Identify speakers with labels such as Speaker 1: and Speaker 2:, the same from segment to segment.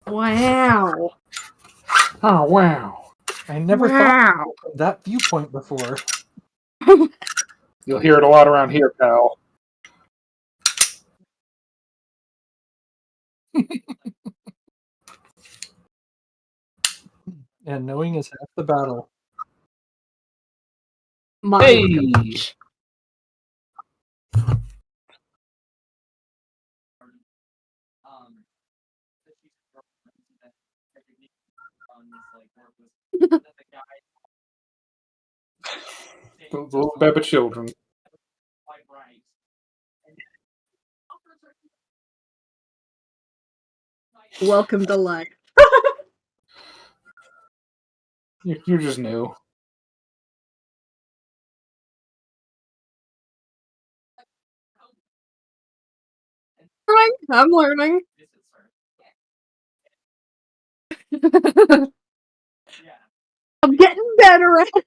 Speaker 1: Wow.
Speaker 2: Oh, wow.
Speaker 3: I never thought from that viewpoint before.
Speaker 2: You'll hear it a lot around here, pal.
Speaker 3: And knowing is half the battle.
Speaker 1: My
Speaker 2: Hey!
Speaker 1: gosh.
Speaker 2: Those little baby children.
Speaker 1: Welcome to life.
Speaker 2: You're just new.
Speaker 1: I'm learning. I'm getting better at it.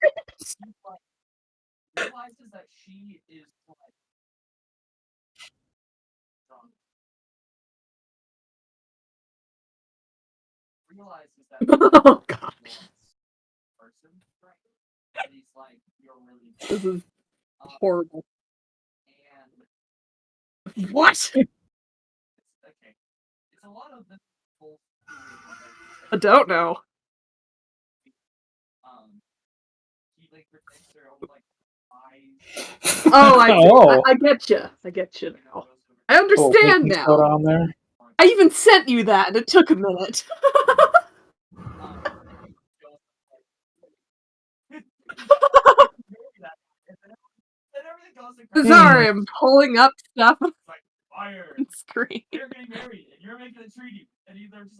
Speaker 1: Oh gosh. This is horrible. What? I don't know. Oh, I see.
Speaker 2: Oh.
Speaker 1: I get you. I get you now. I understand
Speaker 2: Baking soda
Speaker 1: now.
Speaker 2: on there.
Speaker 1: I even sent you that, and it took a minute. Sorry, I'm pulling up stuff on the screen.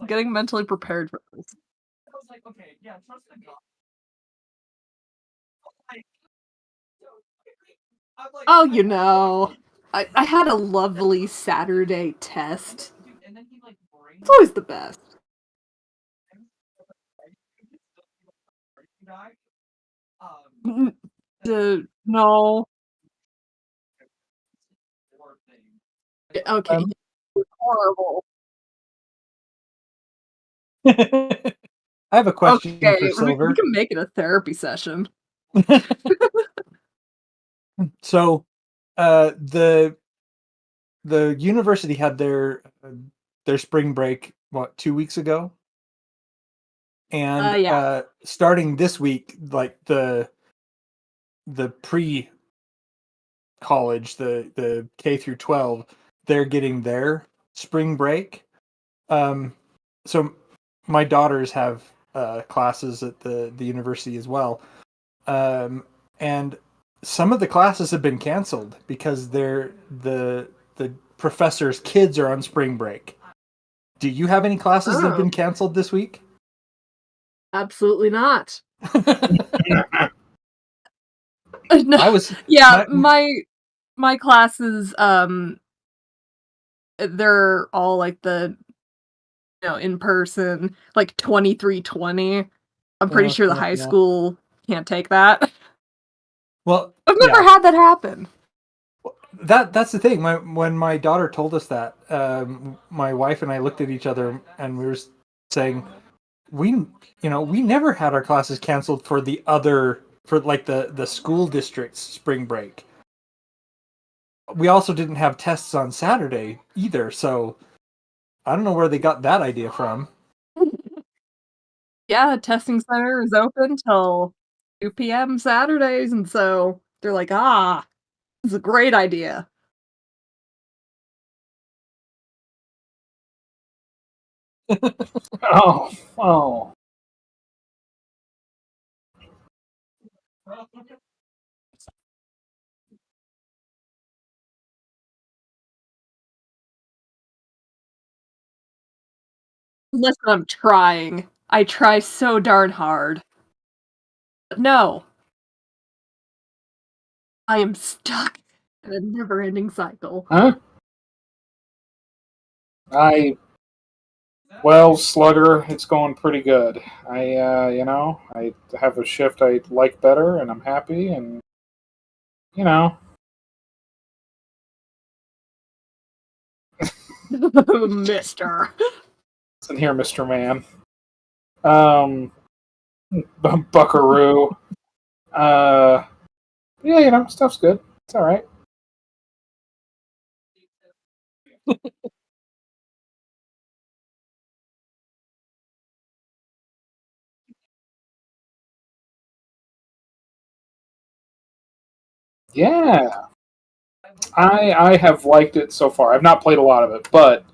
Speaker 1: Getting mentally prepared for this. Oh, you know, I had a lovely Saturday test. It's always the best. No. Okay. Horrible.
Speaker 3: I have a question
Speaker 1: Okay,
Speaker 3: for Silver.
Speaker 1: we can make it a therapy session.
Speaker 3: So, the university had their spring break 2 weeks ago, and
Speaker 1: Yeah.
Speaker 3: starting this week, like the pre college, the K through 12, they're getting their spring break. So my daughters have classes at the university as well, and some of the classes have been canceled because the professors' kids are on spring break. Do you have any classes that have been canceled this week?
Speaker 1: Absolutely not.
Speaker 3: No. I was
Speaker 1: my classes, they're all like the in person, like 2320. I'm pretty sure the high school can't take that.
Speaker 3: Well,
Speaker 1: I've never had that happen.
Speaker 3: That's the thing. When my daughter told us that, my wife and I looked at each other and we were saying, we never had our classes canceled for like the school district's spring break. We also didn't have tests on Saturday either, so I don't know where they got that idea from.
Speaker 1: Yeah, the testing center is open till 2 p.m. Saturdays, and so they're like, this is a great idea.
Speaker 2: Oh.
Speaker 1: Listen, I'm trying. I try so darn hard. But no. I am stuck in a never-ending cycle.
Speaker 2: Huh? Well, Slugger, it's going pretty good. I have a shift I like better, and I'm happy, and
Speaker 1: Mister.
Speaker 2: Listen here, Mr. Man. Buckaroo. Yeah, stuff's good. It's all right. Yeah, I have liked it so far. I've not played a lot of it, but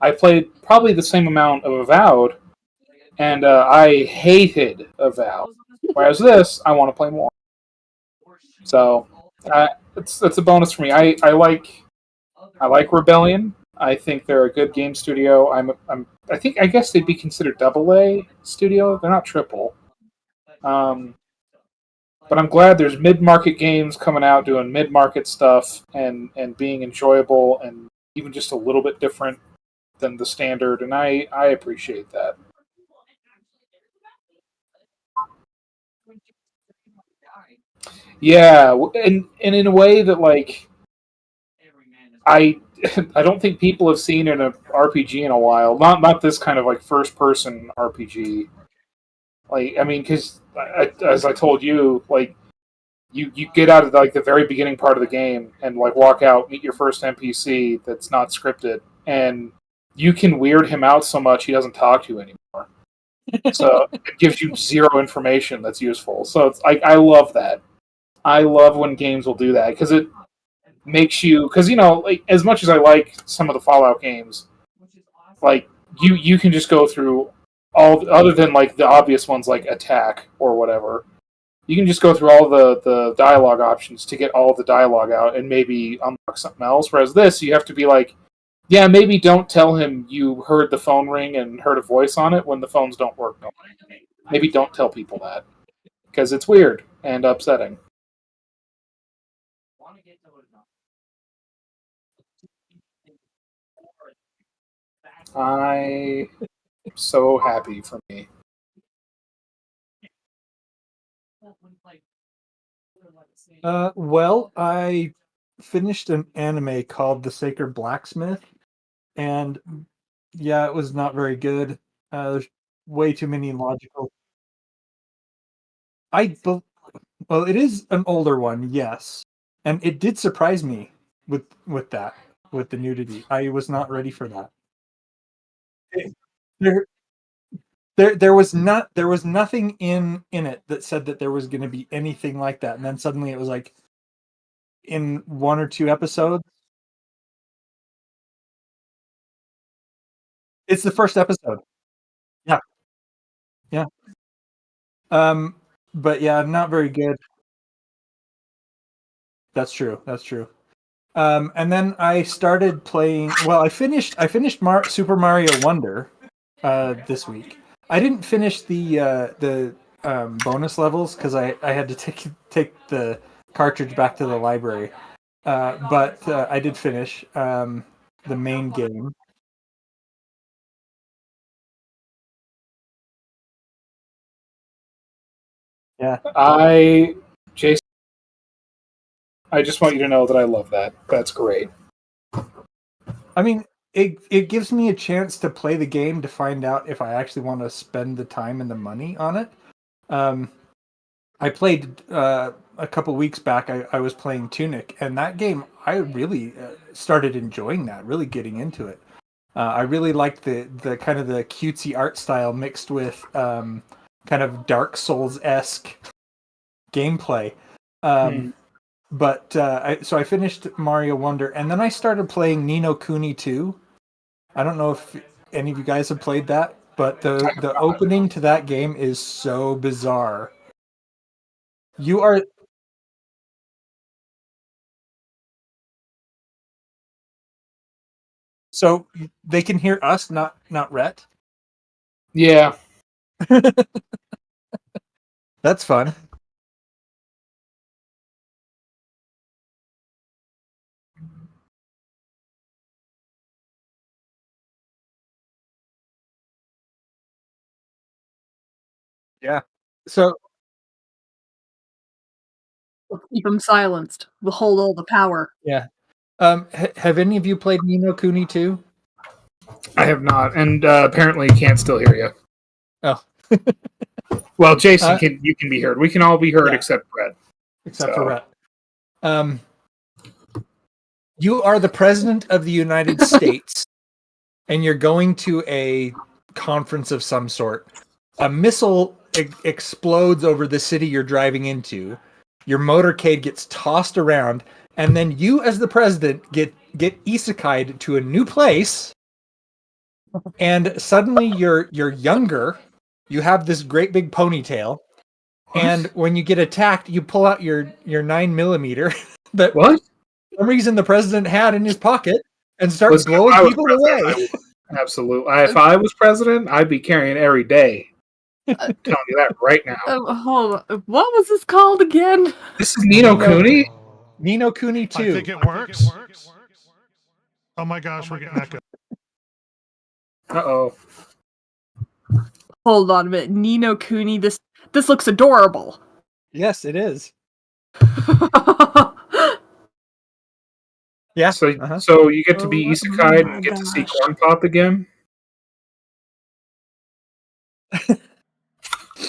Speaker 2: I played probably the same amount of Avowed, and I hated Avowed. Whereas this, I want to play more. So it's a bonus for me. I like Rebellion. I think they're a good game studio. I guess they'd be considered double A studio. They're not triple. Um, but I'm glad there's mid-market games coming out doing mid-market stuff and being enjoyable and even just a little bit different than the standard, and I appreciate that. Yeah, and in a way that like I I don't think people have seen in a RPG in a while. Not this kind of like first person RPG. Like I mean, because as I told you, like you get out of like the very beginning part of the game and like walk out, meet your first NPC that's not scripted, and you can weird him out so much he doesn't talk to you anymore. So it gives you zero information that's useful. So it's like I love that. I love when games will do that because it makes you because like as much as I like some of the Fallout games, like you can just go through all other than like the obvious ones like attack or whatever. You can just go through all the dialogue options to get all the dialogue out and maybe unlock something else. Whereas this, you have to be like, yeah, maybe don't tell him you heard the phone ring and heard a voice on it when the phones don't work. Maybe don't tell people that because it's weird and upsetting. I am so happy for me.
Speaker 3: Well, I finished an anime called The Sacred Blacksmith, and yeah, it was not very good. There's way too many logical. I bel Well, it is an older one, yes, and it did surprise me with that with the nudity. I was not ready for that. It- There, there was nothing in it that said that there was going to be anything like that, and then suddenly it was like in one or two episodes. It's the first episode. Yeah, yeah. Um, but yeah, not very good. That's true. That's true. And then I started playing. Well, I finished Super Mario Wonder this week. I didn't finish the bonus levels because I had to take the cartridge back to the library. But I did finish the main game. Yeah,
Speaker 2: Jason, I just want you to know that I love that. That's great.
Speaker 3: I mean, it gives me a chance to play the game to find out if I actually want to spend the time and the money on it. Um, I played a couple weeks back. I was playing Tunic, and that game I really started enjoying that, really getting into it. I really liked the kind of the cutesy art style mixed with kind of Dark Souls esque gameplay. Um,
Speaker 2: Hmm.
Speaker 3: but so I finished Mario Wonder, and then I started playing Nino Kuni 2. I don't know if any of you guys have played that, but the opening to that game is so bizarre. You are so they can hear us, not Rhett.
Speaker 2: Yeah,
Speaker 3: That's fun. Yeah. So
Speaker 1: We'll keep him silenced. We'll hold all the power.
Speaker 3: yeah. Have any of you played Nino Kuni 2?
Speaker 2: I have not, and apparently can't still hear you.
Speaker 3: Oh.
Speaker 2: Well, Jason, you can be heard. We can all be heard except Brett.
Speaker 3: Except for Brett. You are the president of the United States, and you're going to a conference of some sort. A missile explodes over the city you're driving into. Your motorcade gets tossed around, and then you, as the president, get isekai'd to a new place. And suddenly you're younger. You have this great big ponytail, and when you get attacked, you pull out your 9mm that
Speaker 2: What?
Speaker 3: for some reason the president had in his pocket and start blowing people away.
Speaker 2: Absolutely. If I was president, I'd be carrying it every day. I'm telling you that right now.
Speaker 1: Hold on. What was this called again?
Speaker 2: This is Ni no Kuni?
Speaker 3: Ni no Kuni 2.
Speaker 4: I think it works. Oh my gosh, we're getting echo.
Speaker 2: Uh-oh.
Speaker 1: Hold on a minute. Ni no Kuni, this looks adorable.
Speaker 3: Yes, it is. Yeah.
Speaker 2: So you get to be isekai and get to see Corn Pop again?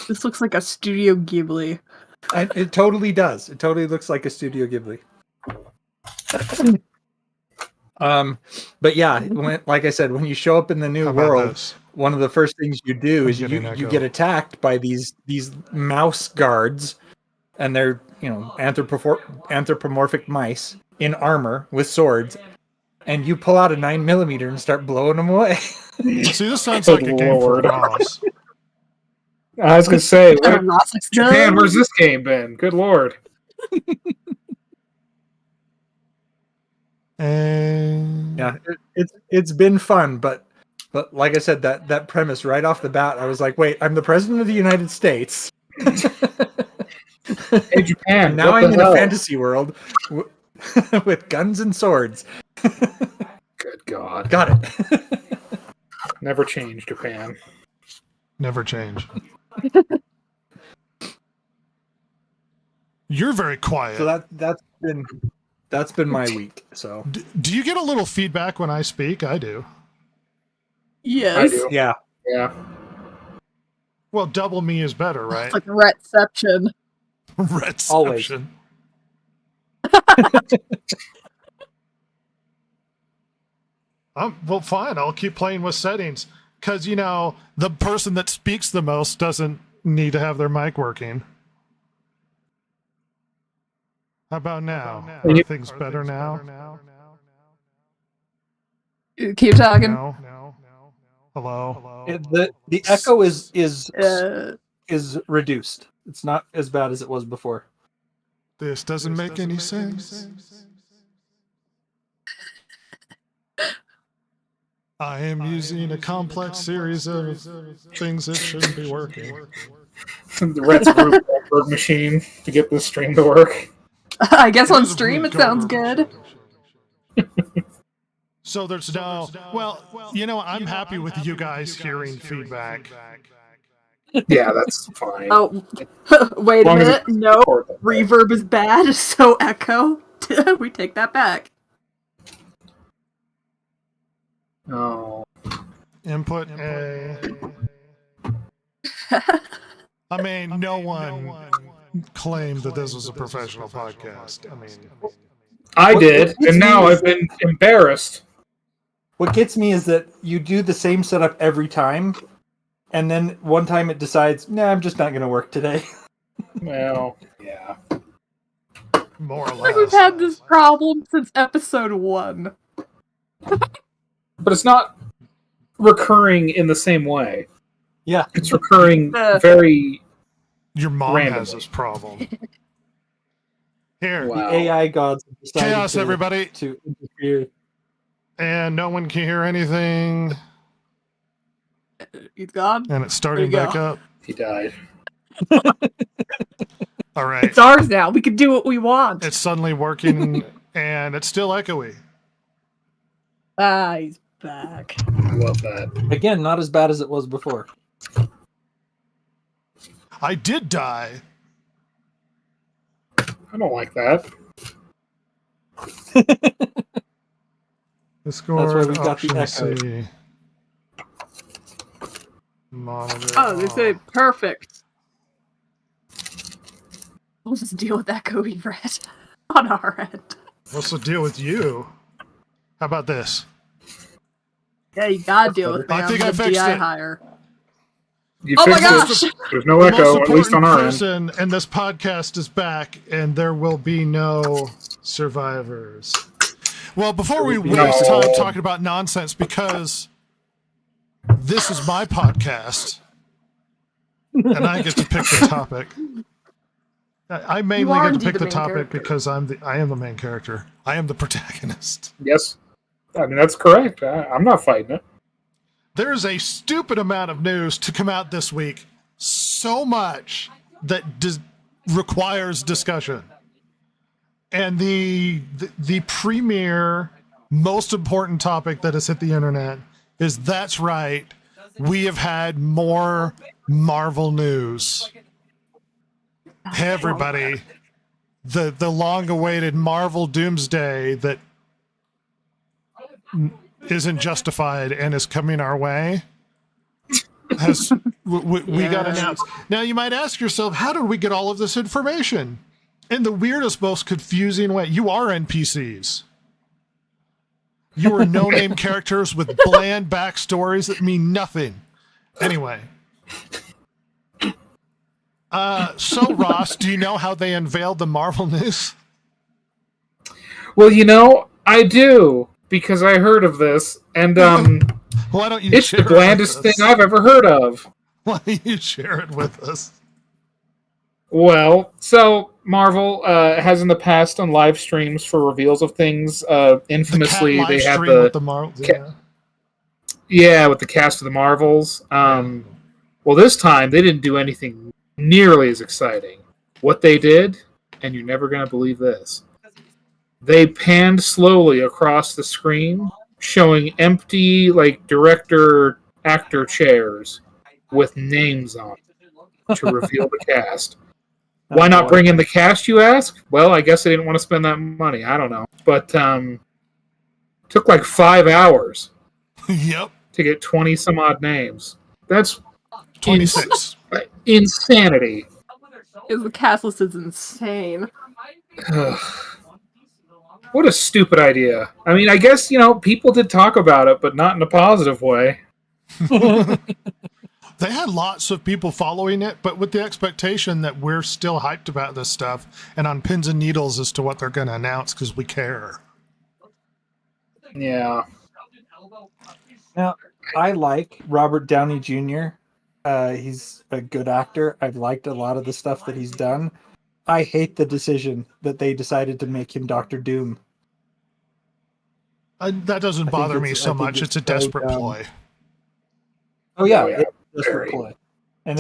Speaker 1: This looks like a Studio Ghibli.
Speaker 3: It totally does. It totally looks like a Studio Ghibli. But yeah, like I said, when you show up in the new world, one of the first things you do is you get attacked by these mouse guards, and they're anthropomorphic mice in armor with swords, and you pull out a 9mm and start blowing them away.
Speaker 4: See, this sounds like a game for Ross.
Speaker 2: I was gonna say, Japan, where's this game been? Good lord.
Speaker 4: And
Speaker 3: yeah, it's been fun, but like I said, that premise right off the bat, I was like, wait, I'm the president of the United States.
Speaker 2: Hey, Japan.
Speaker 3: Now I'm in a fantasy world with guns and swords.
Speaker 2: Good God.
Speaker 3: Got it.
Speaker 2: Never change, Japan.
Speaker 4: Never change. You're very quiet.
Speaker 3: So that's been my week. So
Speaker 4: do you get a little feedback when I speak? I do.
Speaker 1: Yes.
Speaker 2: I do.
Speaker 3: Yeah.
Speaker 2: Yeah.
Speaker 4: Well, double me is better, right?
Speaker 1: It's like reception.
Speaker 4: Reception. Well, fine. I'll keep playing with settings. Because, the person that speaks the most doesn't need to have their mic working. How about now? Are things better now?
Speaker 1: Keep talking.
Speaker 4: No. Hello?
Speaker 3: The echo is reduced. It's not as bad as it was before.
Speaker 4: This doesn't make any sense. I am using a complex series of things that shouldn't be working.
Speaker 2: The Rhett's Goldberg machine to get this stream to work.
Speaker 1: I guess on stream it sounds good.
Speaker 4: So there's no... Well, I'm happy with you guys hearing feedback.
Speaker 2: Yeah, that's fine.
Speaker 1: Oh, wait a minute. No, reverb is bad, so echo. We take that back.
Speaker 2: Oh.
Speaker 4: Input A. I mean, no one claimed that this was a professional podcast. I mean...
Speaker 2: I did, and now I've been embarrassed.
Speaker 3: What gets me is that you do the same setup every time, and then one time it decides, nah, I'm just not going to work today.
Speaker 2: Well, yeah.
Speaker 4: More or less.
Speaker 1: Like we've had this problem since episode 1.
Speaker 2: But it's not recurring in the same way.
Speaker 3: Yeah.
Speaker 2: It's recurring very
Speaker 4: Your mom
Speaker 2: randomly.
Speaker 4: has this problem. Here.
Speaker 2: Wow.
Speaker 3: The AI gods have decided
Speaker 4: Chaos, everybody.
Speaker 3: to interfere.
Speaker 4: And no one can hear anything.
Speaker 1: He's gone.
Speaker 4: And it's starting
Speaker 1: There you
Speaker 4: back
Speaker 1: go.
Speaker 4: up.
Speaker 2: He died.
Speaker 4: All right.
Speaker 1: It's ours now. We can do what we want.
Speaker 4: It's suddenly working, and it's still echoey.
Speaker 1: Ah, he's back.
Speaker 2: I love that.
Speaker 3: Again, not as bad as it was before.
Speaker 4: I did die.
Speaker 2: I don't like that.
Speaker 4: The score.
Speaker 3: That's why we got the
Speaker 4: option
Speaker 3: echo.
Speaker 4: C. monitor.
Speaker 1: Oh, they say perfect. We'll just deal with that Cody Red on our end.
Speaker 4: What's the deal with you? How about this?
Speaker 1: Yeah, you gotta deal with me.
Speaker 4: I think
Speaker 1: I'm
Speaker 4: I
Speaker 1: the
Speaker 4: fixed
Speaker 1: DI
Speaker 4: it.
Speaker 1: hire.
Speaker 2: You
Speaker 1: Oh my
Speaker 2: fixed it.
Speaker 1: gosh!
Speaker 2: There's no
Speaker 4: The
Speaker 2: echo,
Speaker 4: most
Speaker 2: at least on
Speaker 4: important
Speaker 2: our end.
Speaker 4: person in this podcast is back, and there will be no survivors. Well, before we waste time talking about nonsense, because this is my podcast, and I get to pick the topic. I mainly get to pick the topic because I am the main character. I am the protagonist.
Speaker 2: Yes. I mean, that's correct. I'm not fighting it.
Speaker 4: There's a stupid amount of news to come out this week. So much that requires discussion. And the premier, most important topic that has hit the internet is, that's right, we have had more Marvel news. Hey, everybody, the long-awaited Marvel Doomsday that isn't justified and is coming our way has we got announced. Now you might ask yourself, how did we get all of this information? In the weirdest, most confusing way. You are NPCs. You are no-name characters with bland backstories that mean nothing. Anyway. So Ross, do you know how they unveiled the Marvel news?
Speaker 2: Well, I do, because I heard of this, and
Speaker 4: why don't you
Speaker 2: it's
Speaker 4: share
Speaker 2: the blandest
Speaker 4: it with us?
Speaker 2: thing I've ever heard of.
Speaker 4: Why don't you share it with us?
Speaker 2: Well, so Marvel has in the past on live streams for reveals of things. Infamously, they had
Speaker 4: with the Marvel.
Speaker 2: Yeah, with the cast of the Marvels. Well, this time they didn't do anything nearly as exciting. What they did, and you're never going to believe this, they panned slowly across the screen, showing empty, director-actor chairs with names on it to reveal the cast. Why not bring in the cast, you ask? Well, I guess they didn't want to spend that money. I don't know. But took like 5 hours
Speaker 4: Yep.
Speaker 2: to get 20-some-odd names. That's
Speaker 4: 26.
Speaker 2: Insanity.
Speaker 1: Because the cast list is insane.
Speaker 2: What a stupid idea. I mean, I guess, people did talk about it, but not in a positive way.
Speaker 4: They had lots of people following it, but with the expectation that we're still hyped about this stuff and on pins and needles as to what they're going to announce because we care.
Speaker 2: Yeah.
Speaker 3: Now, I like Robert Downey Jr. He's a good actor. I've liked a lot of the stuff that he's done. I hate the decision that they decided to make him Dr. Doom.
Speaker 4: That doesn't bother me so much. It's a desperate ploy.
Speaker 3: Oh yeah, it's a desperate ploy, and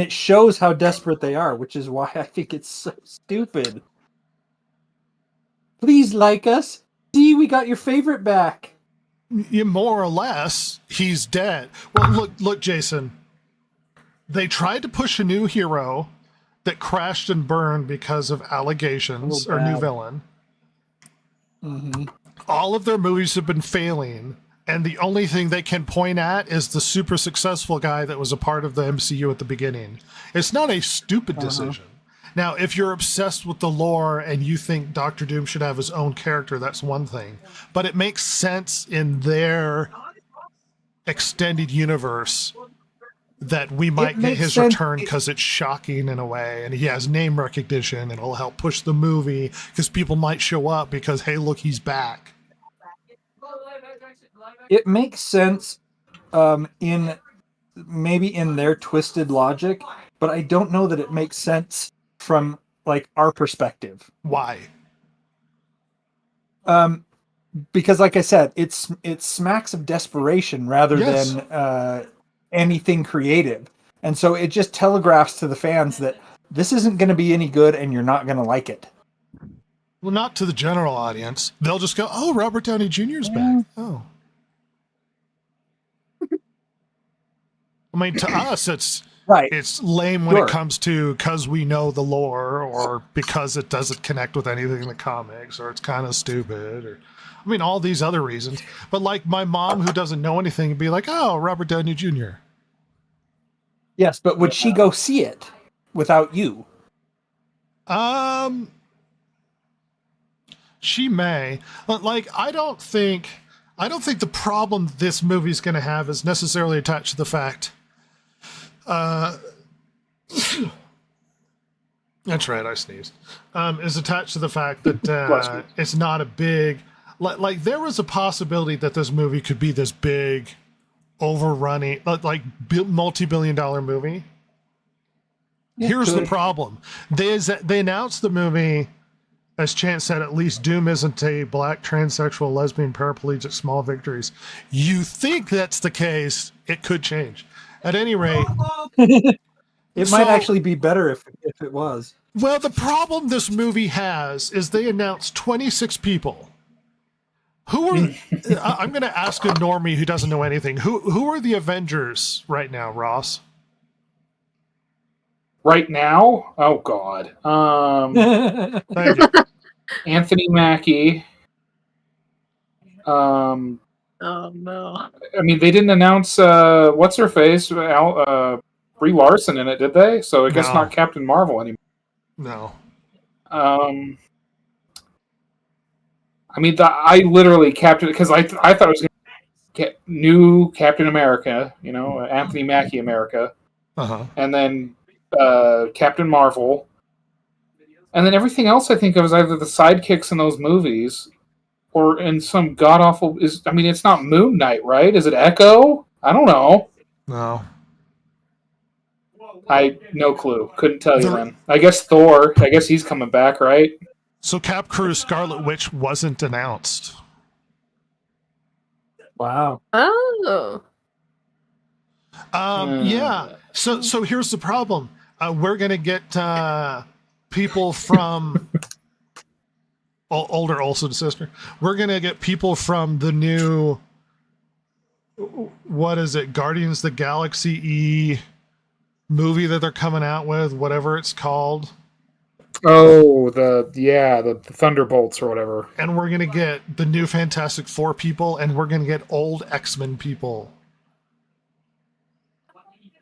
Speaker 3: it shows how desperate they are, which is why I think it's so stupid. Please like us. See, we got your favorite back.
Speaker 4: Yeah, more or less, he's dead. Well, look, Jason. They tried to push a new hero that crashed and burned because of allegations, or new villain.
Speaker 3: Mm-hmm.
Speaker 4: All of their movies have been failing, and the only thing they can point at is the super successful guy that was a part of the MCU at the beginning. It's not a stupid decision. Now, if you're obsessed with the lore and you think Doctor Doom should have his own character, that's one thing. But it makes sense in their extended universe that we might get his return because it's shocking in a way, and he has name recognition, and it'll help push the movie because people might show up because, hey, look, he's back.
Speaker 3: It makes sense in their twisted logic, but I don't know that it makes sense from our perspective.
Speaker 4: Why?
Speaker 3: Because like I said, it smacks of desperation rather than anything creative. And so it just telegraphs to the fans that this isn't going to be any good and you're not going to like it.
Speaker 4: Well, not to the general audience. They'll just go, oh, Robert Downey Jr.'s back. Oh. I mean, to us, it's lame when it comes to because we know the lore or because it doesn't connect with anything in the comics or it's kind of stupid or, I mean, all these other reasons. But like my mom who doesn't know anything would be like, oh, Robert Downey Jr.
Speaker 3: Yes, but would she go see it without you?
Speaker 4: She may, but like I don't think the problem this movie's going to have is necessarily attached to the fact. That's right, I sneezed. Is attached to the fact that it's not a big like there was a possibility that this movie could be this big, overrunning like multi-billion-dollar movie.
Speaker 3: Yeah,
Speaker 4: Here's the problem: they announced the movie. As Chance said, at least Doom isn't a black, transsexual, lesbian, paraplegic, small victories. You think that's the case, it could change. At any rate...
Speaker 3: It might actually be better if it was.
Speaker 4: Well, the problem this movie has is they announced 26 people. Who are... I'm going to ask a normie who doesn't know anything. Who are the Avengers right now, Ross?
Speaker 2: Right now? Oh, God.
Speaker 4: Thank you.
Speaker 2: Anthony Mackie.
Speaker 1: Oh no!
Speaker 2: I mean, they didn't announce what's her face, Brie Larson in it, did they? So I guess
Speaker 4: No.
Speaker 2: not Captain Marvel anymore.
Speaker 4: No.
Speaker 2: I mean, I literally Captain because I thought it was going to get new Captain America, Anthony Mackie America, and then Captain Marvel. And then everything else I think of is either the sidekicks in those movies or in some god-awful... it's not Moon Knight, right? Is it Echo? I don't know.
Speaker 4: No.
Speaker 2: No clue. Couldn't tell you then. I guess Thor. I guess he's coming back, right?
Speaker 4: So Cap Crew's Scarlet Witch wasn't announced.
Speaker 3: Wow.
Speaker 1: Oh.
Speaker 4: Yeah. So here's the problem. We're going to get people from older Olsen sister. We're going to get people from the new, what is it? Guardians of the Galaxy E movie that they're coming out with, whatever it's called.
Speaker 2: Oh, the Thunderbolts or whatever.
Speaker 4: And we're going to get the new Fantastic Four people, and we're going to get old X-Men people.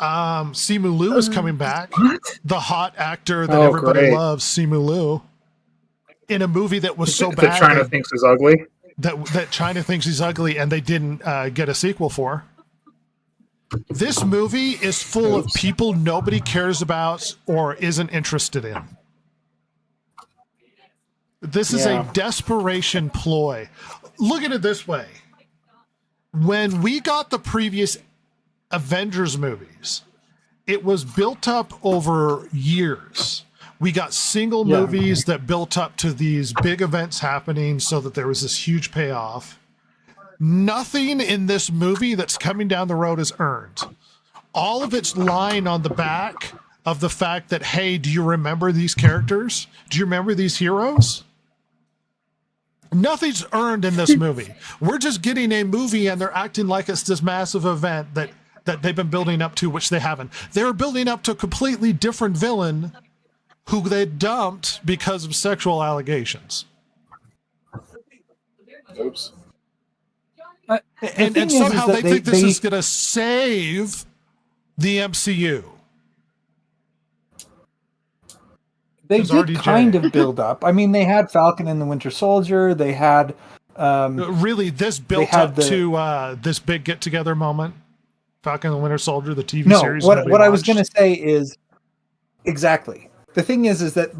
Speaker 4: Simu Liu is coming back.
Speaker 2: What?
Speaker 4: The hot actor that everybody
Speaker 2: great.
Speaker 4: loves, Simu Liu, in a movie that was so
Speaker 2: that
Speaker 4: bad
Speaker 2: China thinks is ugly.
Speaker 4: that China thinks he's ugly, and they didn't get a sequel for. This movie is full of people nobody cares about or isn't interested in. This is a desperation ploy. Look at it this way. When we got the previous Avengers movies, it was built up over years. We got single movies that built up to these big events happening so that there was this huge payoff. Nothing in this movie that's coming down the road is earned. All of it's lying on the back of the fact that, hey, do you remember these characters? Do you remember these heroes? Nothing's earned in this movie. We're just getting a movie and they're acting like it's this massive event that they've been building up to, which they haven't. They're building up to a completely different villain who they dumped because of sexual allegations.
Speaker 2: Oops.
Speaker 4: And somehow they think this is going to save the MCU.
Speaker 3: They did kind of build up. I mean, they had Falcon and the Winter Soldier. They had...
Speaker 4: really, this built up to this big get-together moment. Falcon and the Winter Soldier, the TV series.
Speaker 3: What I was going to say is... Exactly. The thing is that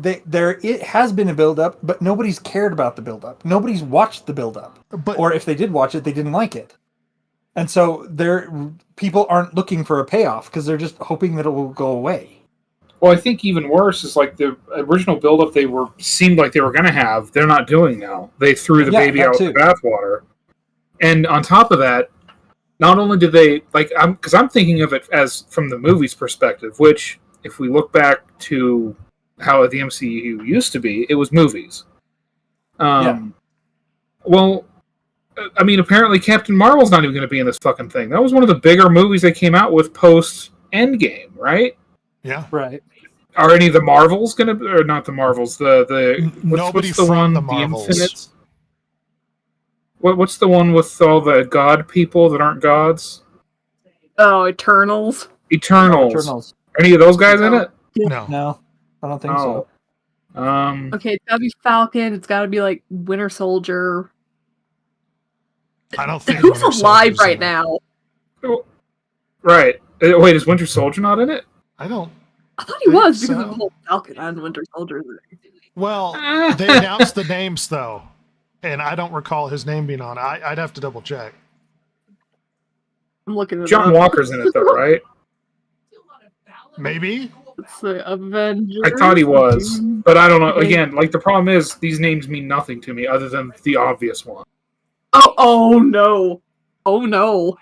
Speaker 3: it has been a build-up, but nobody's cared about the build-up. Nobody's watched the build-up. Or if they did watch it, they didn't like it. And so people aren't looking for a payoff because they're just hoping that it will go away.
Speaker 2: Well, I think even worse is like the original build-up seemed like they were going to have, they're not doing now. They threw the baby out with the bathwater. And on top of that, not only did they, because I'm thinking of it as from the movie's perspective, which, if we look back to how the MCU used to be, it was movies. Well, I mean, apparently Captain Marvel's not even going to be in this fucking thing. That was one of the bigger movies they came out with post-Endgame, right?
Speaker 4: Yeah.
Speaker 3: Right.
Speaker 2: Are any of the Marvels going to... Or not the Marvels,
Speaker 4: nobody from the Marvels.
Speaker 2: The Infinites? What's the one with all the god people that aren't gods?
Speaker 1: Oh, Eternals.
Speaker 2: Eternals.
Speaker 3: Eternals.
Speaker 2: Are any of those guys in it?
Speaker 4: No.
Speaker 3: No, I don't think so.
Speaker 1: Okay, it's gotta be Falcon. It's gotta be like Winter Soldier.
Speaker 4: I don't think
Speaker 1: Who's
Speaker 4: Winter
Speaker 1: alive
Speaker 4: Soldier's
Speaker 1: right
Speaker 4: in it.
Speaker 1: now?
Speaker 2: Right. Wait, is Winter Soldier not in it?
Speaker 4: I don't.
Speaker 1: I thought he
Speaker 4: think
Speaker 1: was because of
Speaker 4: so.
Speaker 1: the whole Falcon and Winter Soldier thing.
Speaker 4: Well, they announced the names though, and I don't recall his name being on. I'd have to double check.
Speaker 1: I'm looking at
Speaker 2: John Walker's in it though, right?
Speaker 4: Maybe.
Speaker 1: It's the Avengers.
Speaker 2: I thought he was, but I don't know. Again, like the problem is these names mean nothing to me other than the obvious one.
Speaker 1: Oh no! Oh no!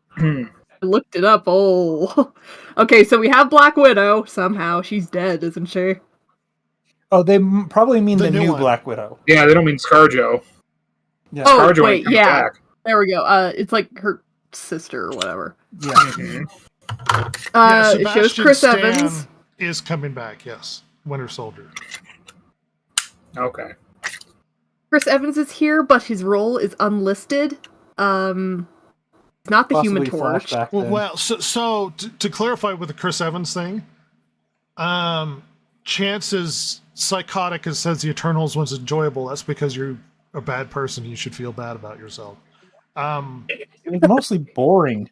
Speaker 2: Hmm.
Speaker 1: I looked it up. Oh, okay. So we have Black Widow. Somehow she's dead, isn't she?
Speaker 3: Oh, they probably mean
Speaker 4: The
Speaker 3: the
Speaker 4: new
Speaker 3: new
Speaker 4: one.
Speaker 3: Black Widow.
Speaker 2: Yeah, they don't mean ScarJo.
Speaker 3: Yeah.
Speaker 1: Oh
Speaker 2: ScarJo
Speaker 1: wait,
Speaker 2: ain't coming
Speaker 1: yeah.
Speaker 2: back.
Speaker 1: There we go. It's like her sister or whatever.
Speaker 3: Yeah.
Speaker 2: Mhm.
Speaker 1: It shows Chris
Speaker 4: Stan
Speaker 1: Evans.
Speaker 4: is coming back. Yes, Winter Soldier.
Speaker 2: Okay.
Speaker 1: Chris Evans is here, but his role is unlisted. Not the Human
Speaker 3: Possibly
Speaker 1: Torch.
Speaker 3: flashback then.
Speaker 4: Well, so to clarify with the Chris Evans thing, Chance is psychotic and says the Eternals was enjoyable. That's because you're a bad person. You should feel bad about yourself.
Speaker 3: It was mostly boring.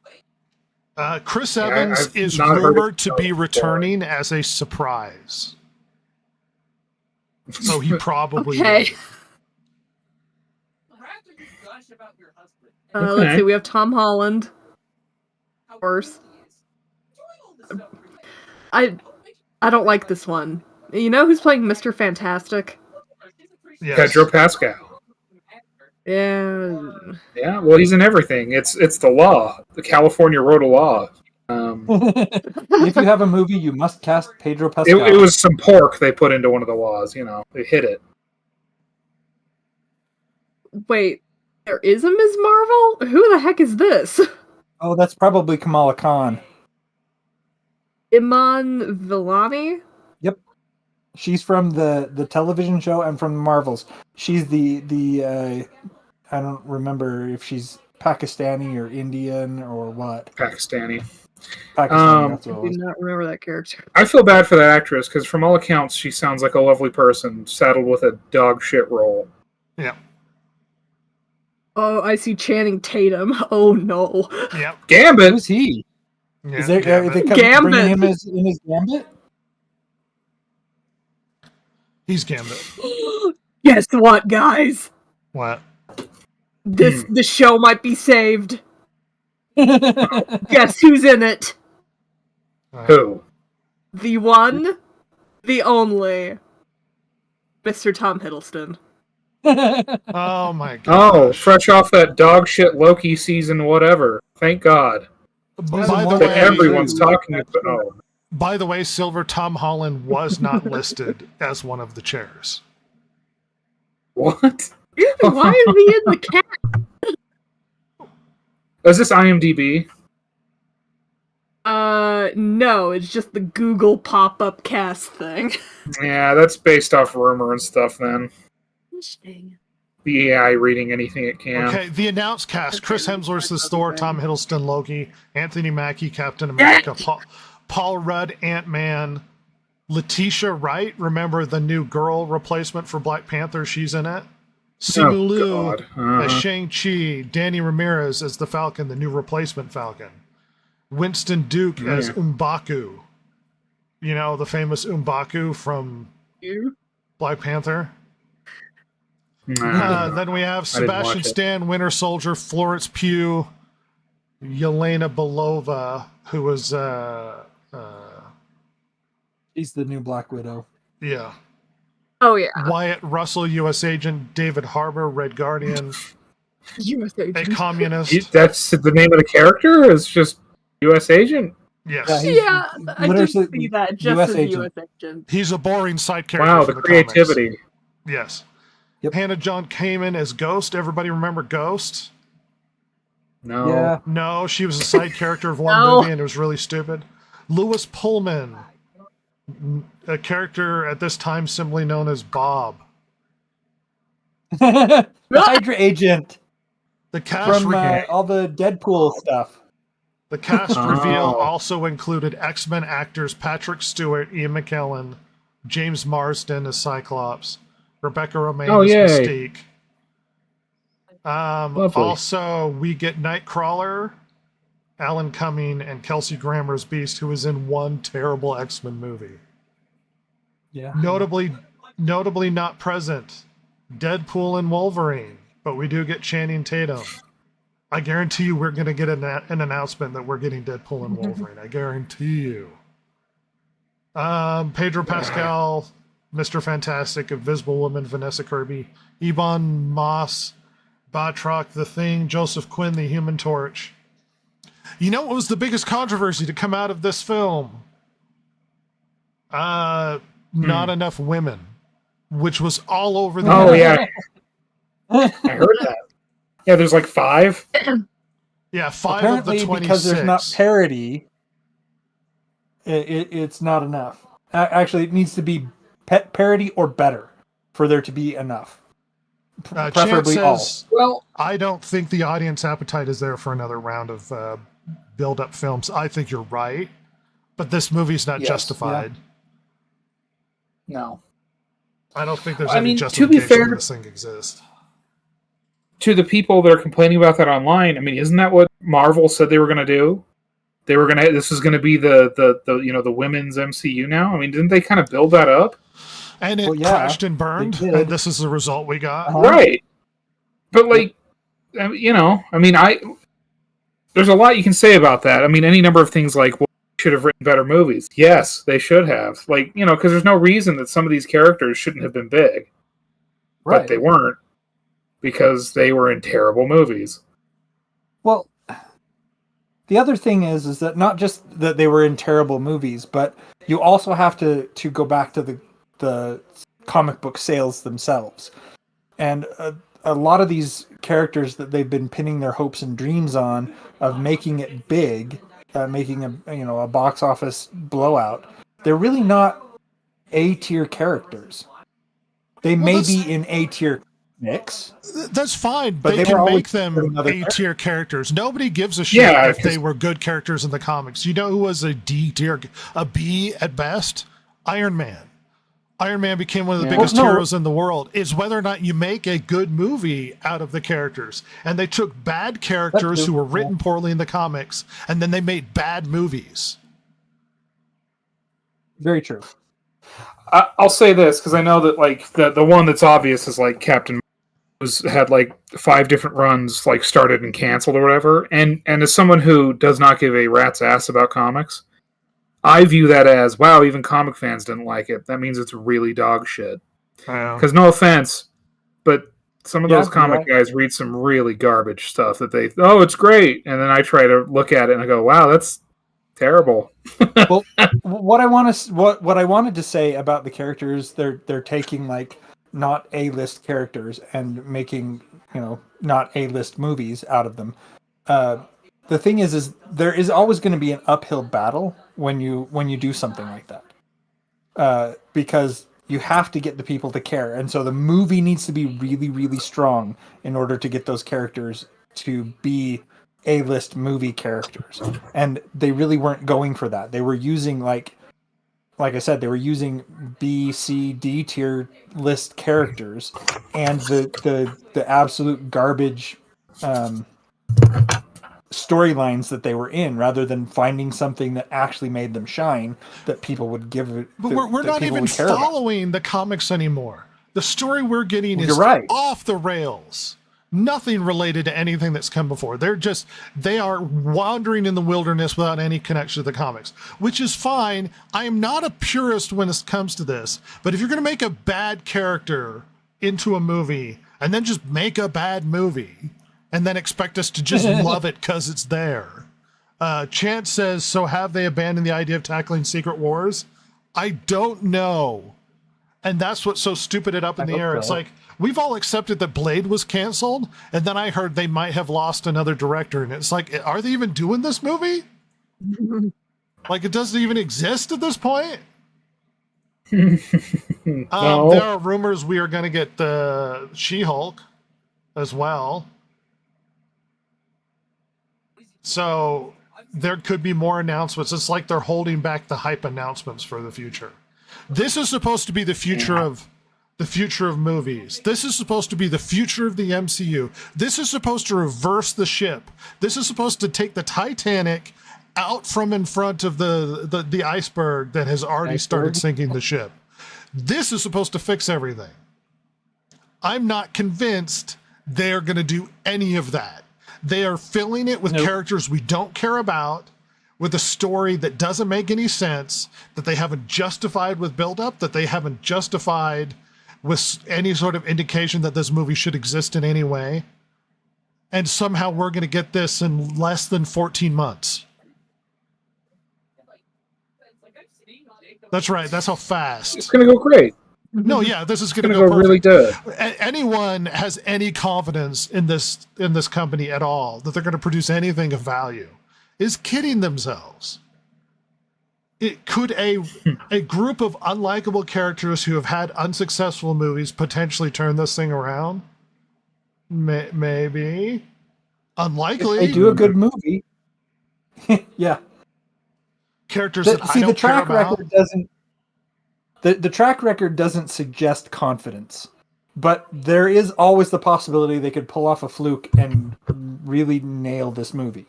Speaker 4: Chris
Speaker 2: Yeah,
Speaker 4: Evans
Speaker 2: I've
Speaker 4: is
Speaker 2: not heard
Speaker 4: rumored
Speaker 2: it
Speaker 4: to be returning as a surprise. So he probably
Speaker 1: Okay.
Speaker 4: will.
Speaker 2: Okay.
Speaker 1: Let's see. We have Tom Holland. Of course. I don't like this one. You know who's playing Mr. Fantastic?
Speaker 4: Yes.
Speaker 2: Pedro Pascal.
Speaker 1: Yeah.
Speaker 2: Yeah, well, he's in everything. It's the law. The California wrote a law.
Speaker 3: If you have a movie, you must cast Pedro Pascal.
Speaker 2: It was some pork they put into one of the laws. You know, they hit it.
Speaker 1: Wait, there is a Ms. Marvel? Who the heck is this?
Speaker 3: Oh, that's probably Kamala Khan.
Speaker 1: Iman Vellani?
Speaker 3: She's from the television show and from Marvels. She's the I don't remember if she's Pakistani or Indian or what.
Speaker 2: Pakistani.
Speaker 3: Pakistani, that's
Speaker 1: I
Speaker 3: what it
Speaker 1: do
Speaker 3: was.
Speaker 1: not remember that character.
Speaker 2: I feel bad for that actress because, from all accounts, she sounds like a lovely person saddled with a dog shit role.
Speaker 4: Yeah.
Speaker 1: Oh, I see Channing Tatum. Oh no.
Speaker 4: Yep.
Speaker 2: Gambit.
Speaker 3: Who's he?
Speaker 4: Yeah,
Speaker 3: Is there
Speaker 4: Gambit.
Speaker 3: are they
Speaker 1: Gambit.
Speaker 3: bringing him in his Gambit?
Speaker 4: He's Gambit.
Speaker 1: Guess what, guys?
Speaker 4: What?
Speaker 1: The show might be saved. Guess who's in it?
Speaker 2: Who?
Speaker 1: The one, the only, Mr. Tom Hiddleston.
Speaker 4: Oh my god.
Speaker 2: Oh, fresh off that dog shit Loki season, whatever. Thank God.
Speaker 4: By
Speaker 3: That
Speaker 4: the
Speaker 2: That
Speaker 4: way,
Speaker 2: everyone's talking about. Oh.
Speaker 4: by the way, Silver Tom Holland was not listed as one of the chairs.
Speaker 2: What?
Speaker 1: Why is he in the cat?
Speaker 2: Is this IMDb?
Speaker 1: No, it's just the Google pop-up cast thing.
Speaker 2: Yeah, that's based off rumor and stuff then.
Speaker 1: Interesting.
Speaker 2: The AI reading anything it can.
Speaker 4: Okay, the announced cast:
Speaker 1: Okay,
Speaker 4: Chris Hemsworth as Thor,
Speaker 1: okay.
Speaker 4: Tom Hiddleston Loki, Anthony Mackie Captain America, Paul Rudd Ant-Man, Letitia Wright. Remember the new girl replacement for Black Panther? She's in it. Simu
Speaker 2: Oh,
Speaker 4: Liu
Speaker 2: God.
Speaker 4: as Shang-Chi, Danny Ramirez as the Falcon, the new replacement Falcon, Winston Duke as M'Baku. You know, the famous M'Baku from
Speaker 1: You?
Speaker 4: Black Panther.
Speaker 2: Nah.
Speaker 4: Then we have
Speaker 2: didn't watch
Speaker 4: Sebastian
Speaker 2: it.
Speaker 4: Stan, Winter Soldier, Florence Pugh, Yelena Belova, who was,
Speaker 3: He's the new Black Widow.
Speaker 4: yeah,
Speaker 1: Oh yeah.
Speaker 4: Wyatt Russell, U.S. agent, David Harbour, Red Guardian,
Speaker 1: U.S.
Speaker 4: a
Speaker 1: agent.
Speaker 4: communist.
Speaker 2: That's the name of the character? It's just U.S. agent?
Speaker 4: Yes.
Speaker 3: Yeah, he's
Speaker 1: Yeah, I did
Speaker 3: literally
Speaker 1: see that just
Speaker 3: US
Speaker 1: as
Speaker 3: agent.
Speaker 1: U.S. agent.
Speaker 4: He's a boring side character.
Speaker 2: Wow,
Speaker 4: for
Speaker 2: the
Speaker 4: comics.
Speaker 2: creativity.
Speaker 4: Yes.
Speaker 3: Yep.
Speaker 4: Hannah John Kamen as Ghost. Everybody remember Ghost?
Speaker 2: No.
Speaker 3: Yeah.
Speaker 4: No, she was a side character of one
Speaker 1: No.
Speaker 4: movie and it was really stupid. Lewis Pullman, a character at this time simply known as Bob.
Speaker 3: The Hydra agent
Speaker 4: The cast
Speaker 3: from all the Deadpool stuff.
Speaker 4: The cast reveal also included X-Men actors Patrick Stewart, Ian McKellen, James Marsden as Cyclops, Rebecca Romijn as Mystique. Also, we get Nightcrawler, Alan Cumming, and Kelsey Grammer as Beast, who was in one terrible X-Men movie.
Speaker 3: Yeah.
Speaker 4: Notably not present, Deadpool and Wolverine, but we do get Channing Tatum. I guarantee you we're going to get an announcement that we're getting Deadpool and Wolverine. I guarantee you. Pedro Pascal, Mr. Fantastic, Invisible Woman, Vanessa Kirby, Ebon Moss, Batroc, The Thing, Joseph Quinn, the Human Torch. You know what was the biggest controversy to come out of this film? Not enough women, which was all over the
Speaker 2: internet. I heard that. Yeah, there's like 5.
Speaker 4: Yeah, 5
Speaker 3: Apparently,
Speaker 4: of the 26.
Speaker 3: because there's not parity, it's not enough. Actually, it needs to be parity or better for there to be enough. Preferably all.
Speaker 2: Well,
Speaker 4: I don't think the audience appetite is there for another round of build-up films. I think you're right, but this movie's not justified.
Speaker 2: Yeah. No.
Speaker 4: I don't think there's any justification for this thing exists.
Speaker 2: To the people that are complaining about that online, I mean, isn't that what Marvel said they were going to do? They were going to. This is going to be the women's MCU now. I mean, didn't they kind of build that up?
Speaker 4: And it crashed and burned, and this is the result we got.
Speaker 2: Right. But I mean, there's a lot you can say about that. I mean, any number of things like, well, they should have written better movies. Yes, they should have. Because there's no reason that some of these characters shouldn't have been big. Right. But they weren't. Because they were in terrible movies.
Speaker 3: Well, the other thing is that not just that they were in terrible movies, but you also have to go back to the comic book sales themselves. And a lot of these characters that they've been pinning their hopes and dreams on of making it big, making a box office blowout, they're really not A-tier characters. They may be in A-tier mix.
Speaker 4: That's fine. But they can make them A-tier characters. Nobody gives a shit if they were good characters in the comics. You know who was a D-tier, a B at best? Iron Man. Iron Man became one of the biggest heroes in the world. It's whether or not you make a good movie out of the characters. And they took bad characters who were written poorly in the comics, and then they made bad movies.
Speaker 3: Very true.
Speaker 2: I'll say this, because I know that the one that's obvious is Captain had 5 different runs started and canceled or whatever, and as someone who does not give a rat's ass about comics, I view that as, wow, even comic fans didn't like it. That means it's really dog shit. Because no offense, but some of those comic guys read some really garbage stuff that it's great, and then I try to look at it and I go, wow, that's terrible.
Speaker 3: Well, what I wanted to say about the characters, they're taking not A-list characters and making not A-list movies out of them. The thing is there is always going to be an uphill battle when you do something like that, because you have to get the people to care, and so the movie needs to be really, really strong in order to get those characters to be A-list movie characters, and they really weren't going for that. They were using like I said, they were using B, C, D tier list characters and the absolute garbage storylines that they were in, rather than finding something that actually made them shine, that people would give it.
Speaker 4: But we're not even following the comics anymore. The story we're getting is off the rails. Nothing related to anything that's come before. They are wandering in the wilderness without any connection to the comics, which is fine. I am not a purist when it comes to this, but if you're going to make a bad character into a movie and then just make a bad movie and then expect us to just love it because it's there. Chance says, so have they abandoned the idea of tackling Secret Wars? I don't know. And that's what's so stupid it up in the air. It's we've all accepted that Blade was canceled, and then I heard they might have lost another director, and it's are they even doing this movie? It doesn't even exist at this point?
Speaker 2: No.
Speaker 4: There are rumors we are going to get the She-Hulk as well. So there could be more announcements. It's like they're holding back the hype announcements for the future. This is supposed to be the future of movies. This is supposed to be the future of the MCU. This is supposed to reverse the ship. This is supposed to take the Titanic out from in front of the iceberg that has already started sinking the ship. This is supposed to fix everything. I'm not convinced they're going to do any of that. They are filling it with characters we don't care about, with a story that doesn't make any sense, that they haven't justified with build-up, that they haven't justified with any sort of indication that this movie should exist in any way. And somehow we're going to get this in less than 14 months. That's right. That's how fast.
Speaker 2: It's going to go great.
Speaker 4: No, yeah, this is going to
Speaker 2: go really good.
Speaker 4: Anyone has any confidence in this company at all that they're going to produce anything of value is kidding themselves. It could a group of unlikable characters who have had unsuccessful movies potentially turn this thing around? Maybe. Unlikely.
Speaker 3: If they do a good movie. Yeah.
Speaker 4: Characters that I don't care about.
Speaker 3: The track record doesn't suggest confidence, but there is always the possibility they could pull off a fluke and really nail this movie.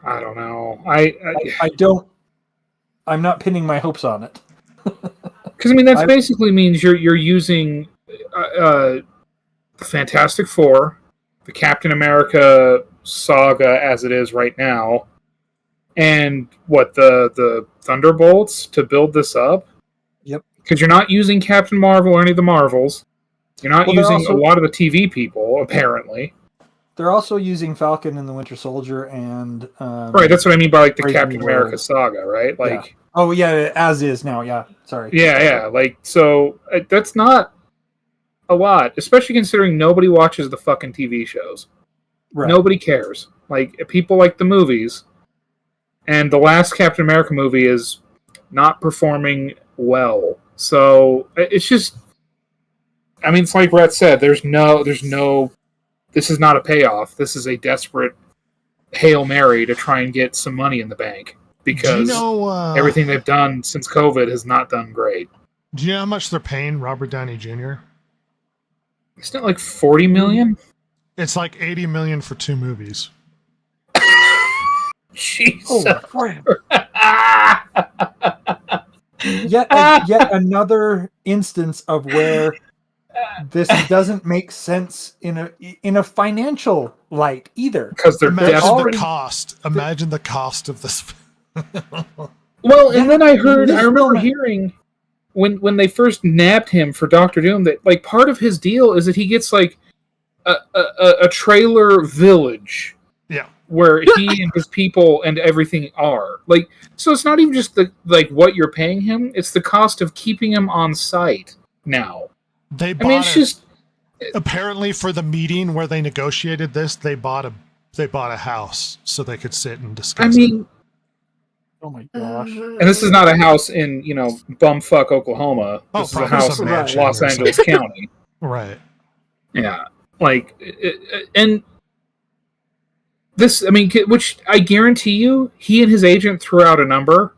Speaker 2: I don't know.
Speaker 3: I'm not pinning my hopes on it.
Speaker 2: Because I mean, that basically means you're using Fantastic Four, the Captain America saga as it is right now, and the Thunderbolts to build this up.
Speaker 3: Yep.
Speaker 2: Because you're not using Captain Marvel or any of the Marvels. You're not using a lot of the TV people, apparently.
Speaker 3: They're also using Falcon and the Winter Soldier and...
Speaker 2: right, that's what I mean by like the Captain America saga, right? Like,
Speaker 3: yeah. Oh, yeah, as is now, yeah. Sorry.
Speaker 2: Yeah. Like, so that's not a lot, especially considering nobody watches the fucking TV shows. Right. Nobody cares. Like, people like the movies. And the last Captain America movie is not performing well. So it's just, I mean, it's like Brett said, there's no, this is not a payoff. This is a desperate Hail Mary to try and get some money in the bank because everything they've done since COVID has not done great.
Speaker 4: Do you know how much they're paying Robert Downey Jr.?
Speaker 2: Isn't it like $40 million?
Speaker 4: It's like $80 million for 2 movies.
Speaker 2: Jesus.
Speaker 3: Yet another instance of where this doesn't make sense in a financial light either.
Speaker 2: Because they're
Speaker 4: desperate. Imagine the cost of this.
Speaker 2: Well, and then I remember hearing when they first nabbed him for Doctor Doom that like part of his deal is that he gets like a trailer village.
Speaker 4: Yeah.
Speaker 2: Where he and his people and everything are. Like, so it's not even just what you're paying him, it's the cost of keeping him on site now.
Speaker 4: Apparently for the meeting where they negotiated this, they bought a house so they could sit and discuss.
Speaker 3: Oh my gosh.
Speaker 2: And this is not a house in, bumfuck Oklahoma. This is a house in Los Angeles County.
Speaker 4: Right.
Speaker 2: Yeah. Like, and this, I mean, which I guarantee you, he and his agent threw out a number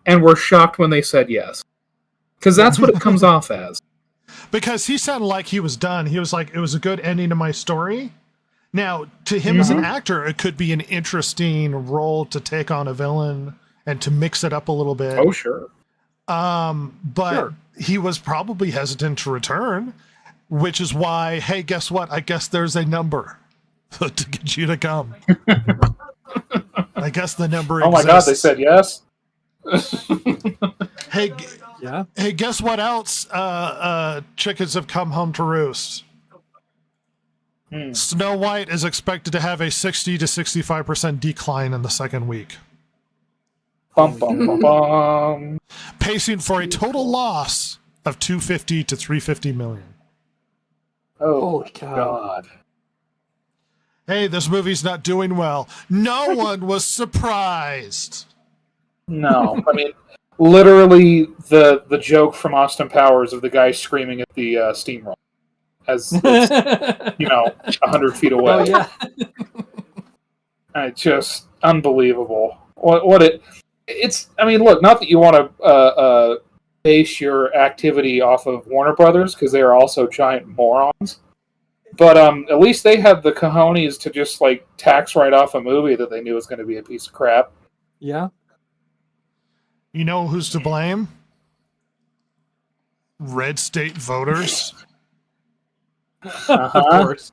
Speaker 2: and were shocked when they said yes. Because that's what it comes off as.
Speaker 4: Because he sounded like he was done. He was like, it was a good ending to my story. Now, to him as an actor, it could be an interesting role to take on a villain and to mix it up a little bit.
Speaker 2: Oh, sure.
Speaker 4: But he was probably hesitant to return, which is why, hey, guess what? I guess there's a number to get you to come. I guess the number exists.
Speaker 2: Oh my God, they said yes?
Speaker 4: Hey, guess what else? Chickens have come home to roost. Snow White is expected to have a 60 to 65% decline in the second week.
Speaker 2: Bum, bum, bum, bum.
Speaker 4: Pacing for a total loss of $250 to $350 million.
Speaker 2: Oh, God.
Speaker 4: Hey, this movie's not doing well. No one was surprised.
Speaker 2: No, I mean, literally the joke from Austin Powers of the guy screaming at the steamroller as it's, 100 feet away.
Speaker 3: Oh, yeah.
Speaker 2: Just unbelievable. It's. I mean, look. Not that you want to base your activity off of Warner Brothers because they are also giant morons. But at least they had the cojones to just like tax write off a movie that they knew was going to be a piece of crap.
Speaker 3: Yeah.
Speaker 4: You know who's to blame? Red state voters.
Speaker 3: Of course.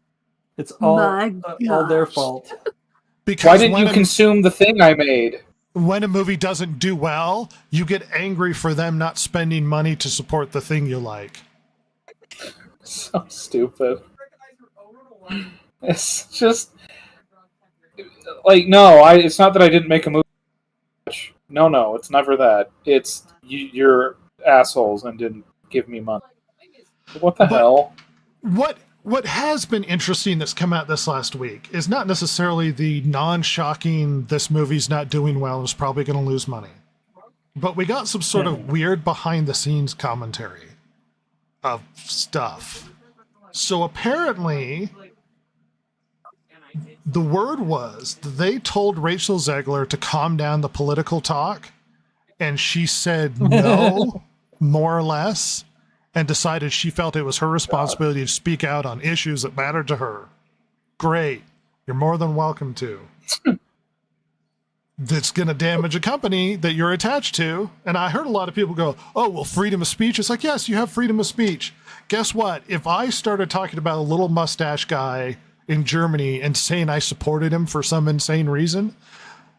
Speaker 3: It's all their fault.
Speaker 4: Because
Speaker 2: why didn't you consume the thing I made?
Speaker 4: When a movie doesn't do well, you get angry for them not spending money to support the thing you like.
Speaker 2: So stupid. It's just like it's not that I didn't make a movie. No, it's never that. It's you're assholes and didn't give me money. What the hell?
Speaker 4: What has been interesting that's come out this last week is not necessarily the non-shocking this movie's not doing well and is probably going to lose money. But we got some sort of weird behind-the-scenes commentary of stuff. So apparently, the word was that they told Rachel Zegler to calm down the political talk, and she said no, more or less, and decided she felt it was her responsibility to speak out on issues that mattered to her. Great. You're more than welcome to. That's going to damage a company that you're attached to. And I heard a lot of people go, oh, well, freedom of speech. It's like, yes, you have freedom of speech. Guess what? If I started talking about a little mustache guy in Germany and saying I supported him for some insane reason,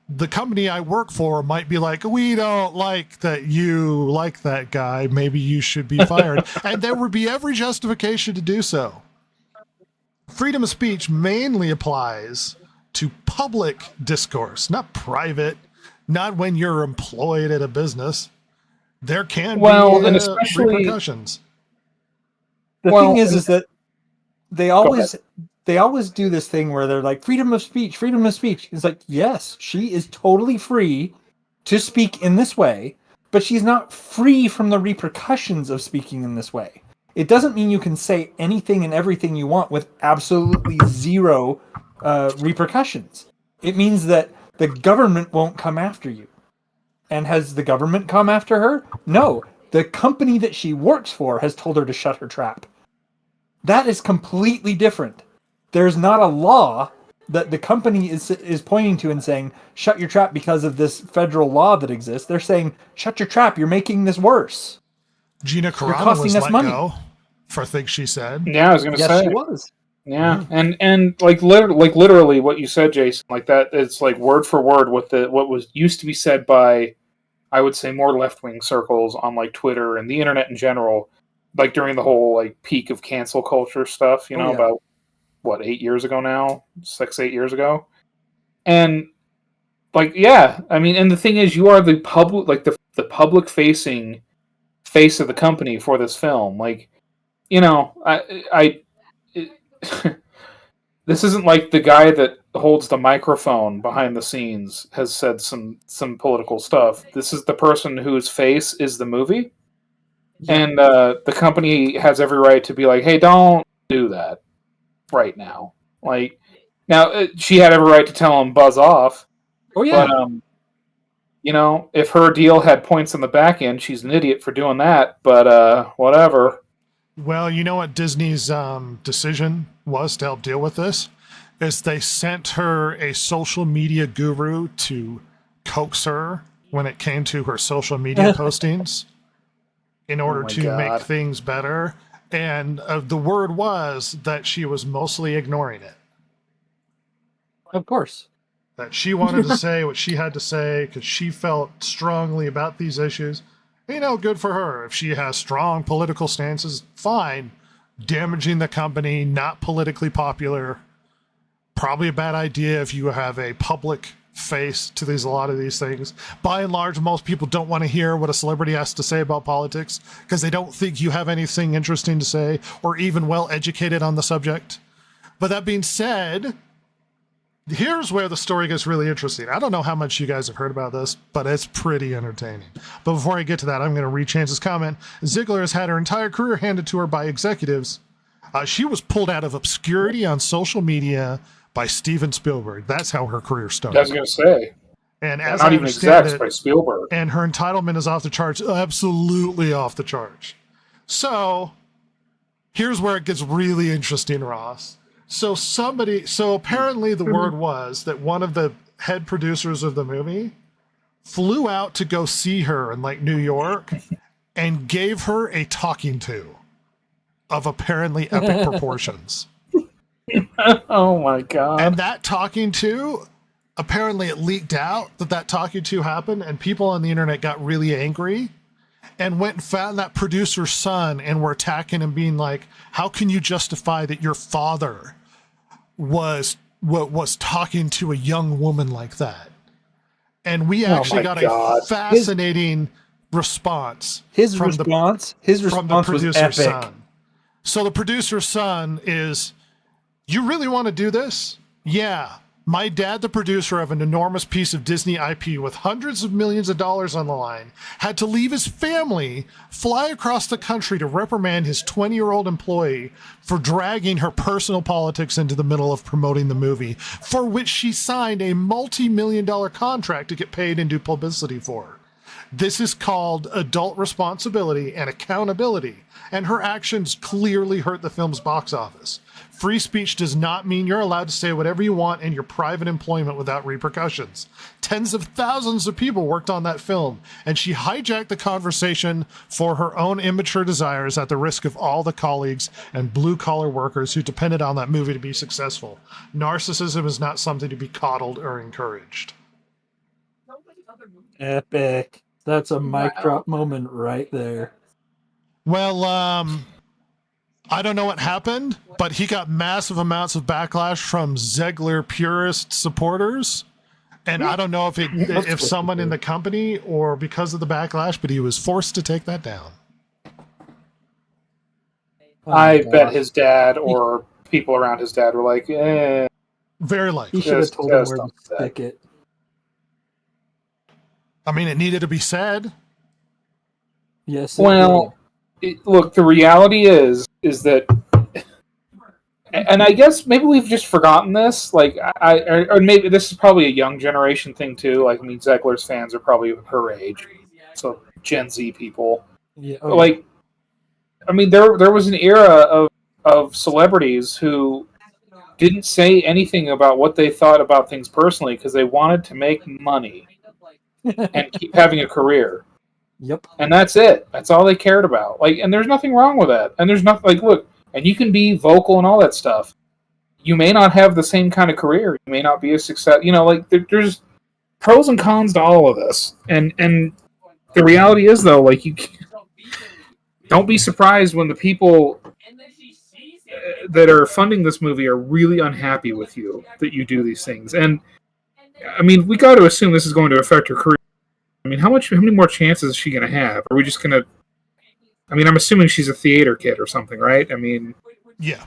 Speaker 4: the company I work for might be like, we don't like that you like that guy. Maybe you should be fired. And there would be every justification to do so. Freedom of speech mainly applies to public discourse, not private, not when you're employed at a business. There can be
Speaker 2: and especially
Speaker 4: repercussions.
Speaker 3: The thing is that they always do this thing where they're like, freedom of speech, freedom of speech. It's like, yes, she is totally free to speak in this way, but she's not free from the repercussions of speaking in this way. It doesn't mean you can say anything and everything you want with absolutely zero repercussions. It means that the government won't come after you. And has the government come after her? No. The company that she works for has told her to shut her trap. That is completely different. There's not a law that the company is pointing to and saying, shut your trap because of this federal law that exists. They're saying, shut your trap, you're making this worse.
Speaker 4: Gina Carano was let go for things she said.
Speaker 2: Yeah, I was going to say.
Speaker 3: Yes, she was.
Speaker 2: Yeah, and literally what you said, Jason, like that, it's like word for word what was used to be said by, I would say, more left-wing circles on like Twitter and the internet in general, like during the whole like peak of cancel culture stuff, about what, 8 years ago now, 6-8 years ago, and like I mean, and the thing is, you are the public, like the public facing face of the company for this film, like this isn't like the guy that holds the microphone behind the scenes has said some political stuff. This is the person whose face is the movie. Yeah. And the company has every right to be like, hey, don't do that right now. Like, now, she had every right to tell him buzz off.
Speaker 3: Oh, yeah.
Speaker 2: But, if her deal had points on the back end, she's an idiot for doing that. But whatever.
Speaker 4: Well, you know what Disney's decision was to help deal with this? Is they sent her a social media guru to coax her when it came to her social media postings in order to make things better. And the word was that she was mostly ignoring it.
Speaker 3: Of course.
Speaker 4: That she wanted to say what she had to say because she felt strongly about these issues. Good for her. If she has strong political stances, fine. Damaging the company, not politically popular. Probably a bad idea if you have a public face to a lot of these things. By and large, most people don't want to hear what a celebrity has to say about politics because they don't think you have anything interesting to say or even well educated on the subject. But that being said, here's where the story gets really interesting. I don't know how much you guys have heard about this, but it's pretty entertaining. But before I get to that, I'm going to read Chance's comment. Ziegler has had her entire career handed to her by executives. She was pulled out of obscurity on social media by Steven Spielberg. That's how her career started.
Speaker 2: I was going to say.
Speaker 4: And as
Speaker 2: not
Speaker 4: I
Speaker 2: even
Speaker 4: understand
Speaker 2: execs by Spielberg.
Speaker 4: and her entitlement is off the charts, absolutely off the charts. So here's where it gets really interesting, Ross. So apparently the word was that one of the head producers of the movie flew out to go see her in like New York and gave her a talking to of apparently epic proportions.
Speaker 2: Oh my God.
Speaker 4: And that talking to, apparently it leaked out that talking to happened, and people on the internet got really angry and went and found that producer's son and were attacking him, being like, how can you justify that your father was talking to a young woman like that? And we actually got a fascinating response.
Speaker 3: His response
Speaker 4: from the producer's
Speaker 3: was epic.
Speaker 4: son. So the producer's son is, you really want to do this? Yeah. My dad, the producer of an enormous piece of Disney IP with hundreds of millions of dollars on the line, had to leave his family, fly across the country to reprimand his 20-year-old employee for dragging her personal politics into the middle of promoting the movie, for which she signed a multi-million-dollar contract to get paid and do publicity for. This is called adult responsibility and accountability, and her actions clearly hurt the film's box office. Free speech does not mean you're allowed to say whatever you want in your private employment without repercussions. Tens of thousands of people worked on that film, and she hijacked the conversation for her own immature desires at the risk of all the colleagues and blue-collar workers who depended on that movie to be successful. Narcissism is not something to be coddled or encouraged.
Speaker 3: Epic. That's a mic drop moment right there.
Speaker 4: Well, I don't know what happened, but he got massive amounts of backlash from Zegler purist supporters. And I don't know if someone in the company or because of the backlash, but he was forced to take that down.
Speaker 2: I bet his dad or people around his dad were like, eh.
Speaker 4: Very likely.
Speaker 3: He should have told him where to stick it.
Speaker 4: I mean, it needed to be said.
Speaker 3: Yes.
Speaker 2: Well, look, the reality is that, and I guess maybe we've just forgotten this. Like, or maybe this is probably a young generation thing too. Like, I mean, Zegler's fans are probably her age, so Gen Z people.
Speaker 3: Yeah.
Speaker 2: Like, I mean, there was an era of celebrities who didn't say anything about what they thought about things personally because they wanted to make money and keep having a career.
Speaker 3: Yep.
Speaker 2: And that's it. That's all they cared about. Like, and there's nothing wrong with that. And there's nothing like, look, and you can be vocal and all that stuff. You may not have the same kind of career. You may not be a success. You know, like there's pros and cons to all of this. And the reality is though, like don't be surprised when the people that are funding this movie are really unhappy with you that you do these things. And I mean, we got to assume this is going to affect her career. I mean, how many more chances is she going to have? Are we just going to... I mean, I'm assuming she's a theater kid or something, right? I mean...
Speaker 4: Yeah.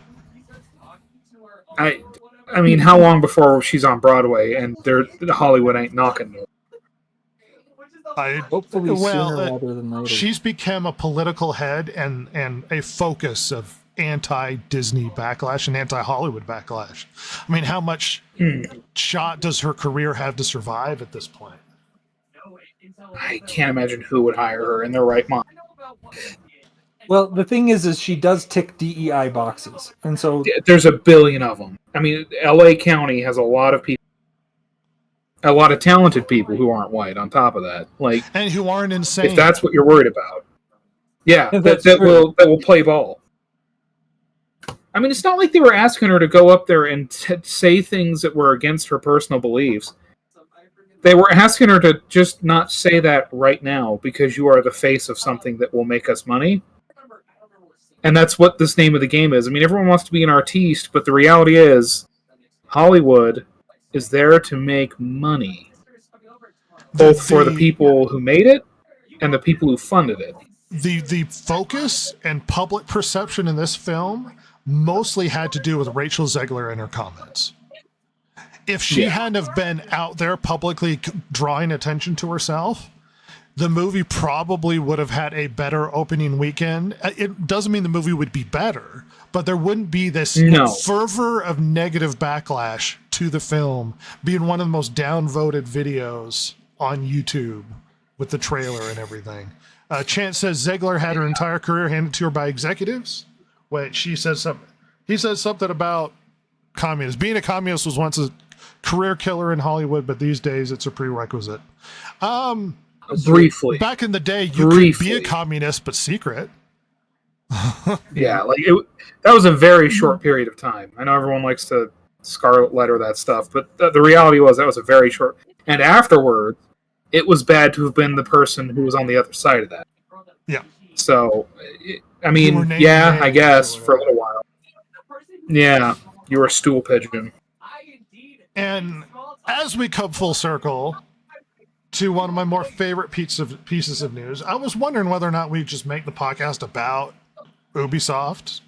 Speaker 2: I mean, how long before she's on Broadway and Hollywood ain't knocking her?
Speaker 3: Hopefully sooner rather than later.
Speaker 4: She's become a political head and a focus of anti-Disney backlash and anti-Hollywood backlash. I mean, how much shot does her career have to survive at this point?
Speaker 2: I can't imagine who would hire her in their right mind.
Speaker 3: Well, the thing is she does tick DEI boxes, and so
Speaker 2: there's a billion of them. I mean, LA County has a lot of people, a lot of talented people who aren't white. On top of that, like,
Speaker 4: and who aren't insane.
Speaker 2: If that's what you're worried about, yeah, that will play ball. I mean, it's not like they were asking her to go up there and say things that were against her personal beliefs. They were asking her to just not say that right now because you are the face of something that will make us money. And that's what this name of the game is. I mean, everyone wants to be an artiste, but the reality is Hollywood is there to make money. Both for the people who made it and the people who funded it.
Speaker 4: The focus and public perception in this film mostly had to do with Rachel Zegler and her comments. If she hadn't have been out there publicly drawing attention to herself, the movie probably would have had a better opening weekend. It doesn't mean the movie would be better, but there wouldn't be this fervor of negative backlash to the film being one of the most downvoted videos on YouTube with the trailer and everything. Chance says Ziegler had her entire career handed to her by executives. Wait, he says something about communists. Being a communist was once a career killer in Hollywood, but these days it's a prerequisite.
Speaker 2: Briefly.
Speaker 4: Back in the day, you could be a communist, but secret.
Speaker 2: Yeah, like that was a very short period of time. I know everyone likes to scarlet letter that stuff, but the reality was that was a very short. And afterward, it was bad to have been the person who was on the other side of that.
Speaker 4: Yeah.
Speaker 2: So, I mean, yeah, I guess for a little while. Yeah, you were a stool pigeon.
Speaker 4: And as we come full circle to one of my more favorite pieces of news, I was wondering whether or not we just make the podcast about Ubisoft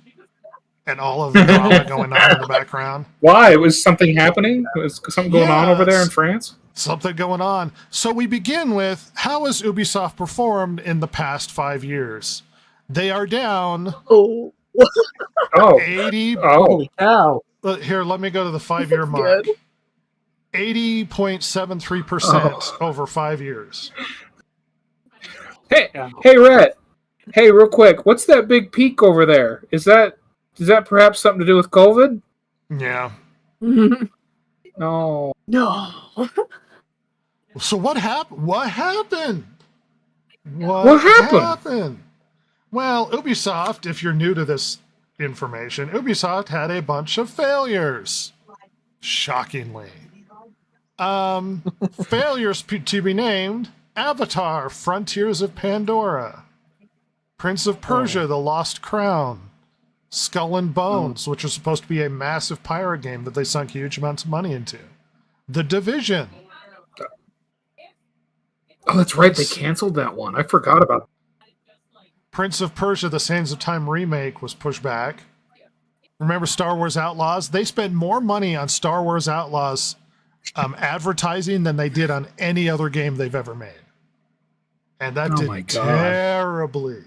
Speaker 4: and all of the drama going on in the background.
Speaker 2: Why? Was something happening? Was something going on over there in France?
Speaker 4: Something going on. So we begin with, how has Ubisoft performed in the past 5 years? They are down 80.
Speaker 3: Holy cow.
Speaker 4: Here, let me go to the 5-year mark. 80.73% over 5 years.
Speaker 2: Hey, Rhett. Hey, real quick, what's that big peak over there? Does that perhaps something to do with COVID?
Speaker 4: Yeah.
Speaker 2: No.
Speaker 4: So what happened? What happened? Well, Ubisoft, if you're new to this information, Ubisoft had a bunch of failures. Shockingly. Failures to be named: Avatar, Frontiers of Pandora, Prince of Persia, The Lost Crown, Skull and Bones, which was supposed to be a massive pirate game that they sunk huge amounts of money into, The Division.
Speaker 2: Oh, that's right. They canceled that one. I forgot about that.
Speaker 4: Prince of Persia, The Sands of Time remake was pushed back. Remember Star Wars Outlaws? They spent more money on Star Wars Outlaws advertising than they did on any other game they've ever made. And that did terribly.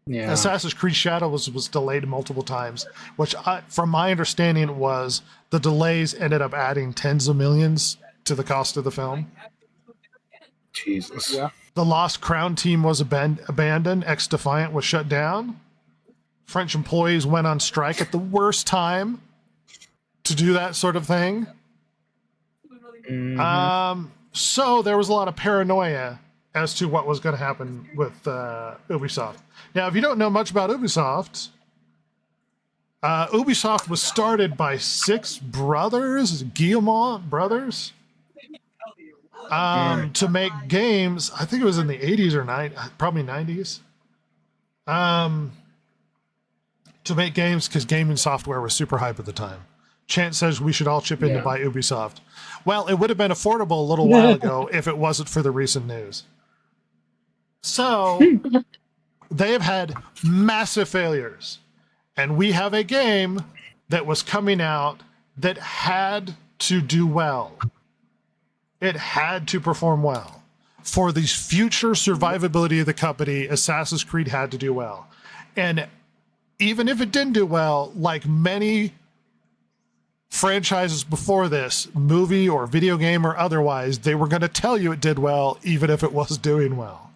Speaker 4: Yeah. Assassin's Creed Shadows was delayed multiple times, which, from my understanding, was the delays ended up adding tens of millions to the cost of the film.
Speaker 2: Jesus. Yeah.
Speaker 4: The Lost Crown team was abandoned. X-Defiant was shut down. French employees went on strike at the worst time to do that sort of thing. Mm-hmm. So there was a lot of paranoia as to what was going to happen with Ubisoft. Now, if you don't know much about Ubisoft, Ubisoft was started by 6 brothers, Guillemot brothers, to make games. I think it was in the 80s or probably 90s. To make games because gaming software was super hype at the time. Chance says we should all chip in to buy Ubisoft. Well, it would have been affordable a little while ago if it wasn't for the recent news. So they have had massive failures. And we have a game that was coming out that had to do well. It had to perform well. For the future survivability of the company, Assassin's Creed had to do well. And even if it didn't do well, like many franchises before this, movie or video game or otherwise, they were going to tell you it did well, even if it was doing well.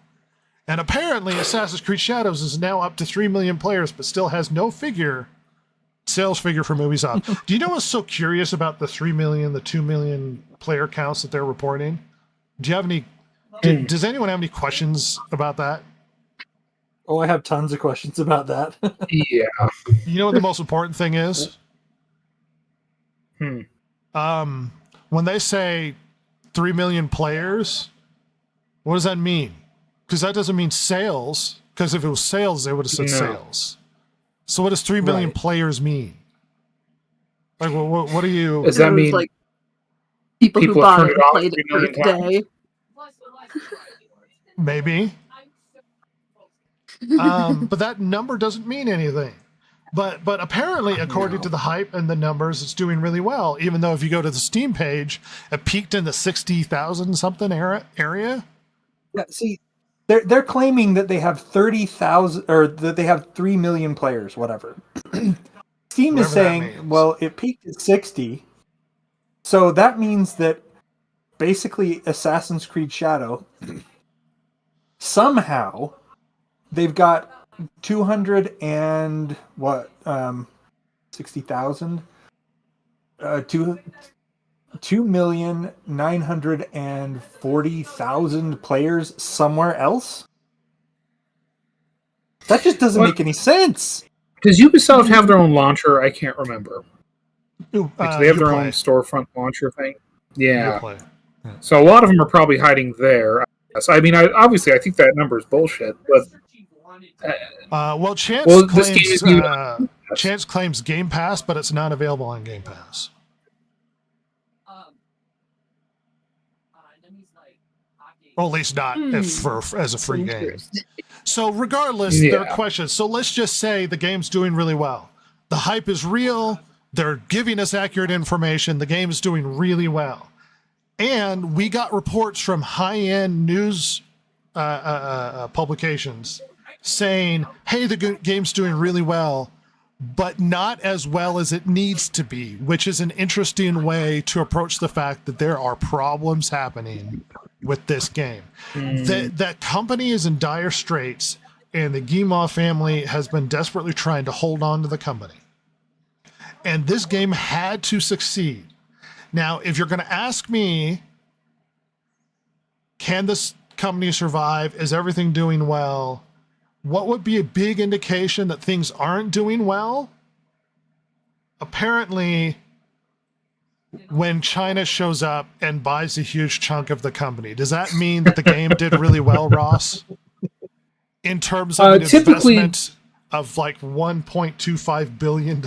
Speaker 4: And apparently, Assassin's Creed Shadows is now up to 3 million players, but still has no sales figure from Ubisoft. Do you know what's so curious about the 3 million, the 2 million player counts that they're reporting? Do you have any? Does anyone have any questions about that?
Speaker 3: Oh, I have tons of questions about that.
Speaker 2: Yeah.
Speaker 4: You know what the most important thing is? When they say 3 million players, what does that mean? Because that doesn't mean sales. Because if it was sales, they would have said sales. So what does 3 million players mean? Like, what do you?
Speaker 2: Does that mean
Speaker 1: like people who bought it and played it for a day?
Speaker 4: Maybe. But that number doesn't mean anything. But apparently, according to the hype and the numbers, it's doing really well. Even though if you go to the Steam page, it peaked in the 60,000 something area.
Speaker 3: Yeah, see, they're claiming that they have 30,000 or that they have 3 million players, whatever. Steam is
Speaker 4: Whatever that
Speaker 3: saying,
Speaker 4: means.
Speaker 3: well, it peaked at 60. So that means that basically Assassin's Creed Shadow somehow they've got 200 and what 60,000 2,940,000 players somewhere else. That just doesn't make any sense.
Speaker 2: Does Ubisoft have their own launcher? I can't remember.
Speaker 4: Ooh,
Speaker 2: Do they have their
Speaker 4: Uplay.
Speaker 2: own storefront launcher thing? Yeah.
Speaker 4: Uplay.
Speaker 2: So a lot of them are probably hiding there. So, I mean, obviously, I think that number is bullshit. But
Speaker 4: Well, Chance
Speaker 2: this game
Speaker 4: claims
Speaker 2: is
Speaker 4: Chance claims Game Pass, but it's not available on Game Pass. Well, at least not as a free game. So regardless, there are questions. So let's just say the game's doing really well. The hype is real. They're giving us accurate information. The game is doing really well. And we got reports from high-end news publications saying, hey, the game's doing really well, but not as well as it needs to be, which is an interesting way to approach the fact that there are problems happening with this game. That company is in dire straits, and the Guillemot family has been desperately trying to hold on to the company. And this game had to succeed. Now, if you're going to ask me, can this company survive? Is everything doing well? What would be a big indication that things aren't doing well? Apparently, when China shows up and buys a huge chunk of the company, does that mean that the game did really well, Ross? In terms of an investment of like $1.25 billion.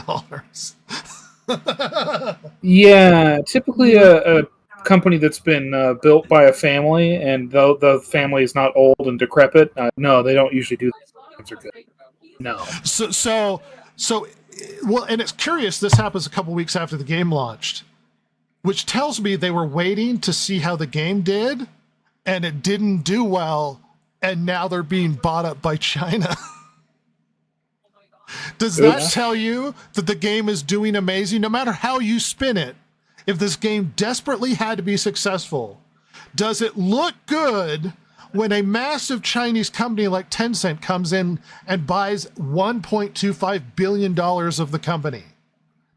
Speaker 2: Yeah, typically a company that's been built by a family, and though the family is not old and decrepit, no, they don't usually do that. Are good. No.
Speaker 4: So, well, and it's curious. This happens a couple weeks after the game launched, which tells me they were waiting to see how the game did, and it didn't do well, and now they're being bought up by China. Does that tell you that the game is doing amazing? No matter how you spin it, if this game desperately had to be successful, does it look good when a massive Chinese company like Tencent comes in and buys $1.25 billion of the company?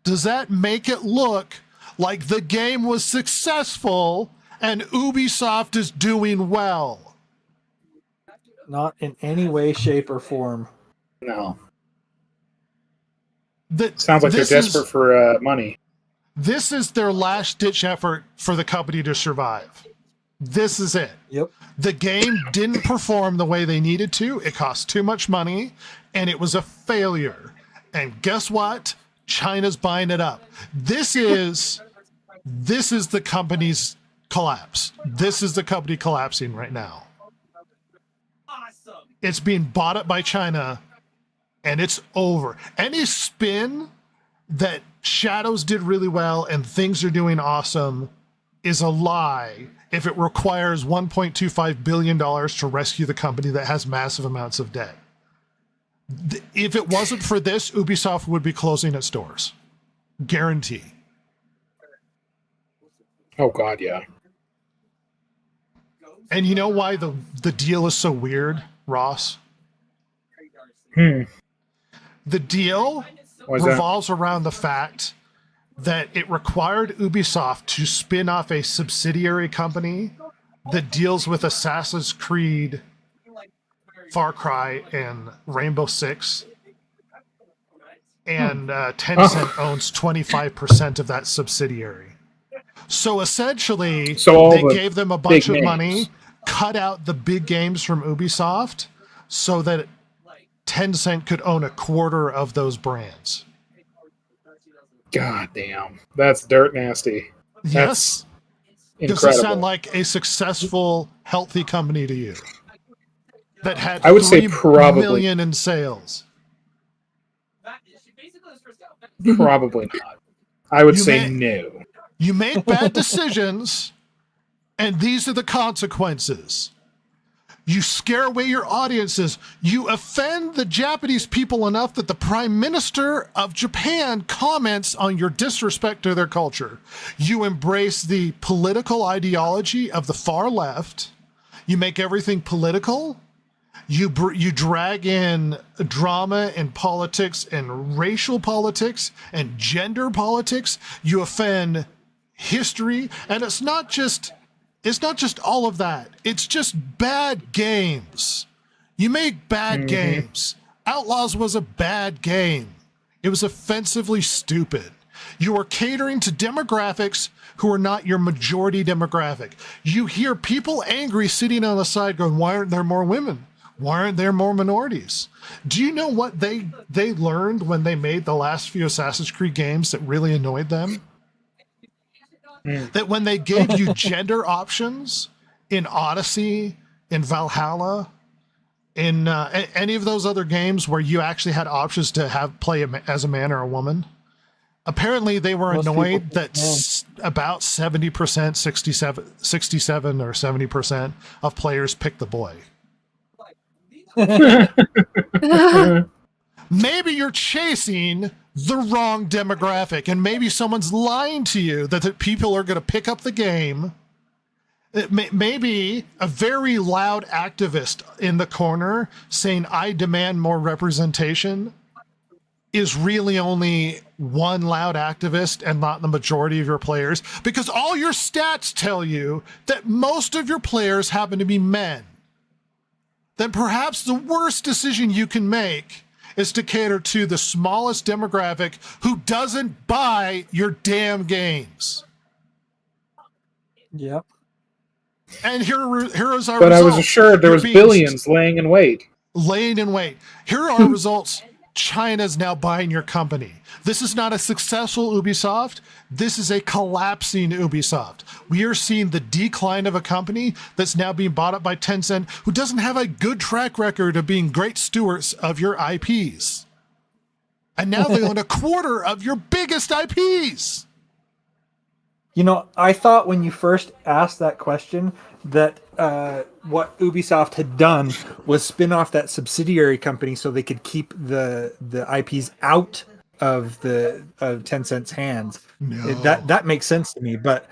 Speaker 4: Does that make it look like the game was successful and Ubisoft is doing well?
Speaker 3: Not in any way, shape, or form.
Speaker 2: No. Sounds like they're desperate for money.
Speaker 4: This is their last-ditch effort for the company to survive. This is it.
Speaker 3: Yep.
Speaker 4: The game didn't perform the way they needed to. It cost too much money, and it was a failure. And guess what? China's buying it up. This is the company's collapse. This is the company collapsing right now. It's being bought up by China, and it's over. Any spin that Shadows did really well and things are doing awesome is a lie if it requires $1.25 billion to rescue the company that has massive amounts of debt. If it wasn't for this, Ubisoft would be closing its doors. Guarantee.
Speaker 2: Oh, God, yeah.
Speaker 4: And you know why the deal is so weird, Ross? The deal revolves around the fact that it required Ubisoft to spin off a subsidiary company that deals with Assassin's Creed, Far Cry, and Rainbow Six. And Tencent owns 25% of that subsidiary. So essentially, they gave them a bunch of money, cut out the big games from Ubisoft, so that Tencent could own a quarter of those brands.
Speaker 2: God damn. That's dirt nasty.
Speaker 4: Yes.
Speaker 2: Incredible.
Speaker 4: Does it sound like a successful, healthy company to you? That had
Speaker 2: I would say
Speaker 4: 3
Speaker 2: probably
Speaker 4: million in sales.
Speaker 2: Probably not. I would say no.
Speaker 4: You make bad decisions, and these are the consequences. You scare away your audiences. You offend the Japanese people enough that the Prime Minister of Japan comments on your disrespect to their culture. You embrace the political ideology of the far left. You make everything political. You drag in drama and politics and racial politics and gender politics. You offend history, and it's not just all of that. It's just bad games. You make bad games. Outlaws was a bad game. It was offensively stupid. You are catering to demographics who are not your majority demographic. You hear people angry sitting on the side going, why aren't there more women? Why aren't there more minorities? Do you know what they learned when they made the last few Assassin's Creed games that really annoyed them? That when they gave you gender options in Odyssey, in Valhalla, in any of those other games where you actually had options to play as a man or a woman, apparently they were annoyed that about 70%, 67 or 70% of players picked the boy. Maybe you're chasing the wrong demographic, and maybe someone's lying to you that people are going to pick up the game. Maybe a very loud activist in the corner saying, I demand more representation, is really only one loud activist and not the majority of your players, because all your stats tell you that most of your players happen to be men. Then perhaps the worst decision you can make is to cater to the smallest demographic who doesn't buy your damn games.
Speaker 3: Yep.
Speaker 4: And here is our
Speaker 2: But
Speaker 4: results.
Speaker 2: I was assured there was billions laying in wait. Here are our results. China's now buying your company. This is not a successful Ubisoft. This is a collapsing Ubisoft. We are seeing the decline of a company that's now being bought up by Tencent, who doesn't have a good track record of being great stewards of your IPs. And now they own a quarter of your biggest IPs.
Speaker 3: You know, I thought when you first asked that question that what Ubisoft had done was spin off that subsidiary company so they could keep the IPs out of Tencent's hands.
Speaker 4: No.
Speaker 3: That makes sense to me, but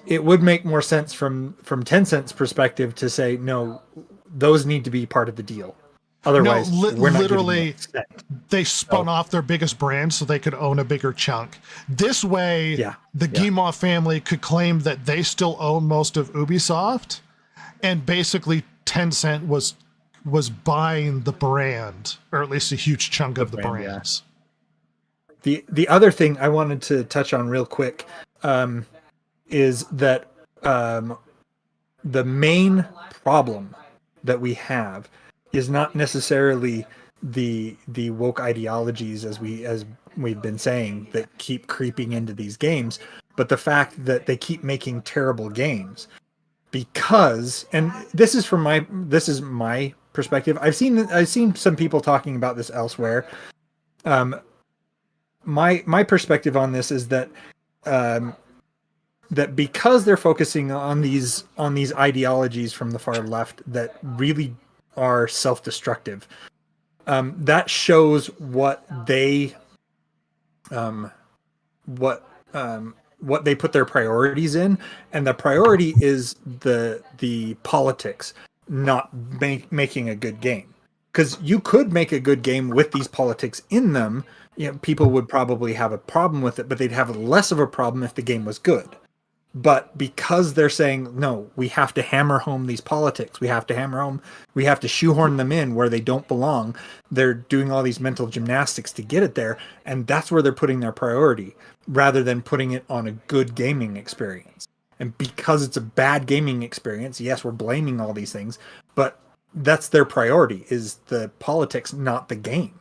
Speaker 3: it would make more sense from Tencent's perspective to say no, those need to be part of the deal. Otherwise, we're not
Speaker 4: literally, they spun off their biggest brand so they could own a bigger chunk. This way, the Guillemot family could claim that they still own most of Ubisoft, and basically Tencent was buying the brand, or at least a huge chunk of the brands.
Speaker 3: Yeah. The other thing I wanted to touch on real quick is that the main problem that we have is not necessarily the woke ideologies as we've been saying that keep creeping into these games, but the fact that they keep making terrible games. Because, and this is my perspective. I've seen some people talking about this elsewhere. My perspective on this is that that because they're focusing on these ideologies from the far left that really are self-destructive, that shows what they put their priorities in, and the priority is the politics, not making a good game. Because you could make a good game with these politics in them. You know, people would probably have a problem with it, but they'd have less of a problem if the game was good. But because they're saying, no, we have to hammer home these politics, we have to shoehorn them in where they don't belong, they're doing all these mental gymnastics to get it there, and that's where they're putting their priority, rather than putting it on a good gaming experience. And because it's a bad gaming experience, yes, we're blaming all these things, but that's their priority, is the politics, not the game.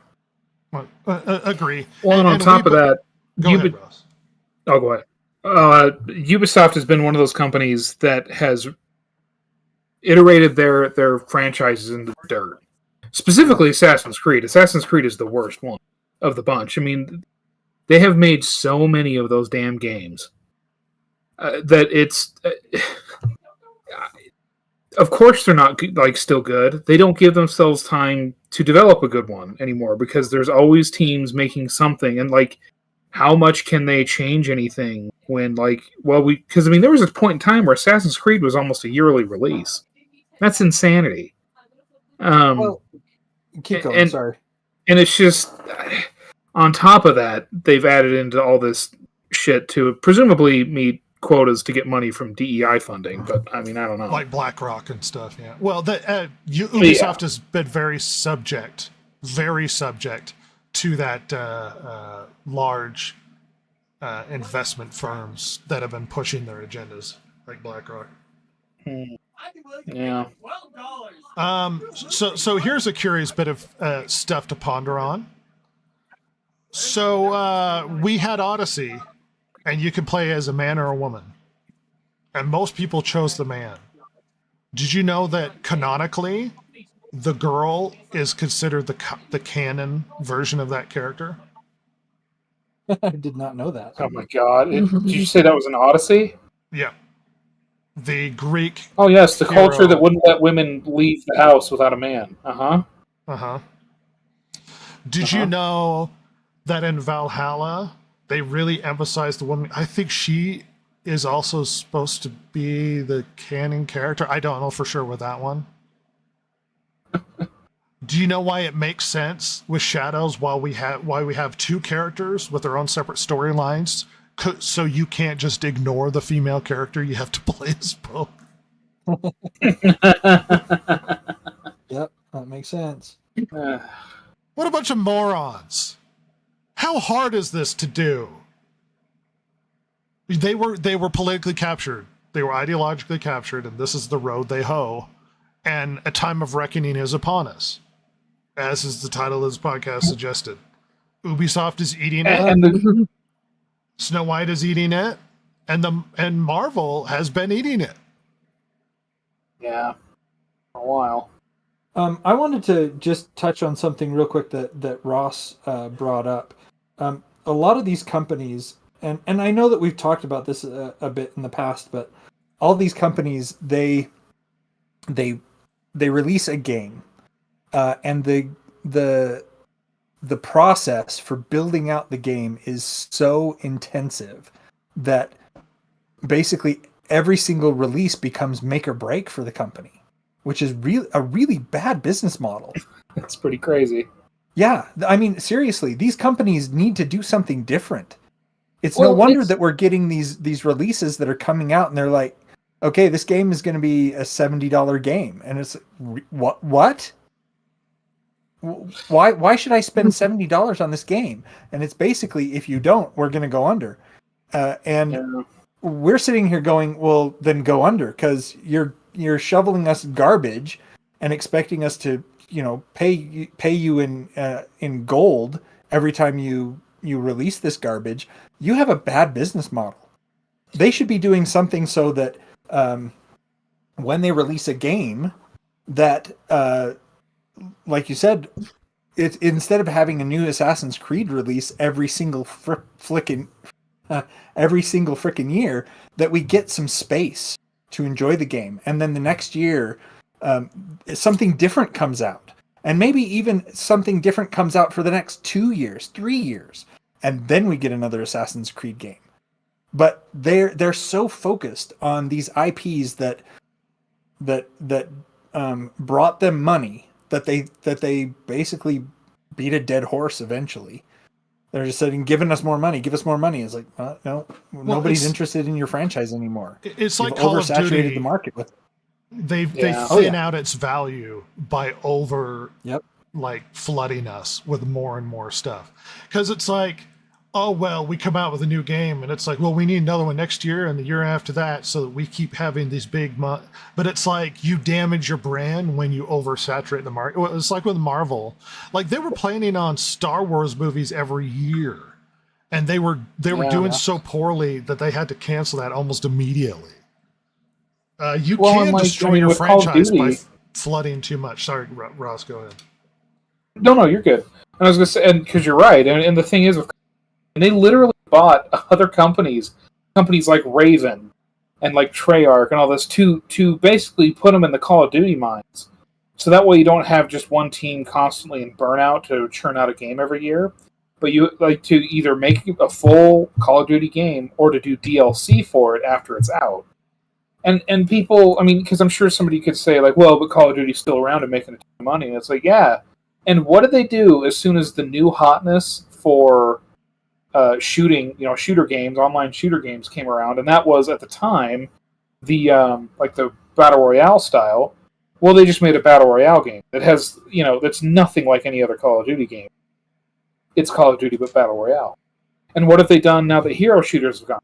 Speaker 4: Well, agree.
Speaker 2: Well, and on top of that,
Speaker 4: go ahead, Ross.
Speaker 2: Oh, go ahead. Ubisoft has been one of those companies that has iterated their franchises in the dirt. Specifically, Assassin's Creed. Assassin's Creed is the worst one of the bunch. I mean, they have made so many of those damn games that it's... of course they're not like still good. They don't give themselves time to develop a good one anymore because there's always teams making something, and like, how much can they change anything when because I mean there was a point in time where Assassin's Creed was almost a yearly release. That's insanity.
Speaker 3: Well, keep going. Sorry.
Speaker 2: And it's just on top of that, they've added into all this shit to presumably meet quotas to get money from DEI funding, but I mean, I don't know.
Speaker 4: Like BlackRock and stuff, yeah. Well, Ubisoft has been very subject to that large investment firms that have been pushing their agendas, like BlackRock.
Speaker 2: Yeah.
Speaker 4: So here's a curious bit of stuff to ponder on. So we had Odyssey, and you could play as a man or a woman. And most people chose the man. Did you know that canonically, the girl is considered the canon version of that character?
Speaker 3: I did not know that.
Speaker 2: Oh my god. Did you say that was an Odyssey?
Speaker 4: Yeah. The Greek...
Speaker 2: Oh yes, the culture that wouldn't let women leave the house without a man. Uh-huh.
Speaker 4: Uh-huh. Did you know that in Valhalla, they really emphasize the woman? I think she is also supposed to be the canon character. I don't know for sure with that one. Do you know why it makes sense with Shadows why we have two characters with their own separate storylines? So you can't just ignore the female character. You have to play as both.
Speaker 3: Yep, that makes sense.
Speaker 4: What a bunch of morons. How hard is this to do? They were politically captured. They were ideologically captured, and this is the road they hoe. And a time of reckoning is upon us, as is the title of this podcast suggested. Ubisoft is eating it. Snow White is eating it, and Marvel has been eating it.
Speaker 2: Yeah, for a while.
Speaker 3: I wanted to just touch on something real quick that Ross brought up. A lot of these companies, and I know that we've talked about this a bit in the past, but all these companies they release a game, and the process for building out the game is so intensive that basically every single release becomes make or break for the company, which is a really bad business model.
Speaker 2: That's pretty crazy. Yeah,
Speaker 3: I mean, seriously, these companies need to do something different. It's no wonder that we're getting these releases that are coming out and they're like, okay, this game is going to be a $70 game. And it's what? Why should I spend $70 on this game? And it's basically, if you don't, we're going to go under. We're sitting here going, well, then go under, because you're shoveling us garbage and expecting us to, pay you in gold every time you release this garbage. You have a bad business model. They should be doing something so that when they release a game that, like you said, it's instead of having a new Assassin's Creed release every single frickin' year, that we get some space to enjoy the game, and then the next year something different comes out, and maybe even something different comes out for the next 2 years, 3 years, and then we get another Assassin's Creed game. But they're so focused on these IPs that brought them money that they basically beat a dead horse eventually. They're just saying, giving us more money, give us more money. It's like, no, nobody's interested in your franchise anymore.
Speaker 4: It's like Call of Duty.
Speaker 3: The market with.
Speaker 4: They thin out its value by flooding us with more and more stuff. Because it's like, oh, well, we come out with a new game, and it's like, well, we need another one next year and the year after that, so that we keep having these big but it's like you damage your brand when you oversaturate the market. Well, it's like with Marvel. Like, they were planning on Star Wars movies every year, and they were doing so poorly that they had to cancel that almost immediately. You can't destroy your franchise by flooding too much. Sorry, Ross, go ahead.
Speaker 2: No, you're good. I was going to say, and because you're right, and the thing is, they literally bought other companies like Raven and like Treyarch and all this to basically put them in the Call of Duty mines. So that way you don't have just one team constantly in burnout to churn out a game every year, but you like to either make a full Call of Duty game or to do DLC for it after it's out. And people, I mean, because I'm sure somebody could say like, well, but Call of Duty's still around and making a ton of money. And it's like, yeah. And what did they do as soon as the new hotness for shooter games, online shooter games came around, and that was at the time the the battle royale style. Well, they just made a battle royale game that has that's nothing like any other Call of Duty game. It's Call of Duty but battle royale. And what have they done now that hero shooters have gone?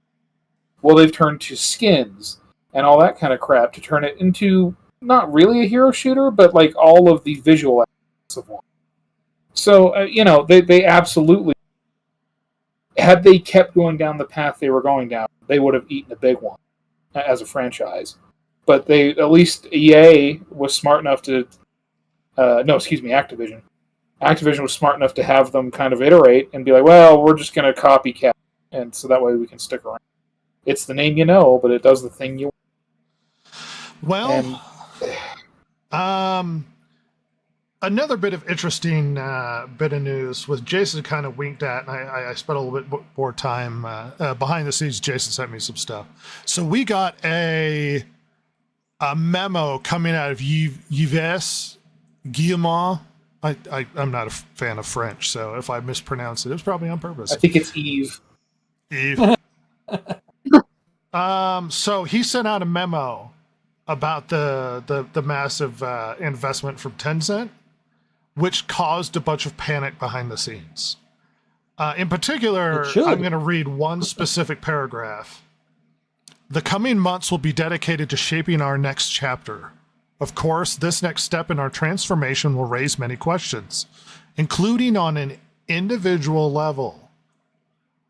Speaker 2: Well, they've turned to skins and all that kind of crap to turn it into not really a hero shooter, but like all of the visual aspects of one. So they absolutely, had they kept going down the path they were going down, they would have eaten a big one as a franchise. But at least EA was smart enough to, Activision. Activision was smart enough to have them kind of iterate and be like, well, we're just going to copycat, and so that way we can stick around. It's the name but it does the thing you want.
Speaker 4: Well, another bit of interesting bit of news was Jason kind of winked at, and I spent a little bit more time behind the scenes. Jason sent me some stuff. So we got a memo coming out of Yves Guillemot. I'm not a fan of French, so if I mispronounce it was probably on purpose.
Speaker 2: I think it's Eve.
Speaker 4: So he sent out a memo about the massive investment from Tencent, which caused a bunch of panic behind the scenes. In particular, I'm going to read one specific paragraph. The coming months will be dedicated to shaping our next chapter. Of course, this next step in our transformation will raise many questions, including on an individual level.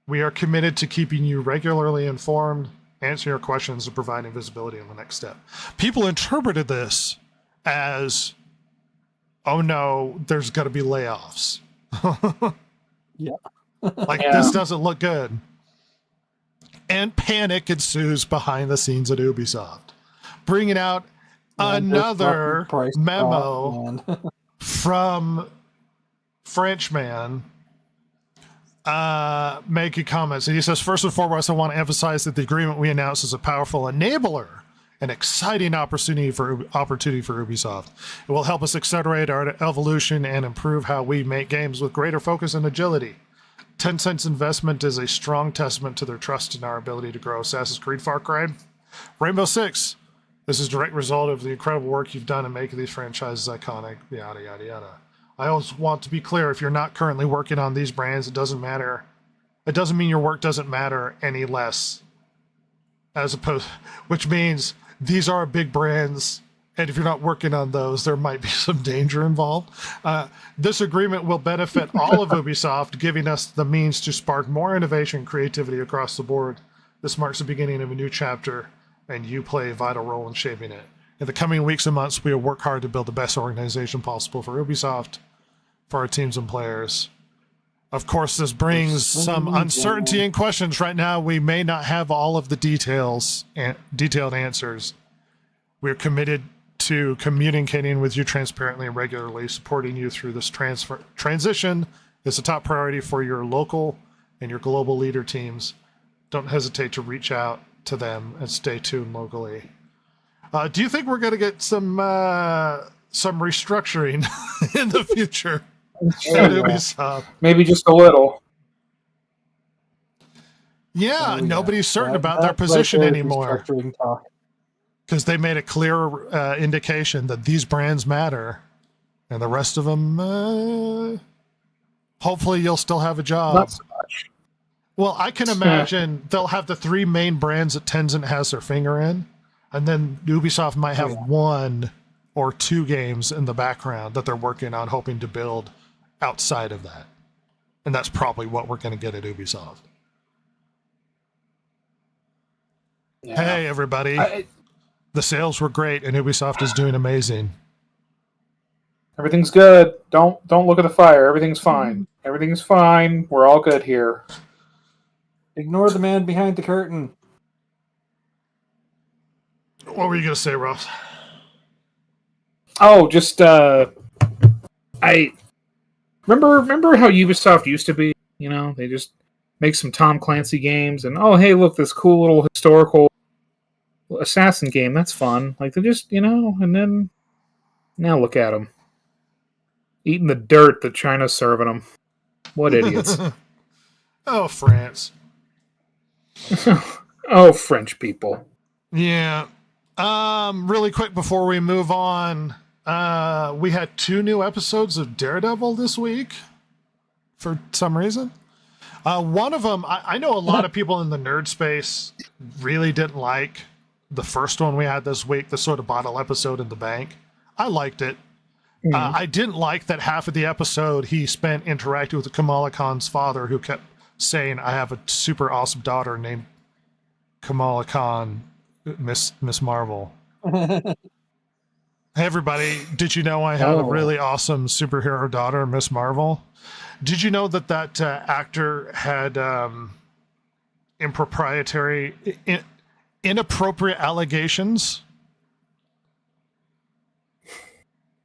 Speaker 4: We are committed to keeping you regularly informed, answering your questions, and providing visibility on the next step. People interpreted this as, oh no, there's got to be layoffs. This doesn't look good. And panic ensues behind the scenes at Ubisoft, bringing out another memo from Frenchman making comments. And he says, first and foremost, I want to emphasize that the agreement we announced is a powerful enabler, an exciting opportunity for Ubisoft. It will help us accelerate our evolution and improve how we make games with greater focus and agility. Tencent's investment is a strong testament to their trust in our ability to grow Assassin's Creed, Far Cry, Rainbow Six. This is a direct result of the incredible work you've done in making these franchises iconic, yada, yada, yada. I always want to be clear, if you're not currently working on these brands, it doesn't matter. It doesn't mean your work doesn't matter any less. Which means these are big brands, and if you're not working on those, there might be some danger involved. This agreement will benefit all of Ubisoft, giving us the means to spark more innovation and creativity across the board. This marks the beginning of a new chapter, and you play a vital role in shaping it. In the coming weeks and months, we will work hard to build the best organization possible for Ubisoft, for our teams and players. Of course, this brings some uncertainty and questions. Right now, we may not have all of the detailed answers. We're committed to communicating with you transparently and regularly. Supporting you through this transition is a top priority for your local and your global leader teams. Don't hesitate to reach out to them and stay tuned locally. Do you think we're going to get some restructuring in the future at Ubisoft?
Speaker 2: Maybe just a little.
Speaker 4: Yeah, nobody's certain about their position anymore. Because they made a clear indication that these brands matter, and the rest of them, hopefully you'll still have a job.
Speaker 2: Not so much.
Speaker 4: Well, I can imagine they'll have the three main brands that Tencent has their finger in, and then Ubisoft might have one or two games in the background that they're working on, hoping to build outside of that. And that's probably what we're going to get at Ubisoft. Yeah. Hey, everybody. The sales were great, and Ubisoft is doing amazing.
Speaker 2: Everything's good. Don't look at the fire. Everything's fine. Everything's fine. We're all good here.
Speaker 3: Ignore the man behind the curtain.
Speaker 4: What were you gonna say, Ross?
Speaker 2: Oh, just I remember how Ubisoft used to be. You know, they just make some Tom Clancy games, and oh, hey, look, this cool little historical assassin game. That's fun. Like, they just, and then now look at them eating the dirt that China's serving them. What idiots!
Speaker 4: Oh, France.
Speaker 2: Oh, French people.
Speaker 4: Yeah. Really quick before we move on, we had 2 new episodes of Daredevil this week for some reason. One of them, I know a lot of people in the nerd space really didn't like the first one we had this week, the sort of bottle episode in the bank. I liked it. I didn't like that half of the episode he spent interacting with Kamala Khan's father, who kept saying, I have a super awesome daughter named Kamala Khan, Miss Marvel. Hey, everybody, did you know I have a really awesome superhero daughter, Miss Marvel? Did you know that actor had inappropriate allegations?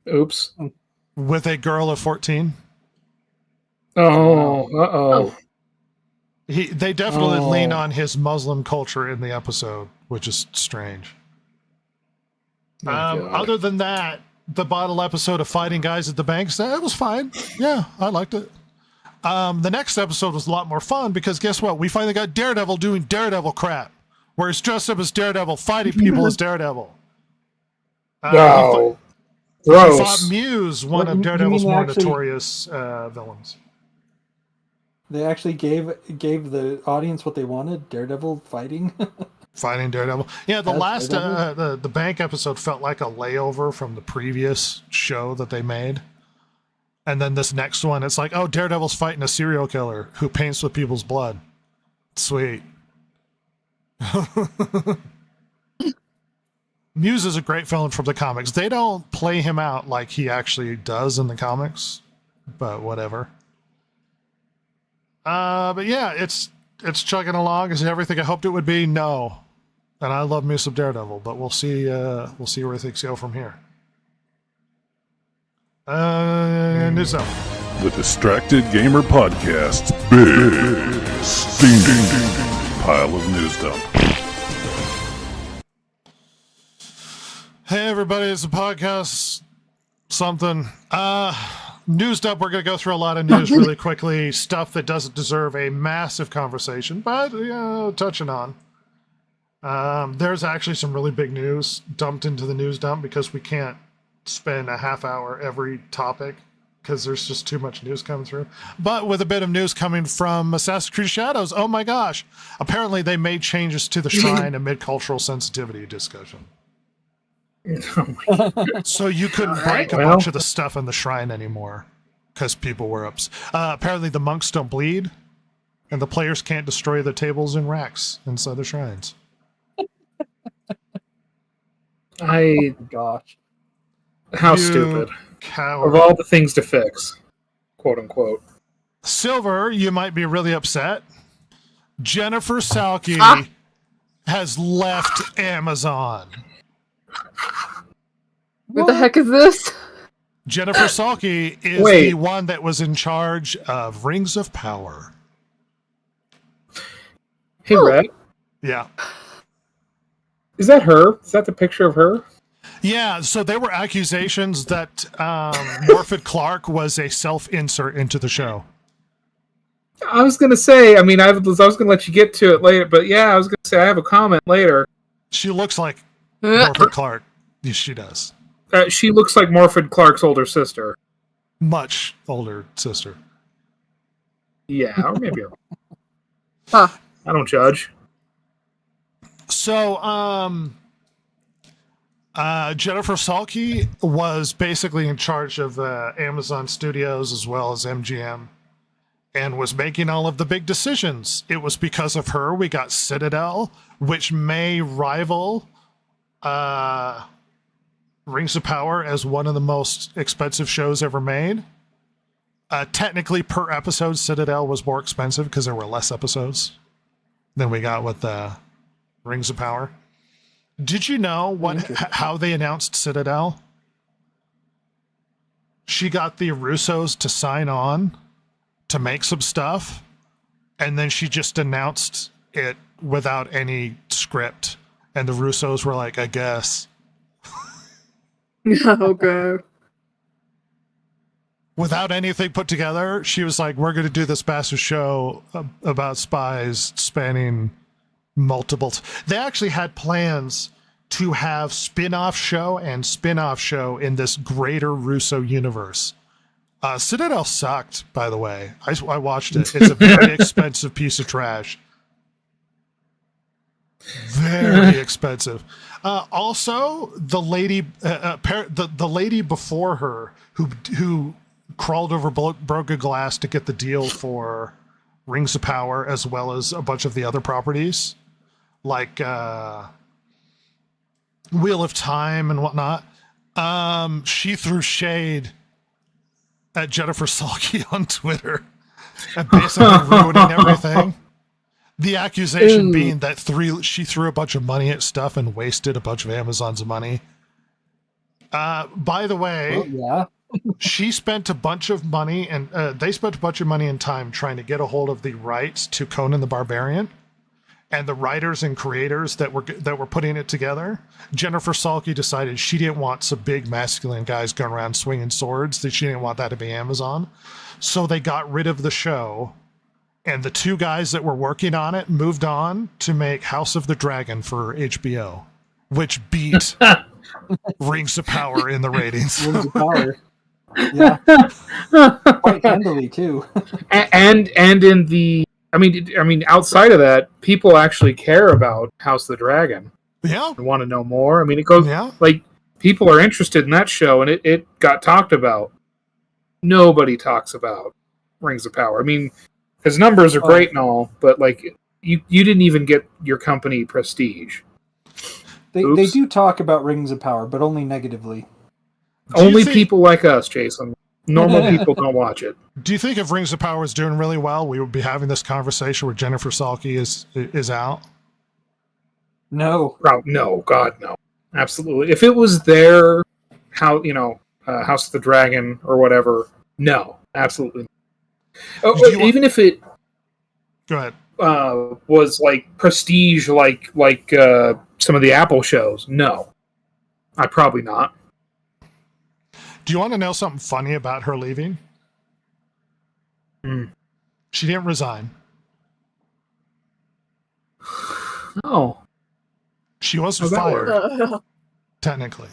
Speaker 2: Oops.
Speaker 4: With a girl of 14?
Speaker 2: Oh, uh-oh.
Speaker 4: They definitely lean on his Muslim culture in the episode, which is strange. Other than that, the bottle episode of fighting guys at the banks, that was fine. Yeah, I liked it. The next episode was a lot more fun because guess what? We finally got Daredevil doing Daredevil crap, where he's dressed up as Daredevil, fighting people as Daredevil.
Speaker 2: Wow.
Speaker 4: He
Speaker 2: Gross.
Speaker 4: fought Muse, one of Daredevil's more notorious villains.
Speaker 3: They actually gave the audience what they wanted: Daredevil fighting.
Speaker 4: Fighting Daredevil. Yeah, the
Speaker 3: That's
Speaker 4: last
Speaker 3: Daredevil?
Speaker 4: the bank episode felt like a layover from the previous show that they made. And then this next one, it's like, oh, Daredevil's fighting a serial killer who paints with people's blood. Sweet. Muse is a great villain from the comics. They don't play him out like he actually does in the comics, but whatever. But yeah, it's chugging along. Is it everything I hoped it would be? No. And I love me some Daredevil, but we'll see where things go from here. News up.
Speaker 5: The Distracted Gamer Podcast's big steaming pile of news dump.
Speaker 4: Hey everybody, it's a podcast something. News dump, we're going to go through a lot of news really quickly. Stuff that doesn't deserve a massive conversation, but, touching on. There's actually some really big news dumped into the news dump because we can't spend a half hour every topic because there's just too much news coming through. But with a bit of news coming from Assassin's Creed Shadows, oh my gosh, apparently they made changes to the shrine amid cultural sensitivity discussion. So you couldn't break a bunch of the stuff in the shrine anymore because people were upset. Apparently the monks don't bleed and the players can't destroy the tables and racks inside the shrines.
Speaker 3: Oh gosh.
Speaker 2: How
Speaker 4: You
Speaker 2: stupid.
Speaker 4: Coward.
Speaker 2: Of all the things to fix, quote unquote.
Speaker 4: Silver, you might be really upset. Jennifer Salke has left Amazon.
Speaker 1: What the heck is this?
Speaker 4: Jennifer Salke is the one that was in charge of Rings of Power.
Speaker 2: Hey, Red.
Speaker 4: Yeah.
Speaker 2: Is that her? Is that the picture of her?
Speaker 4: Yeah, so there were accusations that Morfydd Clark was a self-insert into the show.
Speaker 2: I was going to say, I was going to let you get to it later, but yeah, I was going to say I have a comment later.
Speaker 4: She looks like Morfydd Clark. Yes, she does.
Speaker 2: She looks like Morfydd Clark's older sister.
Speaker 4: Much older sister.
Speaker 2: Yeah, or maybe
Speaker 1: Huh.
Speaker 2: I don't judge.
Speaker 4: So, Jennifer Salke was basically in charge of Amazon Studios as well as MGM and was making all of the big decisions. It was because of her we got Citadel, which may rival Rings of Power as one of the most expensive shows ever made. Technically, per episode, Citadel was more expensive because there were less episodes than we got with Rings of Power. Did you know how they announced Citadel? She got the Russos to sign on to make some stuff, and then she just announced it without any script. And the Russos were like, I guess.
Speaker 1: Okay.
Speaker 4: Without anything put together, she was like, we're going to do this massive show about spies spanning multiple. They actually had plans to have spin-off show and spin-off show in this greater Russo universe. Citadel sucked, by the way. I watched it. It's a very expensive piece of trash. Very expensive. Also, the lady, the lady before her who crawled over broken glass to get the deal for Rings of Power, as well as a bunch of the other properties, like Wheel of Time and whatnot. She threw shade at Jennifer Salke on Twitter and basically ruining everything. The accusation being that she threw a bunch of money at stuff and wasted a bunch of Amazon's money. By the way, she spent a bunch of money, and they spent a bunch of money and time trying to get a hold of the rights to Conan the Barbarian, and the writers and creators that were putting it together. Jennifer Salke decided she didn't want some big masculine guys going around swinging swords. That she didn't want that to be Amazon, so they got rid of the show. And the two guys that were working on it moved on to make House of the Dragon for HBO, which beat Rings of Power in the ratings.
Speaker 3: Rings of Power. Yeah. Quite handily, too.
Speaker 2: and in the... I mean, outside of that, people actually care about House of the Dragon.
Speaker 4: Yeah.
Speaker 2: And want to know more. I mean, it goes...
Speaker 4: Yeah.
Speaker 2: Like, people are interested in that show, and it got talked about. Nobody talks about Rings of Power. I mean... Because numbers are great and all, but like you didn't even get your company prestige.
Speaker 3: They do talk about Rings of Power, but only negatively.
Speaker 2: Only people like us, Jason. Normal people don't watch it.
Speaker 4: Do you think if Rings of Power is doing really well, we would be having this conversation where Jennifer Salke is out?
Speaker 3: No.
Speaker 2: No, God, no. Absolutely. If it was their House of the Dragon or whatever, no, absolutely not. Even if it
Speaker 4: go ahead
Speaker 2: was like prestige, like some of the Apple shows, no, I'd probably not.
Speaker 4: Do you want to know something funny about her leaving? She didn't resign.
Speaker 2: No,
Speaker 4: she wasn't fired. Technically.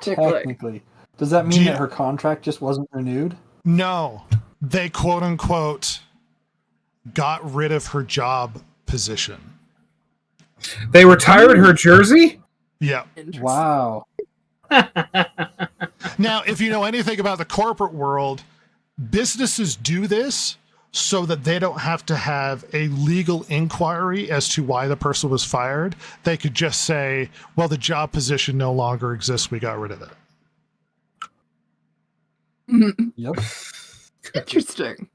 Speaker 3: Technically. Does that mean that her contract just wasn't renewed?
Speaker 4: No. They quote unquote got rid of her job position.
Speaker 2: They retired her jersey?
Speaker 4: Yeah.
Speaker 3: Wow.
Speaker 4: Now, if you know anything about the corporate world, businesses do this so that they don't have to have a legal inquiry as to why the person was fired. They could just say, well, the job position no longer exists. We got rid of it.
Speaker 3: Yep.
Speaker 1: Interesting.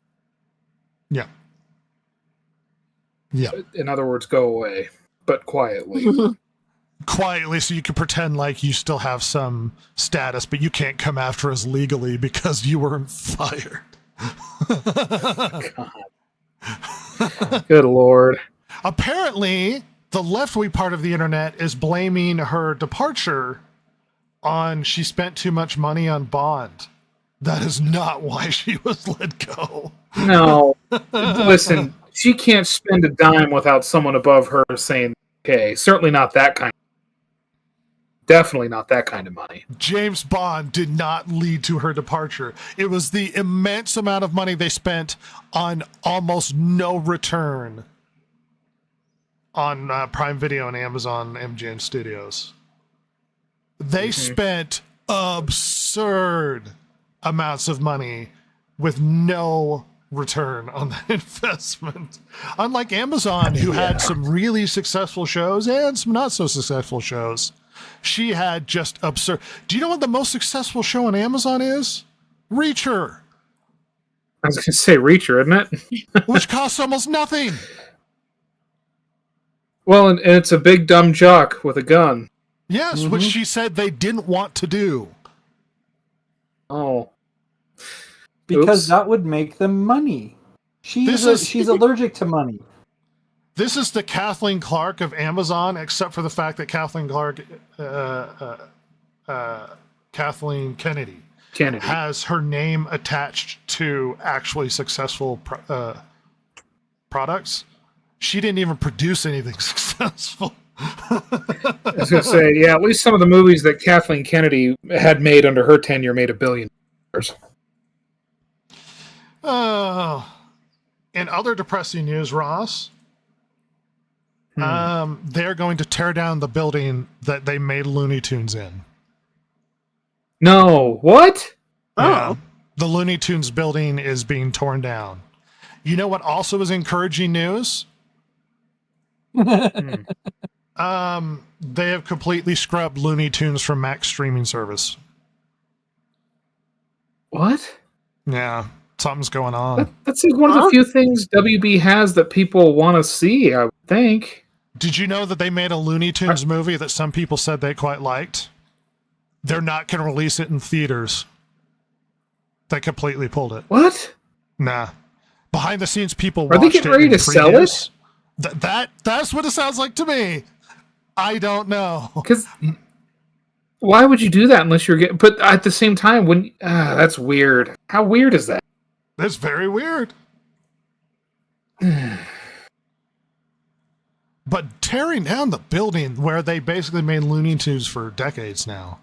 Speaker 4: Yeah. Yeah.
Speaker 2: In other words, go away, but quietly.
Speaker 4: Quietly, so you can pretend like you still have some status, but you can't come after us legally because you weren't fired.
Speaker 2: God. Good Lord.
Speaker 4: Apparently, the left-wing part of the internet is blaming her departure on she spent too much money on Bond. That is not why she was let go.
Speaker 2: No. Listen, she can't spend a dime without someone above her saying, okay, certainly not that kind. Definitely not that kind of money.
Speaker 4: James Bond did not lead to her departure. It was the immense amount of money they spent on almost no return on Prime Video and Amazon MGM Studios. They spent absurd amounts of money with no return on that investment. Unlike Amazon, who had some really successful shows and some not so successful shows, she had just absurd. Do you know what the most successful show on Amazon is? Reacher.
Speaker 2: I was going to say Reacher, isn't it?
Speaker 4: Which costs almost nothing.
Speaker 2: Well, and it's a big dumb jock with a gun.
Speaker 4: Yes, which she said they didn't want to do.
Speaker 2: Oh.
Speaker 3: Because
Speaker 2: Oops.
Speaker 3: that would make them money. She's allergic to money.
Speaker 4: This is the Kathleen Clark of Amazon, except for the fact that Kathleen Clark, Kathleen Kennedy, has her name attached to actually successful products. She didn't even produce anything successful.
Speaker 2: I was going to say, yeah, at least some of the movies that Kathleen Kennedy had made under her tenure made $1 billion.
Speaker 4: In other depressing news, Ross, they're going to tear down the building that they made Looney Tunes in.
Speaker 2: No, what?
Speaker 4: Yeah, the Looney Tunes building is being torn down. You know what also is encouraging news? They have completely scrubbed Looney Tunes from Mac's streaming service.
Speaker 2: What?
Speaker 4: Yeah, something's going on.
Speaker 2: That's like one of the few things WB has that people want to see, I would think.
Speaker 4: Did you know that they made a Looney Tunes movie that some people said they quite liked? They're not going to release it in theaters. They completely pulled it.
Speaker 2: What?
Speaker 4: Nah. Behind the scenes, people
Speaker 2: Are they getting ready to sell it?
Speaker 4: That's what it sounds like to me. I don't know.
Speaker 2: Because why would you do that unless you're getting... But at the same time, when that's weird. How weird is that?
Speaker 4: That's very weird. But tearing down the building where they basically made Looney Tunes for decades now.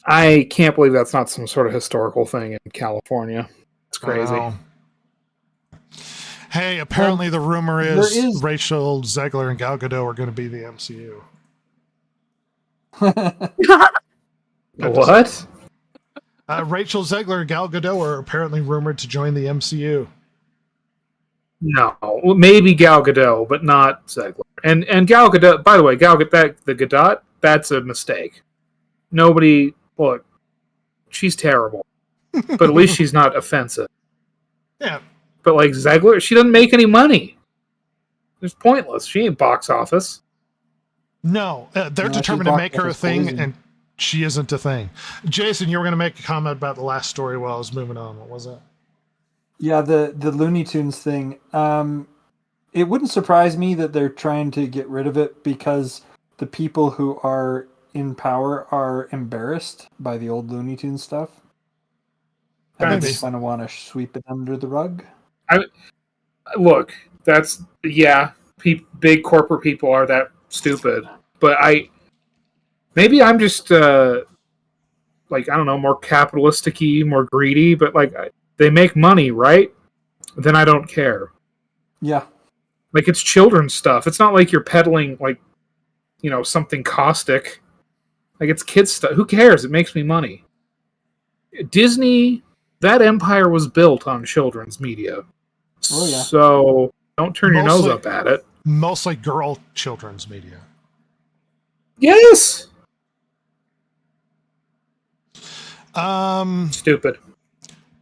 Speaker 2: I can't believe that's not some sort of historical thing in California. It's crazy.
Speaker 4: Hey, apparently the rumor is Rachel Zegler and Gal Gadot are going to be the MCU.
Speaker 2: What?
Speaker 4: Rachel Zegler and Gal Gadot are apparently rumored to join the MCU.
Speaker 2: No, maybe Gal Gadot, but not Zegler. And Gal Gadot, by the way, the Gadot, that's a mistake. Nobody, look, she's terrible. But at least she's not offensive.
Speaker 4: Yeah.
Speaker 2: But like Zegler, she doesn't make any money. It's pointless. She ain't box office.
Speaker 4: No, they're determined to make her a thing, and she isn't a thing. Jason, you were going to make a comment about the last story while I was moving on. What was it?
Speaker 3: Yeah, the Looney Tunes thing. It wouldn't surprise me that they're trying to get rid of it because the people who are in power are embarrassed by the old Looney Tunes stuff. And they just kind of want to sweep it under the rug.
Speaker 2: Look, that's, big corporate people are that stupid. But maybe I'm just, I don't know, more capitalistic-y, more greedy, but they make money, right? Then I don't care.
Speaker 3: Yeah.
Speaker 2: Like, it's children's stuff. It's not like you're peddling, something caustic. Like, it's kids' stuff. Who cares? It makes me money. Disney, that empire was built on children's media.
Speaker 3: Oh, yeah.
Speaker 2: So, don't turn your nose up at it.
Speaker 4: Mostly girl children's media.
Speaker 2: Yes! Stupid.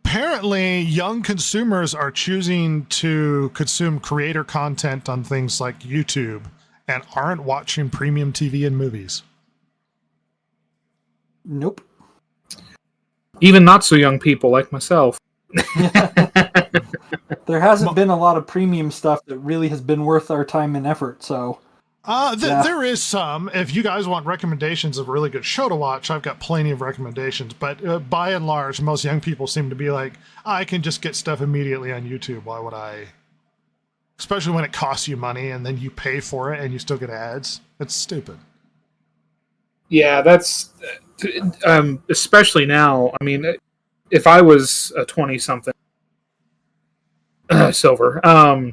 Speaker 4: Apparently, young consumers are choosing to consume creator content on things like YouTube and aren't watching premium TV and movies.
Speaker 3: Nope.
Speaker 2: Even not so young people like myself.
Speaker 3: There hasn't been a lot of premium stuff that really has been worth our time and effort, so...
Speaker 4: There is some. If you guys want recommendations of a really good show to watch, I've got plenty of recommendations. But by and large, most young people seem to be like, I can just get stuff immediately on YouTube. Why would I? Especially when it costs you money and then you pay for it and you still get ads. It's stupid.
Speaker 2: Yeah, that's... especially now. I mean, if I was a 20-something Silver, I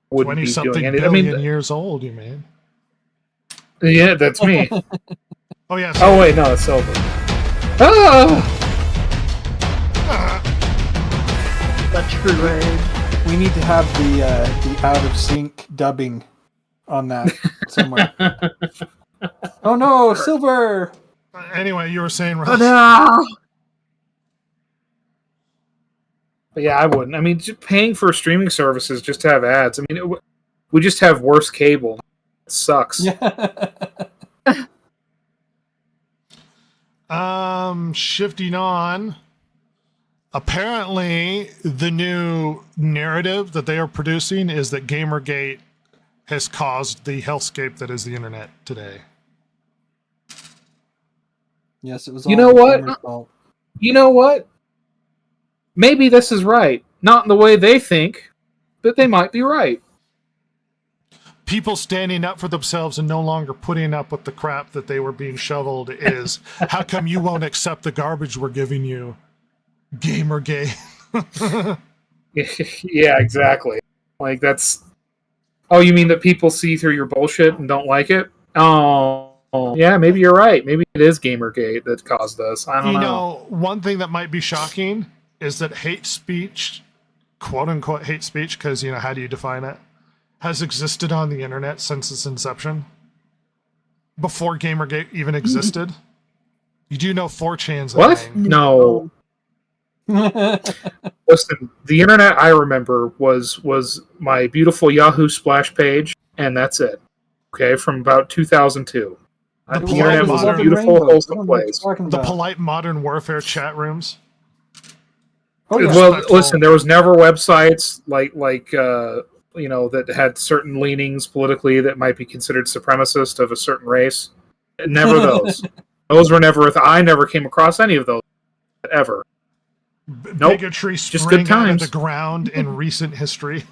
Speaker 2: wouldn't be doing anything. I mean,
Speaker 4: years old, you mean?
Speaker 2: Yeah, that's me.
Speaker 4: Oh, yeah.
Speaker 2: Oh, wait, no, it's Silver. Ah!
Speaker 1: The true age.
Speaker 3: We need to have the out of sync dubbing on that somewhere. Oh no, Silver!
Speaker 4: Anyway, you were saying, Ross.
Speaker 1: Oh, no.
Speaker 2: But yeah, I wouldn't. I mean, just paying for streaming services just to have ads. I mean, we just have worse cable. It sucks.
Speaker 3: Yeah.
Speaker 4: Shifting on. Apparently, the new narrative that they are producing is that Gamergate has caused the hellscape that is the internet today.
Speaker 3: Yes, it was.
Speaker 2: You
Speaker 3: all
Speaker 2: know
Speaker 3: the
Speaker 2: what?
Speaker 3: gamer's fault.
Speaker 2: You know what? Maybe this is right. Not in the way they think, but they might be right.
Speaker 4: People standing up for themselves and no longer putting up with the crap that they were being shoveled is, how come you won't accept the garbage we're giving you? Gamergate.
Speaker 2: Yeah, exactly. Like, that's... Oh, you mean that people see through your bullshit and don't like it? Oh, yeah, maybe you're right. Maybe it is Gamergate that caused this. I don't know.
Speaker 4: You know, one thing that might be shocking is that hate speech, quote-unquote hate speech, because, you know, how do you define it, has existed on the internet since its inception. Before Gamergate even existed. You do know 4chan's a
Speaker 2: What?
Speaker 4: thing.
Speaker 2: No. Listen, the internet I remember was my beautiful Yahoo splash page, and that's it. Okay, from about 2002.
Speaker 4: The
Speaker 2: The internet was a
Speaker 4: modern
Speaker 2: beautiful,
Speaker 3: rainbows.
Speaker 2: wholesome
Speaker 3: I don't know what
Speaker 2: place.
Speaker 3: you're talking
Speaker 4: The
Speaker 3: about.
Speaker 4: polite modern warfare chat rooms.
Speaker 3: Oh, yeah.
Speaker 2: Well,
Speaker 4: Respectful.
Speaker 2: listen, there was never websites like you know, that had certain leanings politically that might be considered supremacist of a certain race. Never those. Those were never. I never came across any of those ever. Nope.
Speaker 4: Bigotry
Speaker 2: Just
Speaker 4: spring
Speaker 2: good
Speaker 4: out of
Speaker 2: times.
Speaker 4: the ground in recent history.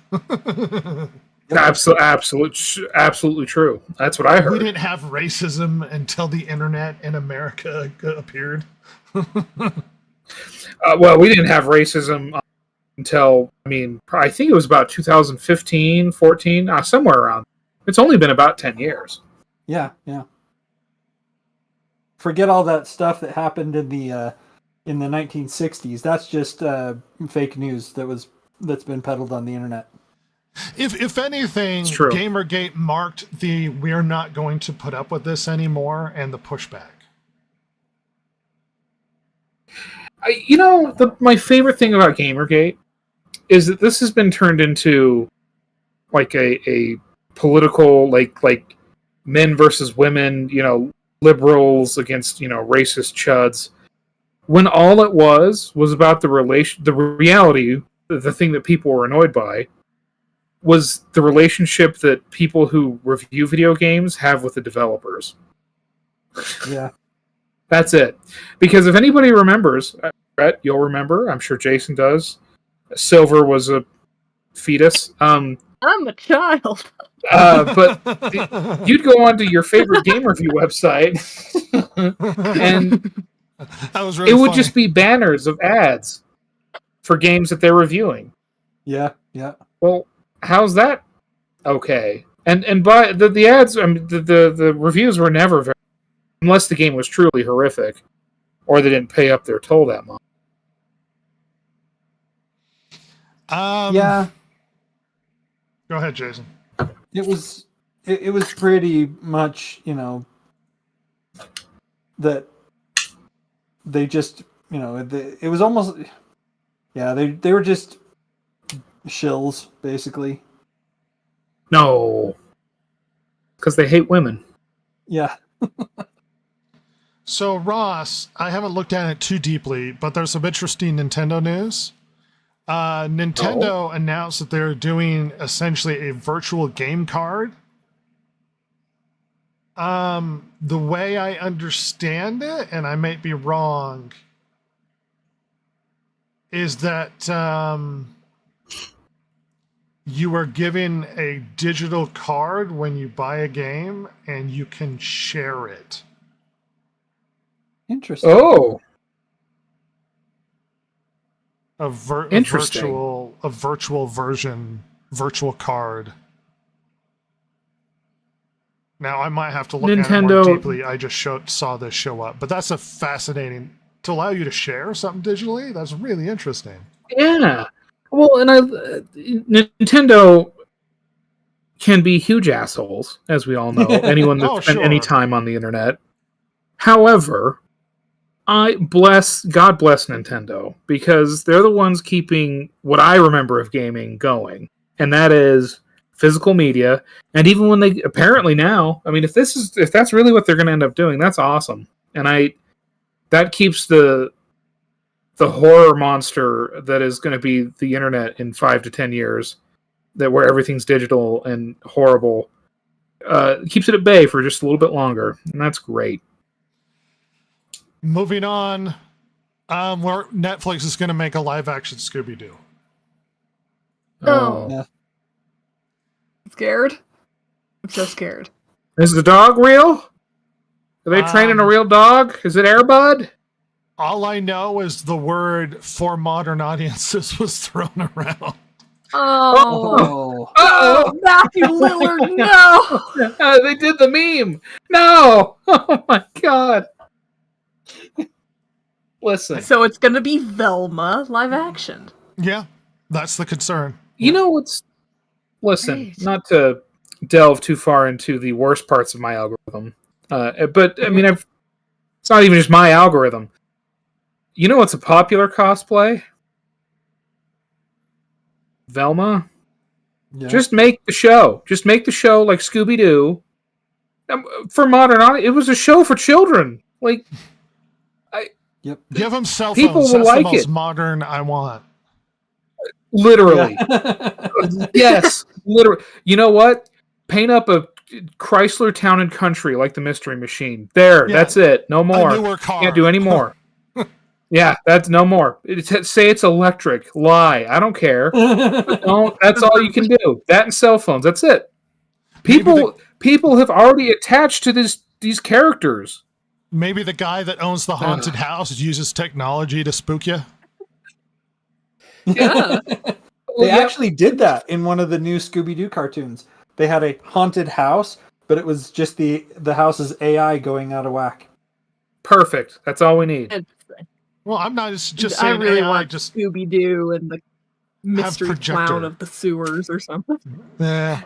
Speaker 2: Absolutely true. That's what I heard.
Speaker 4: We didn't have racism until the internet in America appeared.
Speaker 2: Well, we didn't have racism until, I mean, I think it was about 2015, 14, somewhere around. It's only been about 10 years.
Speaker 3: Yeah, yeah. Forget all that stuff that happened in the 1960s. That's just fake news that's been peddled on the internet.
Speaker 4: If anything,
Speaker 2: It's true.
Speaker 4: Gamergate marked the we're not going to put up with this anymore and the pushback.
Speaker 2: You know, my favorite thing about Gamergate is that this has been turned into like a political, like men versus women, you know, liberals against, you know, racist chuds. When all it was about the reality, the thing that people were annoyed by was the relationship that people who review video games have with the developers.
Speaker 3: Yeah.
Speaker 2: That's it. Because if anybody remembers, Brett, you'll remember, I'm sure Jason does, Silver was a fetus.
Speaker 1: I'm a child.
Speaker 2: But you'd go onto your favorite game review website, and
Speaker 4: That was really
Speaker 2: it would
Speaker 4: funny.
Speaker 2: just be banners of ads for games that they're reviewing.
Speaker 3: Yeah, yeah.
Speaker 2: Well, how's that okay? And by the ads, I mean, the reviews were never very, unless the game was truly horrific, or they didn't pay up their toll that much.
Speaker 3: Yeah,
Speaker 4: Go ahead, Jason.
Speaker 3: it was pretty much, you know, that they just, you know, it was almost, yeah, they were just shills, basically.
Speaker 2: No, because they hate women.
Speaker 3: Yeah.
Speaker 4: So, Ross, I haven't looked at it too deeply, but there's some interesting Nintendo news. Nintendo announced that they're doing essentially a virtual game card. The way I understand it, and I might be wrong, is that you are given a digital card when you buy a game, and you can share it.
Speaker 3: Interesting.
Speaker 2: Oh,
Speaker 4: A
Speaker 2: Interesting.
Speaker 4: virtual version, virtual card. Now I might have to look at it more
Speaker 2: Nintendo-
Speaker 4: deeply. I just saw this show up, but that's a fascinating to allow you to share something digitally. That's really interesting.
Speaker 2: yeah. Well, and Nintendo can be huge assholes, as we all know. Anyone that's
Speaker 4: Oh,
Speaker 2: spent any
Speaker 4: sure.
Speaker 2: time on the internet. However, God bless Nintendo, because they're the ones keeping what I remember of gaming going, and that is physical media. And even when they apparently now, I mean, if that's really what they're going to end up doing, that's awesome. And that keeps the horror monster that is going to be the internet in 5 to 10 years, that where everything's digital and horrible, keeps it at bay for just a little bit longer, and that's great.
Speaker 4: Moving on, where Netflix is going to make a live-action Scooby-Doo.
Speaker 1: Oh.
Speaker 3: Yeah.
Speaker 1: Scared? I'm so scared.
Speaker 2: Is the dog real? Are they training a real dog? Is it Air Bud?
Speaker 4: All I know is the word for modern audiences was thrown around.
Speaker 1: Oh,
Speaker 3: Oh.
Speaker 1: Matthew Lillard, no!
Speaker 2: They did the meme. No! Oh my god. Listen.
Speaker 1: So it's gonna be Velma live action.
Speaker 4: Yeah, that's the concern.
Speaker 2: You know what's... Listen,
Speaker 1: Right.
Speaker 2: not to delve too far into the worst parts of my algorithm, but, I mean, it's not even just my algorithm. You know what's a popular cosplay? Velma?
Speaker 3: Yeah.
Speaker 2: Just make the show. Just make the show like Scooby-Doo. For modern audience, it was a show for children. Like,
Speaker 3: Yep.
Speaker 4: Give them cell phones.
Speaker 2: People will
Speaker 4: That's
Speaker 2: like
Speaker 4: the most
Speaker 2: it.
Speaker 4: modern I want.
Speaker 2: literally.
Speaker 3: Yeah.
Speaker 2: Yes, literally. You know what? Paint up a Chrysler Town and Country like the Mystery Machine. There,
Speaker 4: Yeah.
Speaker 2: that's it. No
Speaker 4: A
Speaker 2: more.
Speaker 4: newer car.
Speaker 2: Can't do any more. Yeah, that's no more. Say it's electric. Lie. I don't care. Don't. That's all you can do. That and cell phones. That's it. People have already attached to these characters.
Speaker 4: Maybe the guy that owns the haunted house uses technology to spook you.
Speaker 1: Yeah.
Speaker 3: They actually did that in one of the new Scooby-Doo cartoons. They had a haunted house, but it was just the house's AI going out of whack.
Speaker 2: Perfect. That's all we need.
Speaker 1: Interesting.
Speaker 4: Well, I'm not just
Speaker 1: I
Speaker 4: saying
Speaker 1: really
Speaker 4: AI,
Speaker 1: want
Speaker 4: just
Speaker 1: Scooby Doo and the mystery
Speaker 4: projector.
Speaker 1: clown of the sewers or something.
Speaker 4: yeah.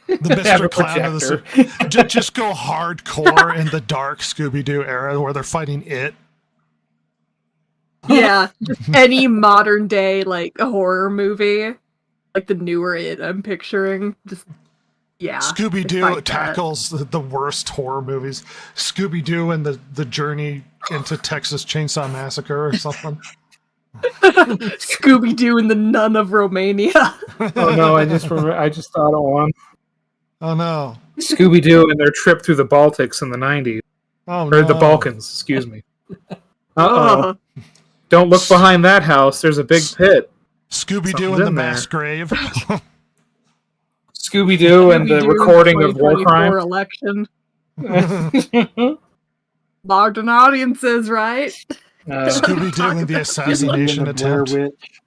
Speaker 4: The
Speaker 2: Have
Speaker 4: Mr.
Speaker 2: a
Speaker 4: Clown of the
Speaker 2: projector.
Speaker 4: just go hardcore in the dark Scooby-Doo era where they're fighting it.
Speaker 1: Yeah, just any modern day like a horror movie, like the newer It I'm picturing. Just yeah,
Speaker 4: Scooby-Doo
Speaker 1: fight that.
Speaker 4: tackles the worst horror movies. Scooby-Doo and the journey into Texas Chainsaw Massacre or something.
Speaker 1: Scooby Doo and the Nun of Romania.
Speaker 2: Oh no! I just thought of one.
Speaker 4: Oh no.
Speaker 2: Scooby Doo and their trip through the Baltics in the '90s,
Speaker 4: Oh
Speaker 2: or
Speaker 4: no.
Speaker 2: the Balkans. Excuse me.
Speaker 1: Uh,
Speaker 2: Don't look behind that house. There's a big pit.
Speaker 4: Scooby-Doo
Speaker 2: Something's
Speaker 4: and the
Speaker 2: in there.
Speaker 4: mass grave.
Speaker 2: Scooby Doo and the
Speaker 1: Scooby-Doo
Speaker 2: recording of war
Speaker 1: 2024
Speaker 2: crime.
Speaker 1: election. Modern audiences, right?
Speaker 4: Scooby-Doo and the assassination
Speaker 3: And the Blair
Speaker 4: attempt.
Speaker 3: Witch.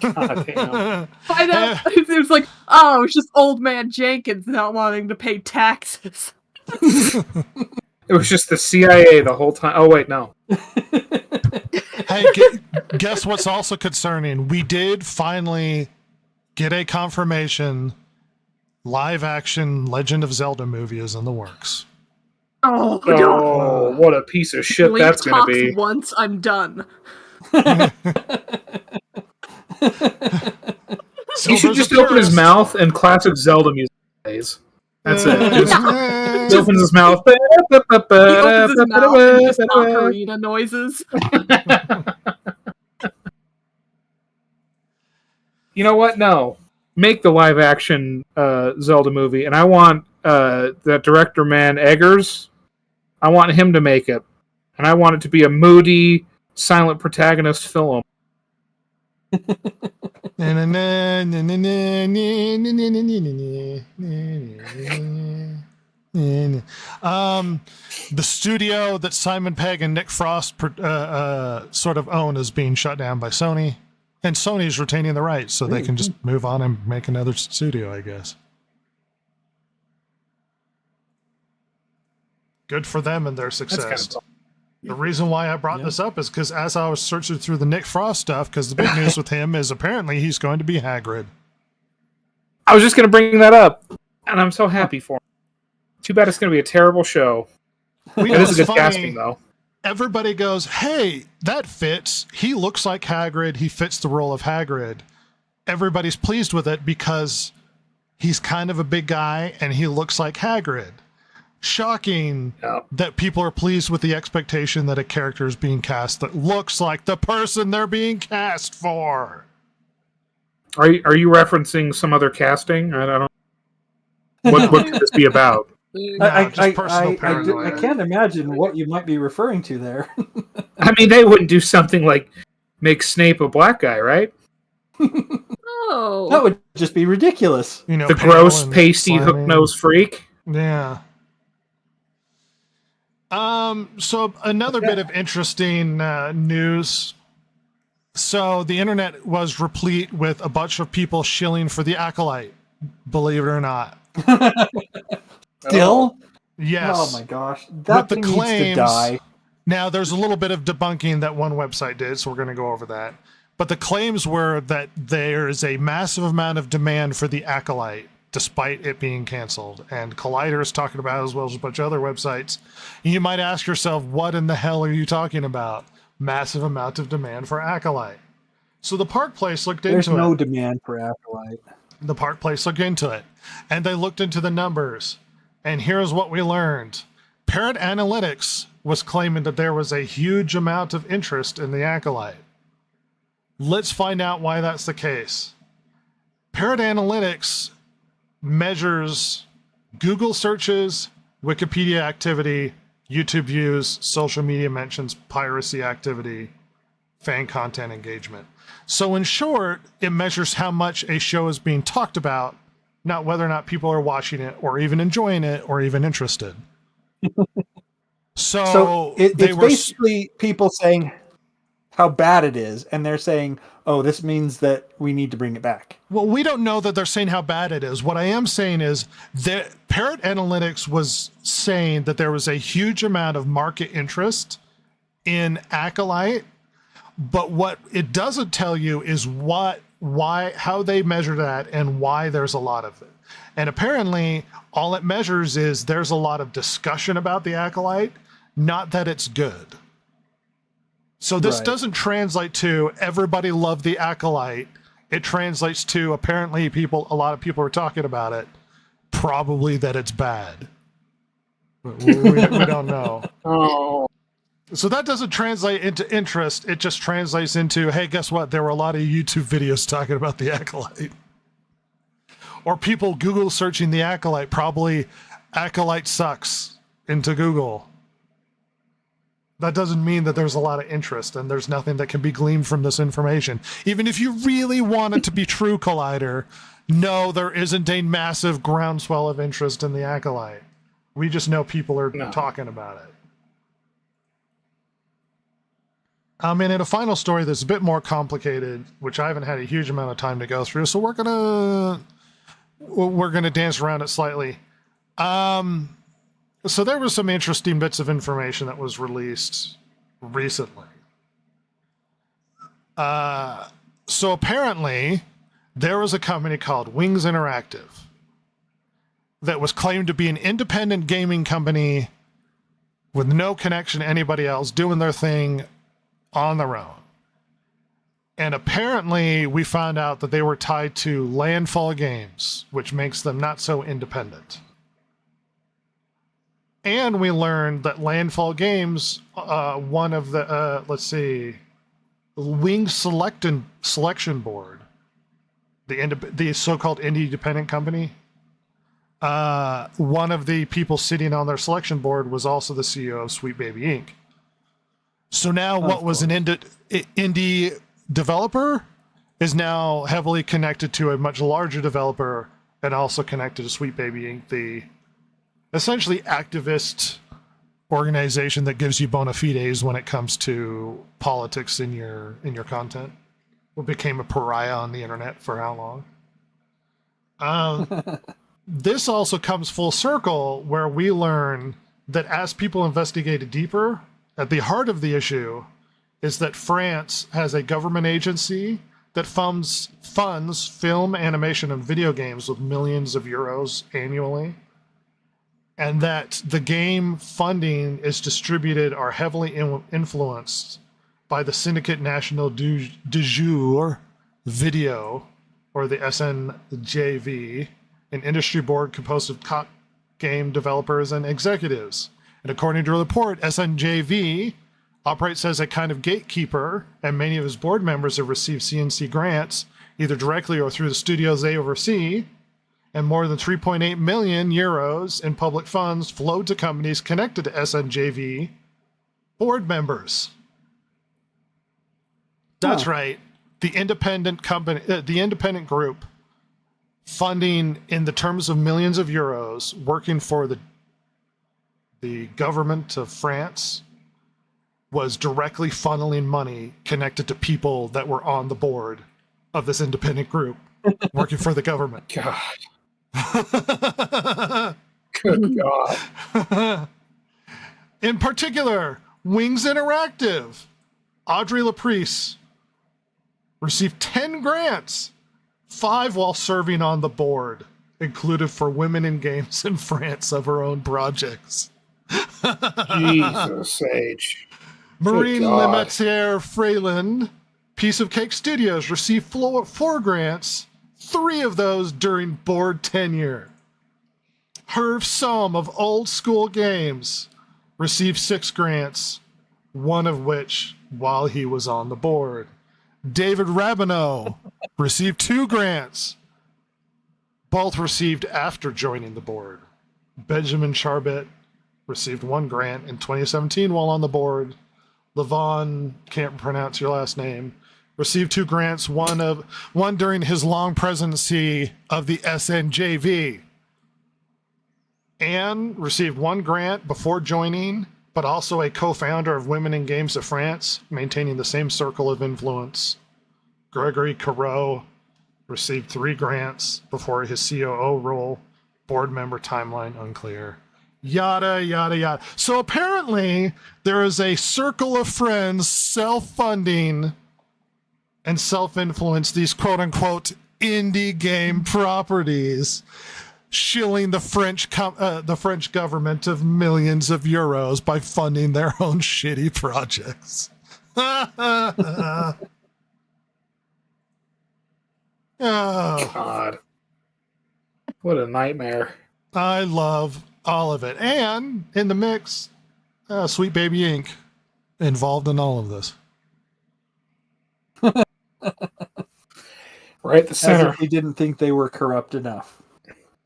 Speaker 2: God damn.
Speaker 1: I know. It was like, oh, it's just old man Jenkins not wanting to pay taxes.
Speaker 2: It was just the CIA the whole time. Oh wait, no.
Speaker 4: Hey, guess what's also concerning? We did finally get a confirmation live-action Legend of Zelda movie is in the works.
Speaker 1: Oh, no.
Speaker 2: Oh, what a piece of shit
Speaker 1: Link
Speaker 2: that's going to
Speaker 1: talks
Speaker 2: be.
Speaker 1: once, I'm done.
Speaker 2: He should just open his mouth and classic Zelda music plays. That's it. Just he opens his mouth.
Speaker 1: He opens his mouth and just ocarina noises.
Speaker 2: You know what? No. Make the live action Zelda movie, and I want that director man Eggers. I want him to make it, and I want it to be a moody, silent protagonist film.
Speaker 4: The studio that Simon Pegg and Nick Frost sort of own is being shut down by Sony, and Sony's retaining the rights, so they can just move on and make another studio, I guess. Good for them and their success. The reason why I brought this up is because as I was searching through the Nick Frost stuff, because the big news with him is apparently he's going to be Hagrid.
Speaker 2: I was just going to bring that up, and I'm so happy for him. Too bad it's going to be a terrible show.
Speaker 4: We
Speaker 2: It
Speaker 4: know
Speaker 2: is a
Speaker 4: it's
Speaker 2: good
Speaker 4: funny.
Speaker 2: casting, though.
Speaker 4: Everybody goes, hey, that fits. He looks like Hagrid. He fits the role of Hagrid. Everybody's pleased with it because he's kind of a big guy and he looks like Hagrid. Shocking that people are pleased with the expectation that a character is being cast that looks like the person they're being cast for.
Speaker 2: Are you referencing some other casting? I don't know. What could this be about?
Speaker 4: Just personal paranoia.
Speaker 3: I can't imagine what you might be referring to there.
Speaker 2: I mean, they wouldn't do something like make Snape a black guy, right?
Speaker 1: Oh.
Speaker 3: That would just be ridiculous.
Speaker 4: You know,
Speaker 2: The
Speaker 4: pale
Speaker 2: gross,
Speaker 4: and
Speaker 2: pasty,
Speaker 4: slimy.
Speaker 2: hook-nosed freak.
Speaker 4: Yeah. So another bit of interesting news. So the internet was replete with a bunch of people shilling for the Acolyte, believe it or not.
Speaker 3: Still?
Speaker 4: Yes.
Speaker 3: Oh my gosh. That thing needs to die.
Speaker 4: Now, there's a little bit of debunking that one website did, so we're going to go over that. But the claims were that there is a massive amount of demand for the Acolyte, despite it being canceled. And Collider is talking about it, as well as a bunch of other websites. And you might ask yourself, what in the hell are you talking about? Massive amount of demand for Acolyte. So the Park Place looked into it.
Speaker 3: There's no demand for Acolyte.
Speaker 4: The Park Place looked into it. And they looked into the numbers. And here's what we learned. Parrot Analytics was claiming that there was a huge amount of interest in the Acolyte. Let's find out why that's the case. Parrot Analytics measures Google searches, Wikipedia activity, YouTube views, social media mentions, piracy activity, fan content engagement. So in short, it measures how much a show is being talked about, not whether or not people are watching it or even enjoying it or even interested. So
Speaker 3: it's basically people saying how bad it is, and they're saying, oh, this means that we need to bring it back.
Speaker 4: Well, we don't know that they're saying how bad it is. What I am saying is that Parrot Analytics was saying that there was a huge amount of market interest in Acolyte, but what it doesn't tell you is how they measure that and why there's a lot of it. And apparently, all it measures is there's a lot of discussion about the Acolyte, not that it's good. So this doesn't translate to everybody loved the Acolyte. It translates to apparently a lot of people are talking about it, probably that it's bad. We don't know.
Speaker 2: Oh.
Speaker 4: So that doesn't translate into interest. It just translates into, hey, guess what? There were a lot of YouTube videos talking about the Acolyte. Or people Google searching the Acolyte, probably Acolyte sucks into Google. That doesn't mean that there's a lot of interest and there's nothing that can be gleaned from this information. Even if you really want it to be true, Collider, no, there isn't a massive groundswell of interest in the Acolyte. We just know people are talking about it. And in a final story that's a bit more complicated, which I haven't had a huge amount of time to go through, so we're gonna dance around it slightly. So there was some interesting bits of information that was released recently. So apparently, there was a company called Wings Interactive that was claimed to be an independent gaming company with no connection to anybody else, doing their thing on their own. And apparently, we found out that they were tied to Landfall Games, which makes them not so independent. And we learned that Landfall Games, one of the, Wing Selection Board, the so-called independent company, one of the people sitting on their selection board was also the CEO of Sweet Baby Inc. So now what was an indie developer is now heavily connected to a much larger developer and also connected to Sweet Baby Inc., the essentially activist organization that gives you bona fides when it comes to politics in your content. What became a pariah on the internet for how long? This also comes full circle where we learn that as people investigated deeper, at the heart of the issue is that France has a government agency that funds film, animation, and video games with millions of euros annually. and that the game funding is distributed or heavily influenced by the Syndicate National du Jour Video, or the SNJV, an industry board composed of top game developers and executives. And according to a report, SNJV operates as a kind of gatekeeper, and many of his board members have received CNC grants, either directly or through the studios they oversee, and more than 3.8 million euros in public funds flowed to companies connected to SNJV board members. That's right. The independent company, the independent group, funding in the terms of millions of euros, working for the government of France, was directly funneling money connected to people that were on the board of this independent group, working for the government.
Speaker 2: God. Good God.
Speaker 4: In particular, Wings Interactive, Audrey Laprice, received 10 grants, 5 while serving on the board, included for Women in Games in France of her own projects.
Speaker 2: Jesus H.
Speaker 4: Marine Le Métier Freyland, Piece of Cake Studios, received 4 grants, 3 of those during board tenure. Herv Sohm of Old School Games received 6 grants, 1 of which while he was on the board. David Rabineau received 2 grants, both received after joining the board. Benjamin Charbet received 1 grant in 2017 while on the board. Levon, can't pronounce your last name, received 2 grants, one during his long presidency of the SNJV. Anne received 1 grant before joining, but also a co-founder of Women in Games of France, maintaining the same circle of influence. Gregory Carreau received 3 grants before his COO role. Board member timeline unclear. Yada, yada, yada. So apparently there is a circle of friends self-funding and self-influence these quote-unquote indie game properties, shilling the French government of millions of euros by funding their own shitty projects. Oh.
Speaker 2: God. What a nightmare.
Speaker 4: I love all of it. And in the mix, Sweet Baby Inc. involved in all of this.
Speaker 2: Right at the center.
Speaker 3: As if we didn't think they were corrupt enough.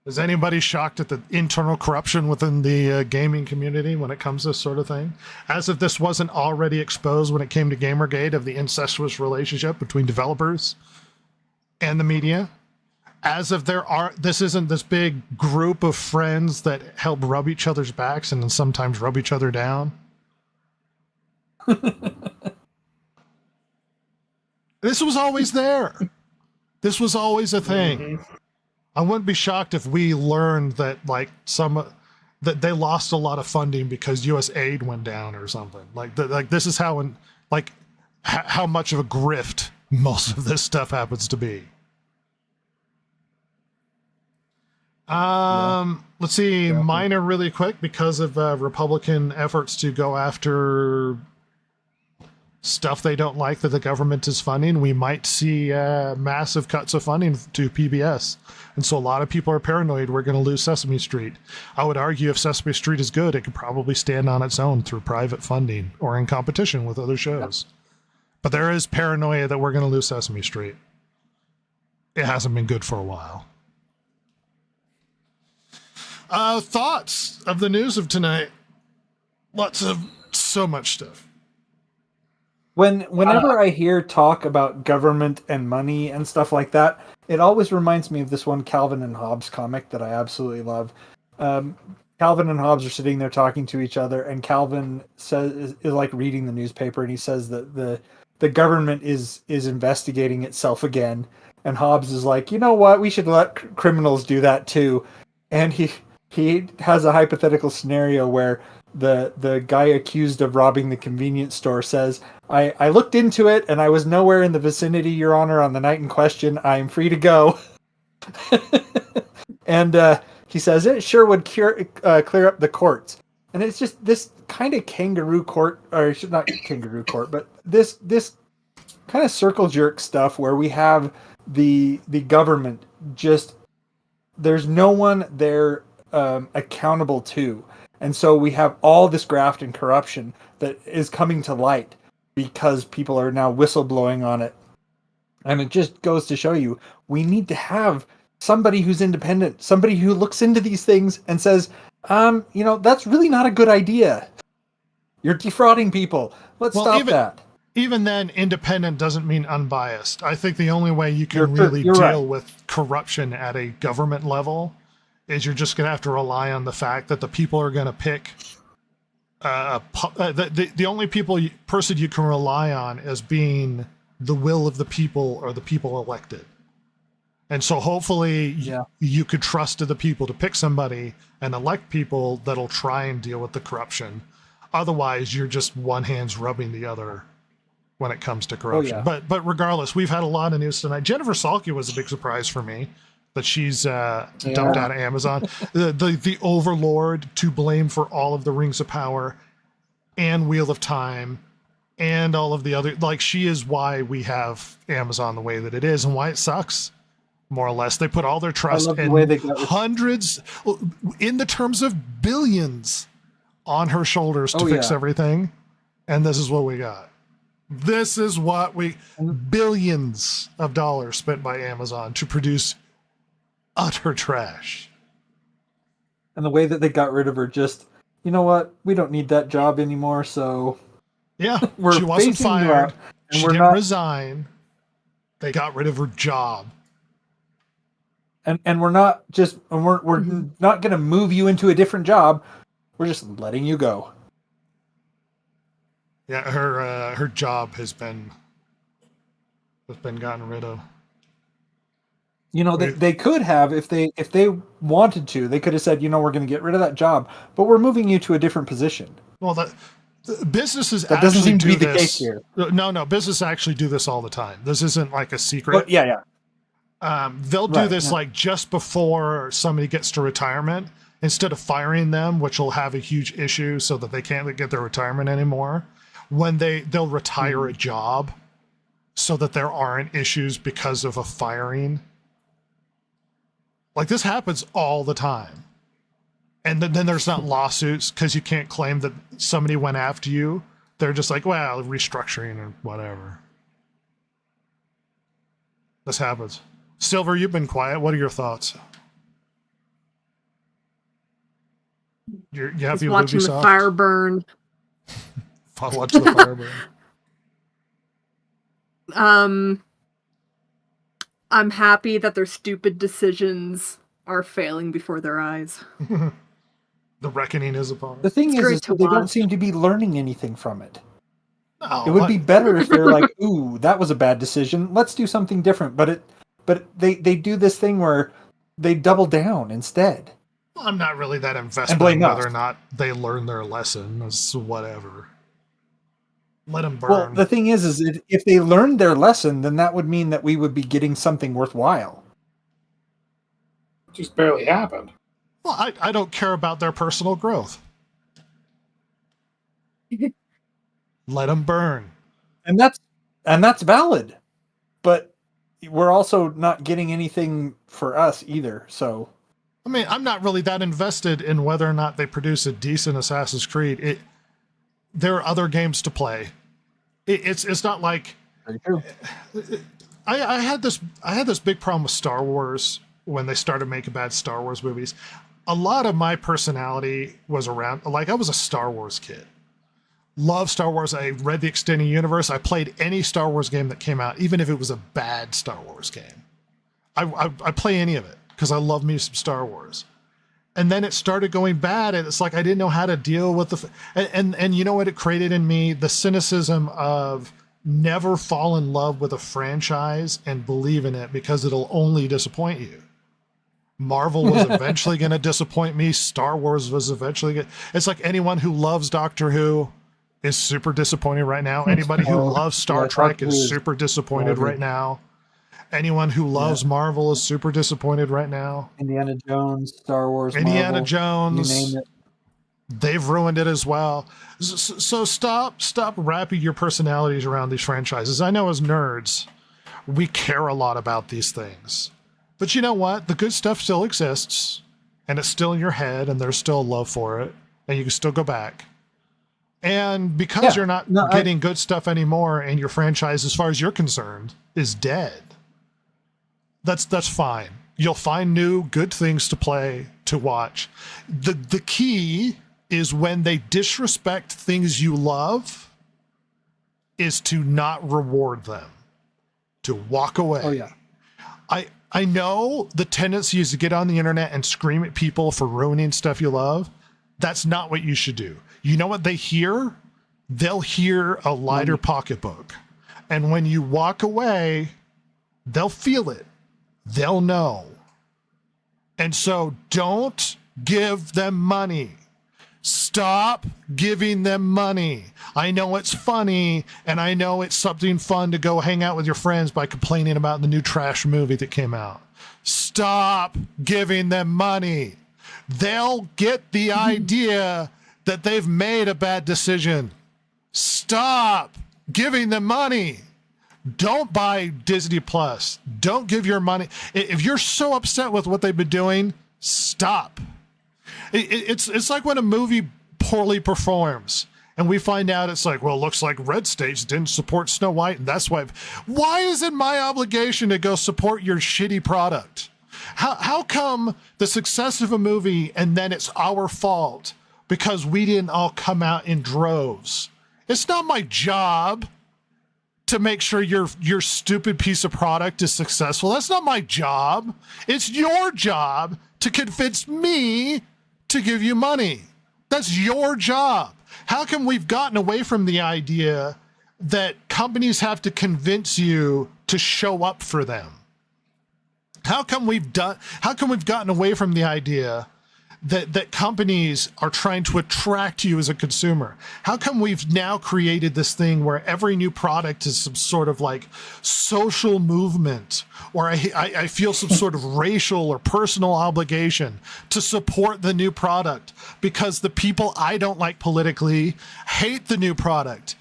Speaker 4: Is anybody shocked at the internal corruption within the gaming community when it comes to this sort of thing? As if this wasn't already exposed when it came to Gamergate, of the incestuous relationship between developers and the media. As if this isn't this big group of friends that help rub each other's backs and then sometimes rub each other down. This was always there. This was always a thing. Mm-hmm. I wouldn't be shocked if we learned that that they lost a lot of funding because U.S. aid went down or something. This is how much of a grift most of this stuff happens to be. Let's see, yeah. Minor really quick, because of Republican efforts to go after stuff they don't like that the government is funding, we might see massive cuts of funding to PBS. And so a lot of people are paranoid we're going to lose Sesame Street. I would argue if Sesame Street is good, it could probably stand on its own through private funding or in competition with other shows. But there is paranoia that we're going to lose Sesame Street. It hasn't been good for a while. Thoughts of the news of tonight? So much stuff.
Speaker 3: Whenever I hear talk about government and money and stuff like that, it always reminds me of this one Calvin and Hobbes comic that I absolutely love. Calvin and Hobbes are sitting there talking to each other, and Calvin is like reading the newspaper, and he says that the government is investigating itself again, and Hobbes is like, you know what, we should let criminals do that too. And he has a hypothetical scenario where the guy accused of robbing the convenience store says, I looked into it and I was nowhere in the vicinity, Your Honor, on the night in question. I am free to go. And He says it sure would clear up the courts. And it's just this kind of kangaroo court, or not kangaroo court, but this kind of circle jerk stuff where we have the government just, there's no one they're accountable to. And so we have all this graft and corruption that is coming to light because people are now whistleblowing on it. And it just goes to show you, we need to have somebody who's independent, somebody who looks into these things and says, that's really not a good idea. You're defrauding people. Let's stop that.
Speaker 4: Even then, independent doesn't mean unbiased. I think the only way you can really deal with corruption at a government level is you're just going to have to rely on the fact that the people are going to pick the only person you can rely on as being the will of the people or the people elected. And so hopefully you could trust the people to pick somebody and elect people that'll try and deal with the corruption. Otherwise, you're just one hand's rubbing the other when it comes to corruption. But regardless, we've had a lot of news tonight. Jennifer Salke was a big surprise for me that she's dumped out of Amazon. The overlord to blame for all of the Rings of Power and Wheel of Time and all of the other, like, she is why we have Amazon the way that it is and why it sucks. More or less, they put all their trust in hundreds, in the terms of billions, on her shoulders to fix everything. And this is what we got. This is what billions of dollars spent by Amazon to produce utter trash.
Speaker 3: And the way that they got rid of her, just, you know what? We don't need that job anymore, so...
Speaker 4: Yeah, she wasn't fired. She didn't resign. They got rid of her job.
Speaker 3: And we're not just, we're not going to move you into a different job. We're just letting you go.
Speaker 4: Yeah, her job has been gotten rid of.
Speaker 3: You know, they could have, if they wanted to, they could have said, we're going to get rid of that job, but we're moving you to a different position.
Speaker 4: Well, the businesses
Speaker 3: that doesn't seem to be the case here.
Speaker 4: No, businesses actually do this all the time. This isn't like a secret.
Speaker 3: But yeah.
Speaker 4: They'll do this like just before somebody gets to retirement, instead of firing them, which will have a huge issue so that they can't get their retirement anymore. When they'll retire a job so that there aren't issues because of a firing. Like, this happens all the time. And then there's not lawsuits because you can't claim that somebody went after you. They're just like, well, restructuring or whatever. This happens. Silver, you've been quiet. What are your thoughts? You happy with
Speaker 1: watching
Speaker 4: Ubisoft?
Speaker 1: the fire burn.
Speaker 4: Watch the fire burn.
Speaker 1: I'm happy that their stupid decisions are failing before their eyes.
Speaker 4: The reckoning is upon us.
Speaker 3: The thing is they don't seem to be learning anything from it.
Speaker 4: No,
Speaker 3: it would be better if they're like, ooh, that was a bad decision. Let's do something different. But they do this thing where they double down instead.
Speaker 4: Well, I'm not really that invested in whether or not they learn their lesson. It's whatever. Let them burn.
Speaker 3: Well, the thing is if they learned their lesson, then that would mean that we would be getting something worthwhile.
Speaker 2: It just barely happened.
Speaker 4: Well, I don't care about their personal growth. Let them burn.
Speaker 3: And that's valid. But we're also not getting anything for us either, so...
Speaker 4: I mean, I'm not really that invested in whether or not they produce a decent Assassin's Creed. There are other games to play. It's not like...
Speaker 3: Very true.
Speaker 4: I had this big problem with Star Wars when they started making bad Star Wars movies. A lot of my personality was around... Like, I was a Star Wars kid. Love Star Wars. I read the extended universe. I played any Star Wars game that came out, even if it was a bad Star Wars game. I play any of it because I love me some Star Wars. And then it started going bad, and it's like I didn't know how to deal with the... And you know what it created in me? The cynicism of never fall in love with a franchise and believe in it because it'll only disappoint you. Marvel was eventually going to disappoint me. Star Wars was eventually going to... It's like anyone who loves Doctor Who is super disappointed right now. Anybody who loves Star Trek is super disappointed right now. Anyone who loves Marvel is super disappointed right now.
Speaker 3: Indiana Jones, Star Wars,
Speaker 4: Indiana
Speaker 3: Marvel,
Speaker 4: Jones,
Speaker 3: you name it.
Speaker 4: they've ruined it as well. So stop wrapping your personalities around these franchises. I know as nerds, we care a lot about these things. But you know what? The good stuff still exists, and it's still in your head, and there's still love for it, and you can still go back. And because you're not getting good stuff anymore, and your franchise, as far as you're concerned, is dead, that's fine. You'll find new good things to play, to watch. The key is when they disrespect things you love, is to not reward them, to walk away.
Speaker 3: Oh yeah.
Speaker 4: I know the tendency is to get on the internet and scream at people for ruining stuff you love. That's not what you should do. You know what they hear? They'll hear a lighter pocketbook. And when you walk away, they'll feel it. They'll know. And so don't give them money. Stop giving them money. I know it's funny, and I know it's something fun to go hang out with your friends by complaining about the new trash movie that came out. Stop giving them money. They'll get the idea that they've made a bad decision. Stop giving them money. Don't buy Disney Plus. Don't give your money. If you're so upset with what they've been doing, stop. It's like when a movie poorly performs and we find out it's like, well, it looks like Red States didn't support Snow White, and that's why is it my obligation to go support your shitty product? How come the success of a movie and then it's our fault because we didn't all come out in droves? It's not my job to make sure your stupid piece of product is successful. That's not my job. It's your job to convince me to give you money. That's your job. How come we've gotten away from the idea that companies have to convince you to show up for them? How come we've gotten away from the idea that companies are trying to attract you as a consumer? How come we've now created this thing where every new product is some sort of like social movement, or I feel some sort of racial or personal obligation to support the new product because the people I don't like politically hate the new product?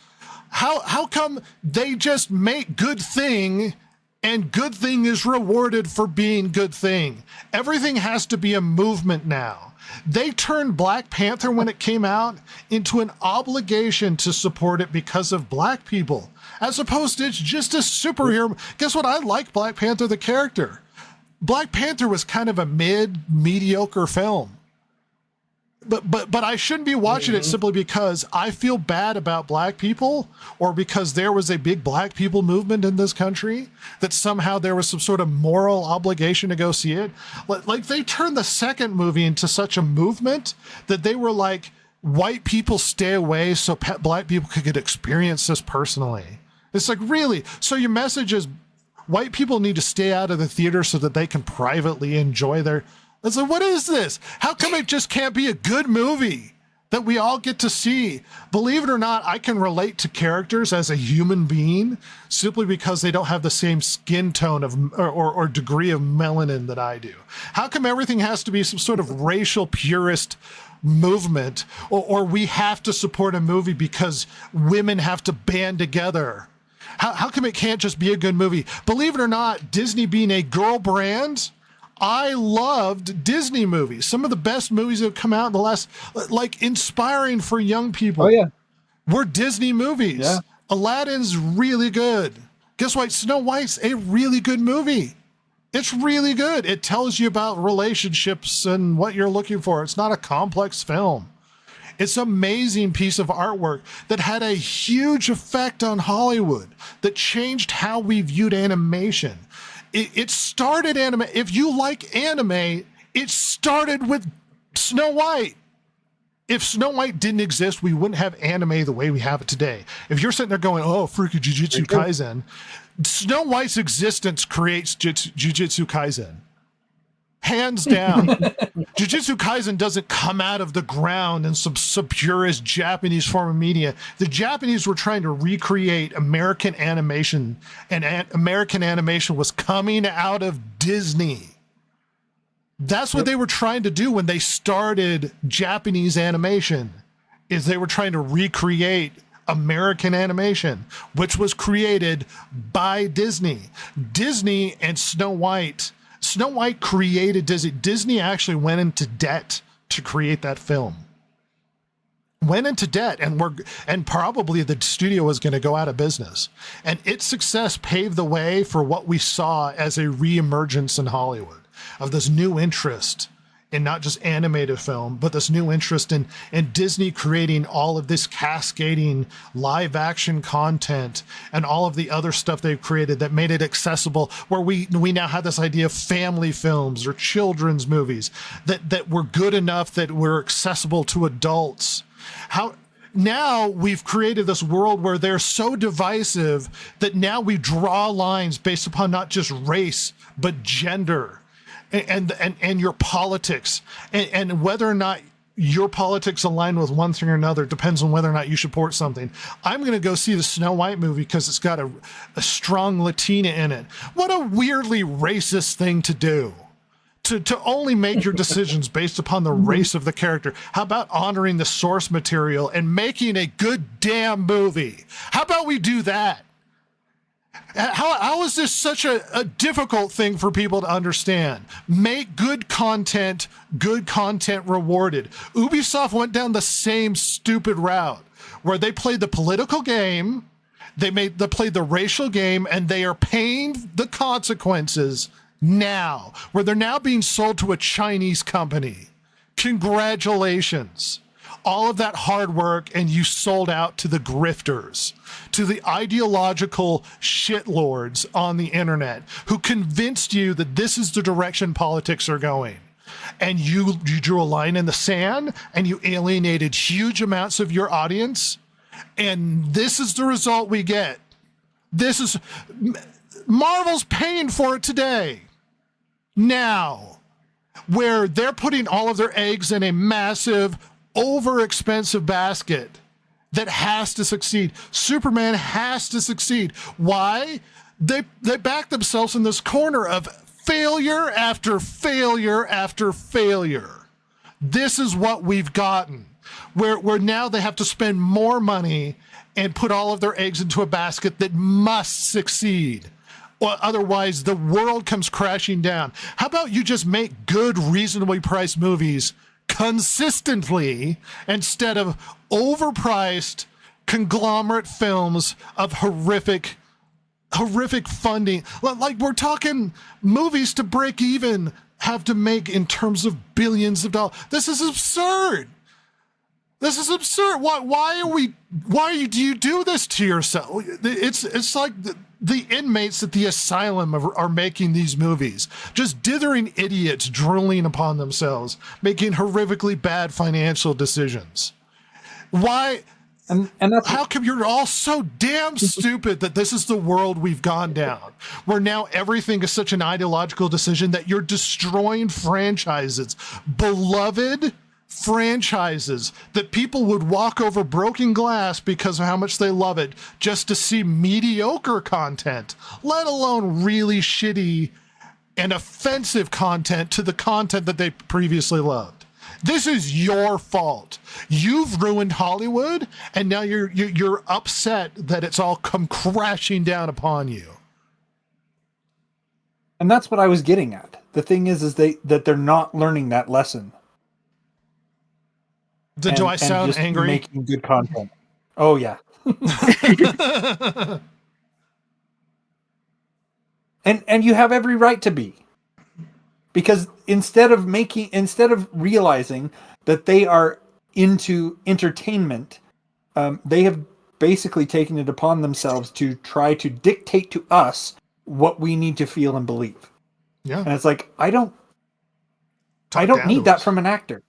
Speaker 4: How come they just make good thing and good thing is rewarded for being good thing? Everything has to be a movement now. They turned Black Panther when it came out into an obligation to support it because of black people, as opposed to it's just a superhero. Guess what? I like Black Panther, the character. Black Panther was kind of a mediocre film. But I shouldn't be watching it simply because I feel bad about black people, or because there was a big black people movement in this country, that somehow there was some sort of moral obligation to go see it. Like they turned the second movie into such a movement that they were like, white people stay away so black people could experience this personally. It's like, really? So your message is white people need to stay out of the theater so that they can privately enjoy their... It's like, what is this? How come it just can't be a good movie that we all get to see? Believe it or not, I can relate to characters as a human being simply because they don't have the same skin tone of or degree of melanin that I do. How come everything has to be some sort of racial purist movement, or we have to support a movie because women have to band together? How come it can't just be a good movie? Believe it or not, Disney being a girl brand, I loved Disney movies. Some of the best movies that have come out in the last, like inspiring for young people.
Speaker 3: Oh yeah,
Speaker 4: were Disney movies.
Speaker 3: Yeah.
Speaker 4: Aladdin's really good. Guess what? Snow White's a really good movie. It's really good. It tells you about relationships and what you're looking for. It's not a complex film. It's an amazing piece of artwork that had a huge effect on Hollywood, that changed how we viewed animation. It started anime. If you like anime, it started with Snow White. If Snow White didn't exist, we wouldn't have anime the way we have it today. If you're sitting there going, oh, freaking Jujutsu Kaisen, Snow White's existence creates Jujutsu Kaisen. hands down. Jujutsu Kaisen doesn't come out of the ground in some purist Japanese form of media. The Japanese were trying to recreate American animation, and American animation was coming out of Disney. That's what they were trying to do when they started Japanese animation, is they were trying to recreate American animation, which was created by Disney. Disney and Snow White created Disney. Disney actually went into debt to create that film. Went into debt, and probably the studio was going to go out of business. And its success paved the way for what we saw as a reemergence in Hollywood of this new interest in not just animated film, but this new interest in Disney creating all of this cascading live action content and all of the other stuff they've created that made it accessible, where we now have this idea of family films or children's movies that were good enough that were accessible to adults. Now we've created this world where they're so divisive that now we draw lines based upon not just race, but gender. And your politics, and whether or not your politics align with one thing or another depends on whether or not you support something. I'm going to go see the Snow White movie because it's got a strong Latina in it. What a weirdly racist thing to do. To only make your decisions based upon the race of the character. How about honoring the source material and making a good damn movie? How about we do that? How is this such a difficult thing for people to understand? Make good content rewarded. Ubisoft went down the same stupid route where they played the political game, they played the racial game, and they are paying the consequences now, where they're now being sold to a Chinese company. Congratulations. All of that hard work, and you sold out to the grifters, to the ideological shitlords on the internet who convinced you that this is the direction politics are going. And you drew a line in the sand, and you alienated huge amounts of your audience. And this is the result we get. Marvel's paying for it today. Now, where they're putting all of their eggs in a massive, over-expensive basket that has to succeed. Superman has to succeed. Why? They back themselves in this corner of failure after failure after failure. This is what we've gotten, where now they have to spend more money and put all of their eggs into a basket that must succeed. Or otherwise, the world comes crashing down. How about you just make good, reasonably priced movies consistently instead of overpriced conglomerate films of horrific funding? Like, we're talking movies to break even have to make in terms of billions of dollars. This is absurd. This is absurd. Why do you do this to yourself? It's like the inmates at the asylum are making these movies, just dithering idiots drooling upon themselves, making horrifically bad financial decisions. Why? And that's how come you're all so damn stupid that this is the world we've gone down, where now everything is such an ideological decision that you're destroying franchises, beloved franchises that people would walk over broken glass because of how much they love it just to see mediocre content, let alone really shitty and offensive content to the content that they previously loved. This is your fault. You've ruined Hollywood, and now you're upset that it's all come crashing down upon you.
Speaker 3: And that's what I was getting at. The thing is that they're not learning that lesson.
Speaker 4: Do I sound angry?
Speaker 3: Making good content. Oh yeah. and you have every right to be. Because instead of realizing that they are into entertainment, they have basically taken it upon themselves to try to dictate to us what we need to feel and believe.
Speaker 4: Yeah.
Speaker 3: And it's like, I don't need that from an actor.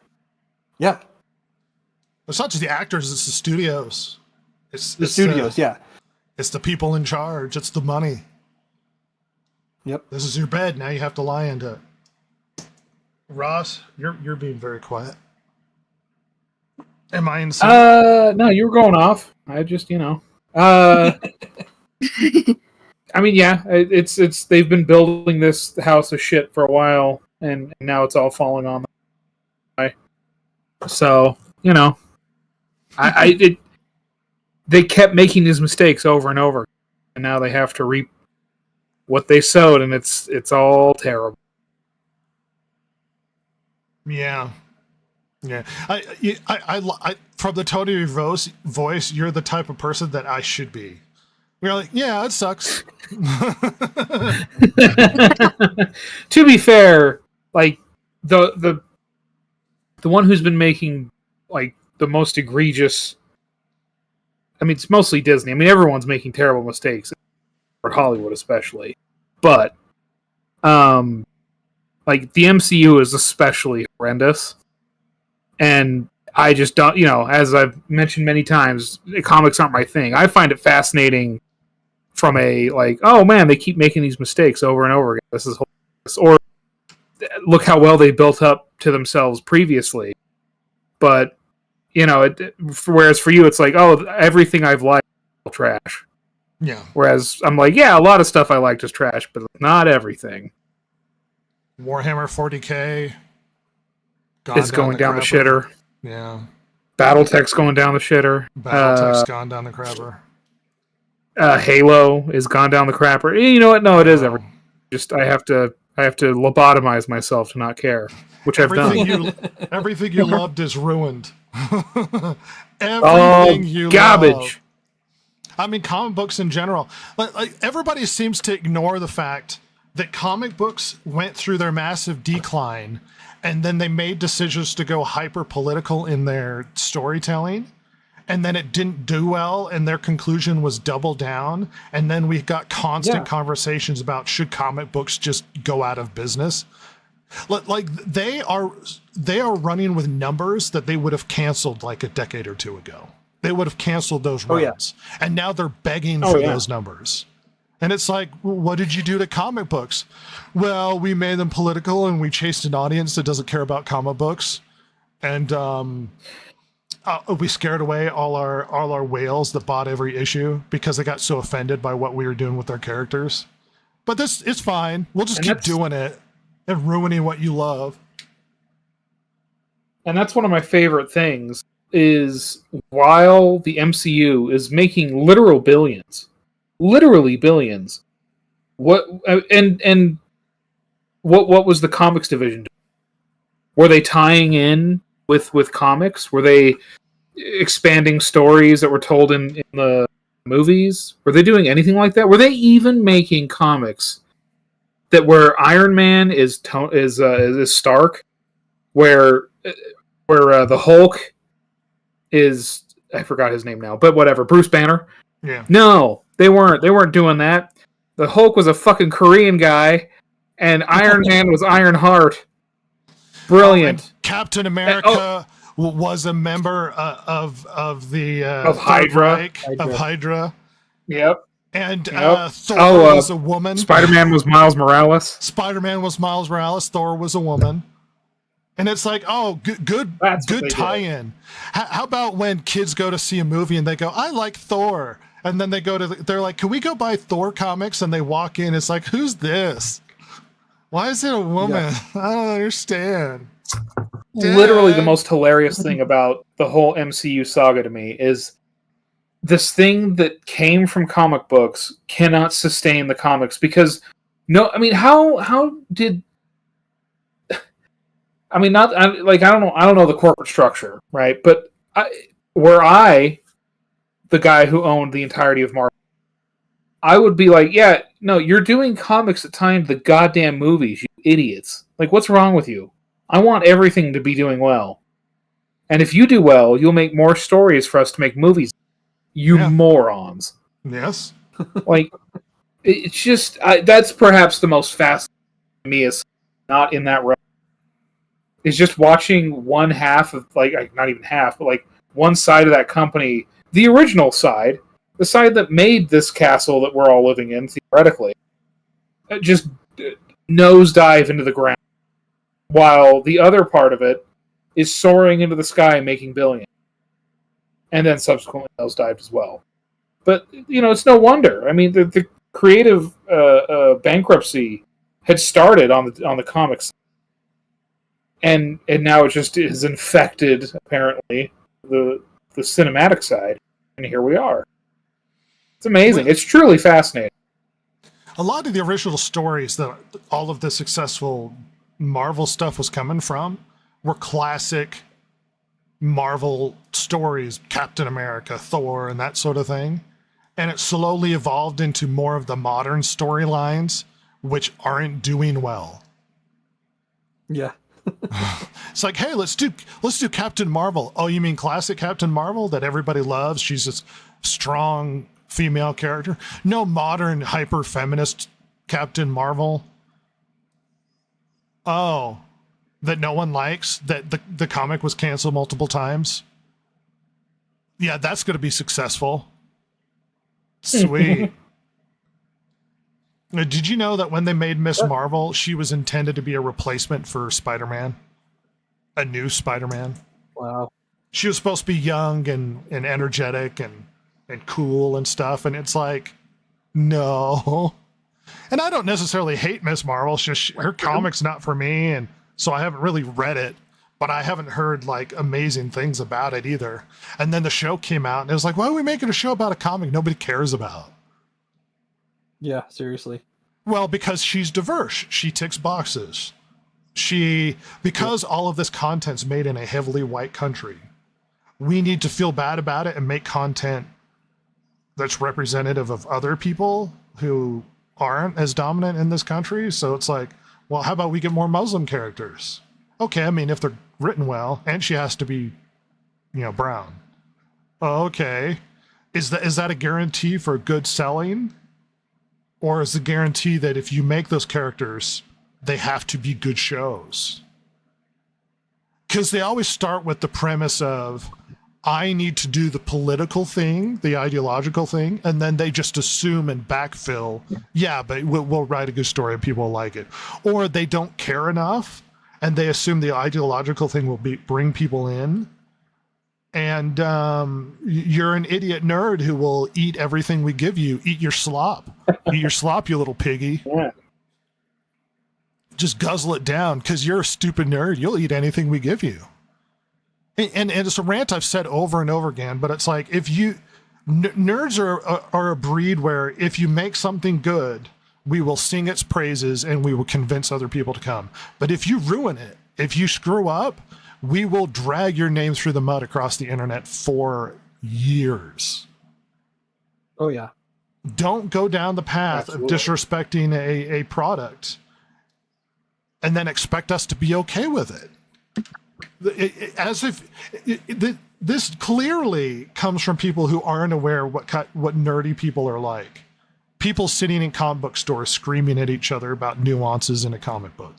Speaker 3: Yeah.
Speaker 4: It's not just the actors, it's the studios. It's the
Speaker 3: studios, yeah.
Speaker 4: It's the people in charge. It's the money.
Speaker 3: Yep.
Speaker 4: This is your bed. Now you have to lie into it. Ross, you're being very quiet. Am I insane?
Speaker 2: No, you were going off. I just, I mean, yeah, it's they've been building this house of shit for a while, and now it's all falling on them. So, they kept making these mistakes over and over, and now they have to reap what they sowed, and it's all terrible.
Speaker 4: Yeah. I from the tone of your voice, you're the type of person that I should be. We're like, yeah, it sucks.
Speaker 2: To be fair, like the one who's been making like the most egregious. I mean, it's mostly Disney. I mean, everyone's making terrible mistakes, or Hollywood especially. But, like the MCU is especially horrendous, and I just don't. As I've mentioned many times, comics aren't my thing. I find it fascinating from a like, oh man, they keep making these mistakes over and over again. This is hilarious. Or look how well they built up to themselves previously. But whereas for you, it's like, oh, everything I've liked is trash.
Speaker 4: Yeah.
Speaker 2: Whereas I'm like, yeah, a lot of stuff I liked is trash, but not everything.
Speaker 4: Warhammer 40K.
Speaker 2: It's going down the shitter.
Speaker 4: Yeah.
Speaker 2: BattleTech's going down the shitter.
Speaker 4: BattleTech's gone down the crapper.
Speaker 2: Halo is gone down the crapper. You know what? No, it is everything. Just I have to lobotomize myself to not care, which I've done.
Speaker 4: Everything you loved is ruined.
Speaker 2: Everything you garbage. Love.
Speaker 4: I mean, comic books in general. Like everybody seems to ignore the fact that comic books went through their massive decline, and then they made decisions to go hyper political in their storytelling. And then it didn't do well, and their conclusion was double down. And then we got constant conversations about should comic books just go out of business. Like they are running with numbers that they would have canceled like a decade or two ago. They would have canceled those runs, and now they're begging for those numbers. And it's like, what did you do to comic books? Well, we made them political, and we chased an audience that doesn't care about comic books, and we scared away all our whales that bought every issue because they got so offended by what we were doing with our characters. But it's fine. We'll just keep doing it and ruining what you love.
Speaker 2: And that's one of my favorite things is while the MCU is making literally billions, what was the comics division doing? Were they tying in with comics? Were they expanding stories that were told in the movies? Were they doing anything like that? Were they even making comics that where Iron Man is Stark, where the Hulk is, I forgot his name now, but whatever, Bruce Banner?
Speaker 4: Yeah.
Speaker 2: No, they weren't doing that. The Hulk was a fucking Korean guy, and Iron Man was Ironheart. Brilliant.
Speaker 4: Captain America was a member of
Speaker 2: Hydra.
Speaker 4: Of Hydra.
Speaker 2: Yep.
Speaker 4: And Thor was a woman.
Speaker 2: Spider-Man was Miles Morales.
Speaker 4: Thor was a woman. And it's like, oh, good tie-in. How about when kids go to see a movie and they go, I like Thor, and then they're like, can we go buy Thor comics? And they walk in, it's like, who's this? Why is it a woman? Yeah. I don't understand.
Speaker 2: Literally the most hilarious thing about the whole MCU saga to me is this thing that came from comic books cannot sustain the comics because how did I don't know the corporate structure, right? But the guy who owned the entirety of Marvel, I would be like, yeah, no, you're doing comics that tie into the goddamn movies, you idiots. Like, what's wrong with you? I want everything to be doing well. And if you do well, you'll make more stories for us to make movies. You morons.
Speaker 4: Yes.
Speaker 2: Like, it's just, that's perhaps the most fascinating to me is not in that realm. Is just watching one half of, like, not even half, but like one side of that company, the original side, the side that made this castle that we're all living in, theoretically, just nosedive into the ground. while the other part of it is soaring into the sky and making billions. And then subsequently nosedived as well. But, it's no wonder. I mean, the creative bankruptcy had started on the comics. And now it just is infected, apparently, the cinematic side. And here we are. It's amazing. It's truly fascinating.
Speaker 4: A lot of the original stories that all of the successful Marvel stuff was coming from were classic Marvel stories, Captain America, Thor, and that sort of thing. And it slowly evolved into more of the modern storylines, which aren't doing well.
Speaker 3: Yeah.
Speaker 4: It's like, hey, let's do Captain Marvel. Oh, you mean classic Captain Marvel that everybody loves? She's this strong female character. No modern hyper feminist Captain Marvel. Oh, that no one likes, that the comic was canceled multiple times. Yeah, that's going to be successful. Sweet. Did you know that when they made Miss Marvel, she was intended to be a replacement for Spider-Man? A new Spider-Man.
Speaker 3: Wow.
Speaker 4: She was supposed to be young and energetic and cool and stuff, and it's like, no. And I don't necessarily hate Miss Marvel. It's just her comic's not for me, and so I haven't really read it, but I haven't heard like amazing things about it either. And then the show came out, and it was like, why are we making a show about a comic nobody cares about?
Speaker 3: Yeah, seriously.
Speaker 4: Well, because she's diverse. She ticks boxes. Because all of this content's made in a heavily white country, we need to feel bad about it and make content that's representative of other people who aren't as dominant in this country. So it's like, well, how about we get more Muslim characters? Okay, I mean, if they're written well, and she has to be, brown. Okay. Is that a guarantee for good selling? Or is the guarantee that if you make those characters, they have to be good shows? Because they always start with the premise of, I need to do the political thing, the ideological thing, and then they just assume and backfill, yeah, but we'll write a good story and people will like it. Or they don't care enough, and they assume the ideological thing will bring people in. And you're an idiot nerd who will eat everything we give you. Eat your slop. Eat your slop, you little piggy.
Speaker 2: Yeah.
Speaker 4: Just guzzle it down because you're a stupid nerd. You'll eat anything we give you. And it's a rant I've said over and over again, but it's like, if you... nerds are a breed where if you make something good, we will sing its praises and we will convince other people to come. But if you ruin it, if you screw up, we will drag your name through the mud across the internet for years.
Speaker 3: Oh, yeah.
Speaker 4: Don't go down the path of disrespecting a product and then expect us to be okay with it. As if this clearly comes from people who aren't aware what nerdy people are like. People sitting in comic book stores screaming at each other about nuances in a comic book.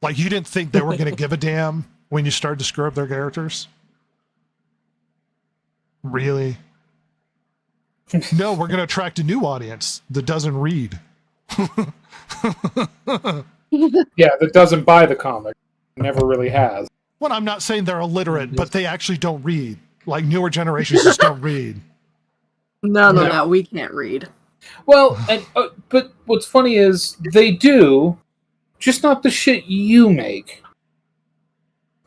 Speaker 4: Like, you didn't think they were going to give a damn when you started to screw up their characters? Really? No, we're going to attract a new audience that doesn't read.
Speaker 2: Yeah, that doesn't buy the comic. Never really has.
Speaker 4: Well, I'm not saying they're illiterate, but they actually don't read. Like, newer generations just don't read.
Speaker 1: No, we can't read.
Speaker 2: Well, but what's funny is they do, just not the shit you make.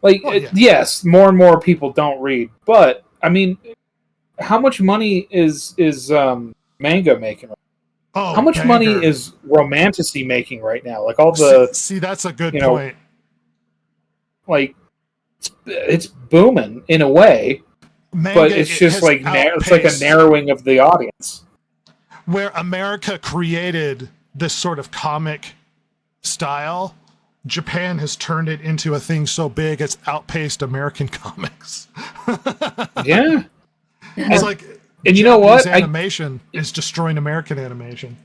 Speaker 2: Like, yes, more and more people don't read, but I mean, how much money is manga making?
Speaker 4: Oh,
Speaker 2: how much money is Romantasy making right now? Like all the
Speaker 4: see, that's a good point.
Speaker 2: Like, it's booming in a way, but it's just like it's like a narrowing of the audience.
Speaker 4: Where America created this sort of comic style, Japan has turned it into a thing so big it's outpaced American comics.
Speaker 2: Yeah.
Speaker 4: It's like,
Speaker 2: and you know what?
Speaker 4: Animation is destroying American animation.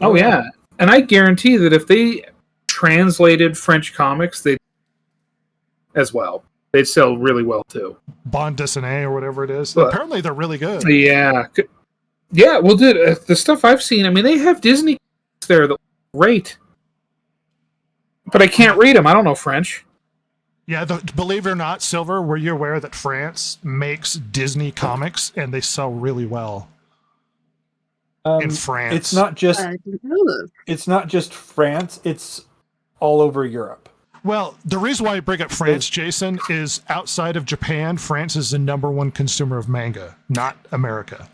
Speaker 2: Oh, yeah. And I guarantee that if they translated French comics, they'd sell really well, too.
Speaker 4: Bande dessinée or whatever it is. But apparently they're really good.
Speaker 2: Yeah. Yeah, well, dude, the stuff I've seen, I mean, they have Disney there that great. But I can't read them. I don't know French.
Speaker 4: Yeah, believe it or not, Silver, were you aware that France makes Disney comics and they sell really well in France?
Speaker 3: It's not just
Speaker 1: I didn't know this.
Speaker 3: it's not just France. It's all over Europe.
Speaker 4: Well, the reason why I bring up France, Jason, is outside of Japan, France is the #1 consumer of manga, not America.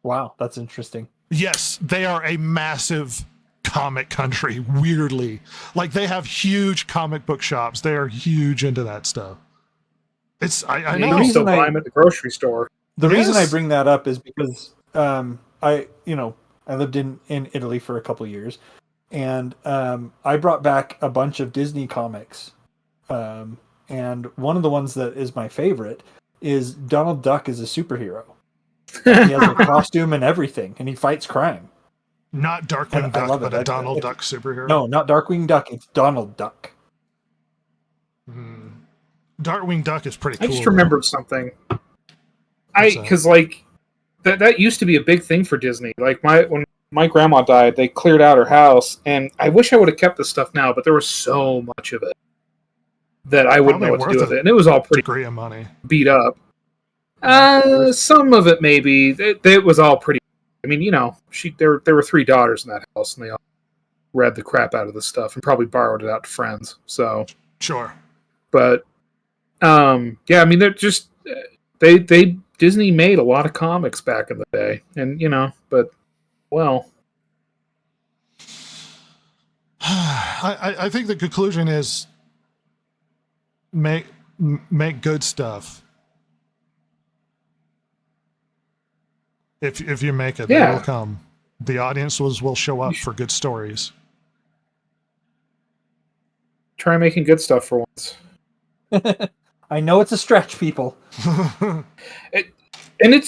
Speaker 3: Wow, that's interesting.
Speaker 4: Yes, they are a massive comic country, weirdly. Like, they have huge comic book shops. They are huge into that stuff. I
Speaker 2: You
Speaker 4: know.
Speaker 2: can still buy them at the grocery store.
Speaker 3: The reason
Speaker 4: Yes.
Speaker 3: I bring that up is because I lived in Italy for a couple of years, and I brought back a bunch of Disney comics, and one of the ones that is my favorite is Donald Duck is a superhero. He has a costume and everything, and he fights crime.
Speaker 4: Not Darkwing
Speaker 3: And I
Speaker 4: Duck,
Speaker 3: love
Speaker 4: but
Speaker 3: it.
Speaker 4: a Donald Duck superhero.
Speaker 3: No, not Darkwing Duck. It's Donald Duck.
Speaker 4: Darkwing Duck is pretty cool.
Speaker 2: I just
Speaker 4: though.
Speaker 2: remembered something.
Speaker 4: What's that?
Speaker 2: Because like that used to be a big thing for Disney. Like when my grandma died, they cleared out her house, and I wish I would have kept this stuff now, but there was so much of it that I wouldn't know
Speaker 4: Probably
Speaker 2: what to do
Speaker 4: worth
Speaker 2: with it, and it was all pretty
Speaker 4: degree of money.
Speaker 2: beat up. Some of it maybe. It was all pretty. I mean, there were 3 daughters in that house, and they all read the crap out of the stuff and probably borrowed it out to friends. So,
Speaker 4: Sure.
Speaker 2: but yeah, I mean, they're just they Disney made a lot of comics back in the day, and but well,
Speaker 4: I think the conclusion is make good stuff. If you make it, they
Speaker 2: Yeah.
Speaker 4: will come. The audiences will show up for good stories.
Speaker 2: try making good stuff for once.
Speaker 3: I know it's a stretch, people.
Speaker 2: And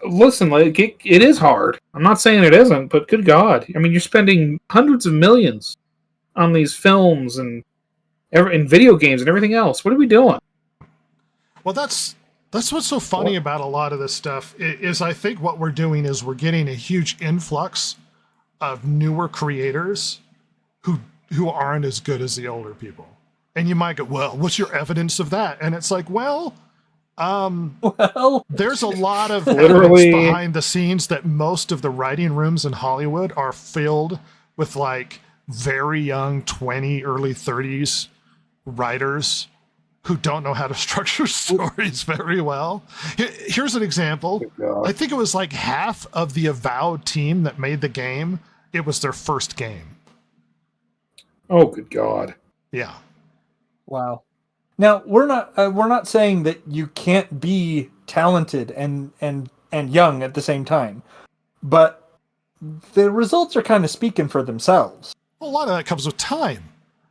Speaker 2: listen, like it is hard. I'm not saying it isn't, but good God, I mean, you're spending hundreds of millions on these films and video games and everything else. What are we doing?
Speaker 4: Well, that's what's so funny about a lot of this stuff is I think what we're doing is we're getting a huge influx of newer creators who aren't as good as the older people. And you might go, well, what's your evidence of that? And it's like, well, there's a lot of
Speaker 2: Literally
Speaker 4: evidence behind the scenes that most of the writing rooms in Hollywood are filled with like very young 20, early 30s writers who don't know how to structure stories very well. Here's an example. I think it was like half of the Avowed team that made the game. It was their first game.
Speaker 2: Oh, good God.
Speaker 4: Yeah.
Speaker 3: Wow. Now we're not saying that you can't be talented and young at the same time, but the results are kind of speaking for themselves.
Speaker 4: A lot of that comes with time.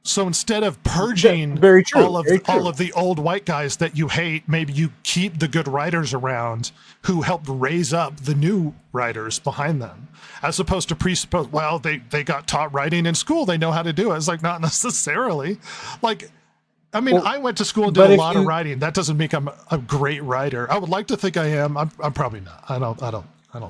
Speaker 4: So instead of purging
Speaker 3: Very true,
Speaker 4: all
Speaker 3: very true.
Speaker 4: of the old white guys that you hate, maybe you keep the good writers around who helped raise up the new writers behind them, as opposed to presuppose, well, they got taught writing in school, they know how to do it. It's like, not necessarily. Like, I mean, I went to school and did a lot of writing. That doesn't make I'm a great writer. I would like to think I am. I'm probably not. I don't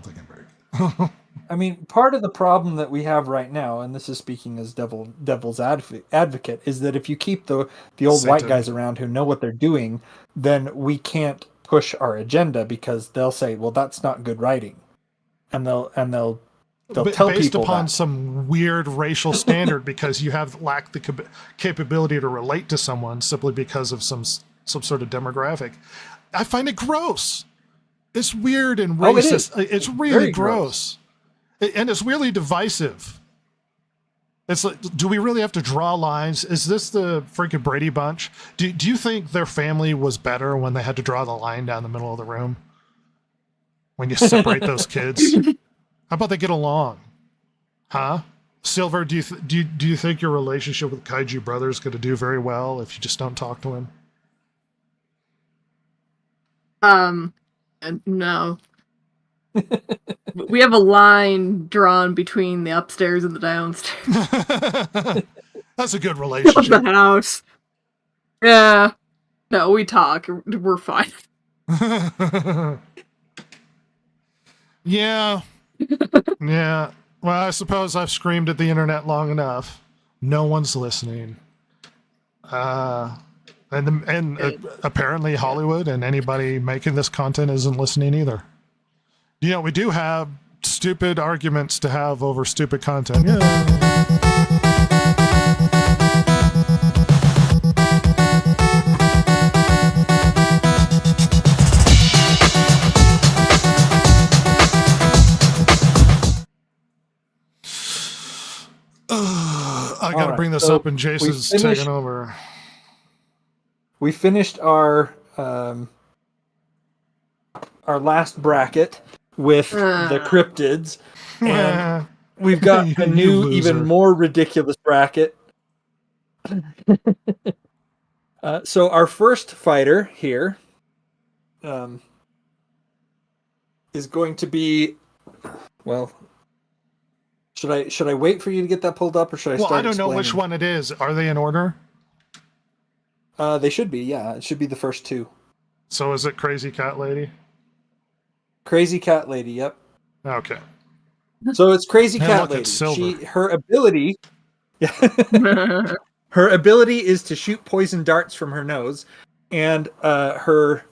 Speaker 4: think I'm very good.
Speaker 3: I mean, part of the problem that we have right now, and this is speaking as devil's advocate, is that if you keep the old white guys around who know what they're doing, then we can't push our agenda because they'll say, "Well, that's not good writing," and they'll tell
Speaker 4: based
Speaker 3: people
Speaker 4: upon
Speaker 3: that.
Speaker 4: some weird racial standard because you have lacked the capability to relate to someone simply because of some sort of demographic. I find it gross. It's weird and racist. It's really
Speaker 3: Very
Speaker 4: gross. And it's really divisive. It's like, do we really have to draw lines? Is this the freaking Brady Bunch? Do you think their family was better when they had to draw the line down the middle of the room? When you separate those kids? How about they get along? Huh? Silver, do you think your relationship with Kaiju Brother is going to do very well if you just don't talk to him?
Speaker 1: No. We have a line drawn between the upstairs and the downstairs
Speaker 4: That's a good
Speaker 1: of
Speaker 4: relationship.
Speaker 1: the house. Yeah. No, we talk. We're fine.
Speaker 4: Yeah. Yeah. Well, I suppose I've screamed at the internet long enough. No one's listening. Apparently Hollywood and anybody making this content isn't listening either. We do have stupid arguments to have over stupid content. Yeah. I gotta bring this up, and Jason's taking over.
Speaker 3: We finished our last bracket with the cryptids, and we've got a new, even more ridiculous bracket. So our first fighter here is going to be, well, should I wait for you to get that pulled up, or should I start?
Speaker 4: Well, I don't know which one it is. Are they in order?
Speaker 3: They should be, yeah. It should be the first two.
Speaker 4: So is it Crazy Cat Lady?
Speaker 3: Crazy Cat Lady, yep.
Speaker 4: Okay.
Speaker 3: So it's Crazy Cat Lady. Her ability is to shoot poison darts from her nose, and her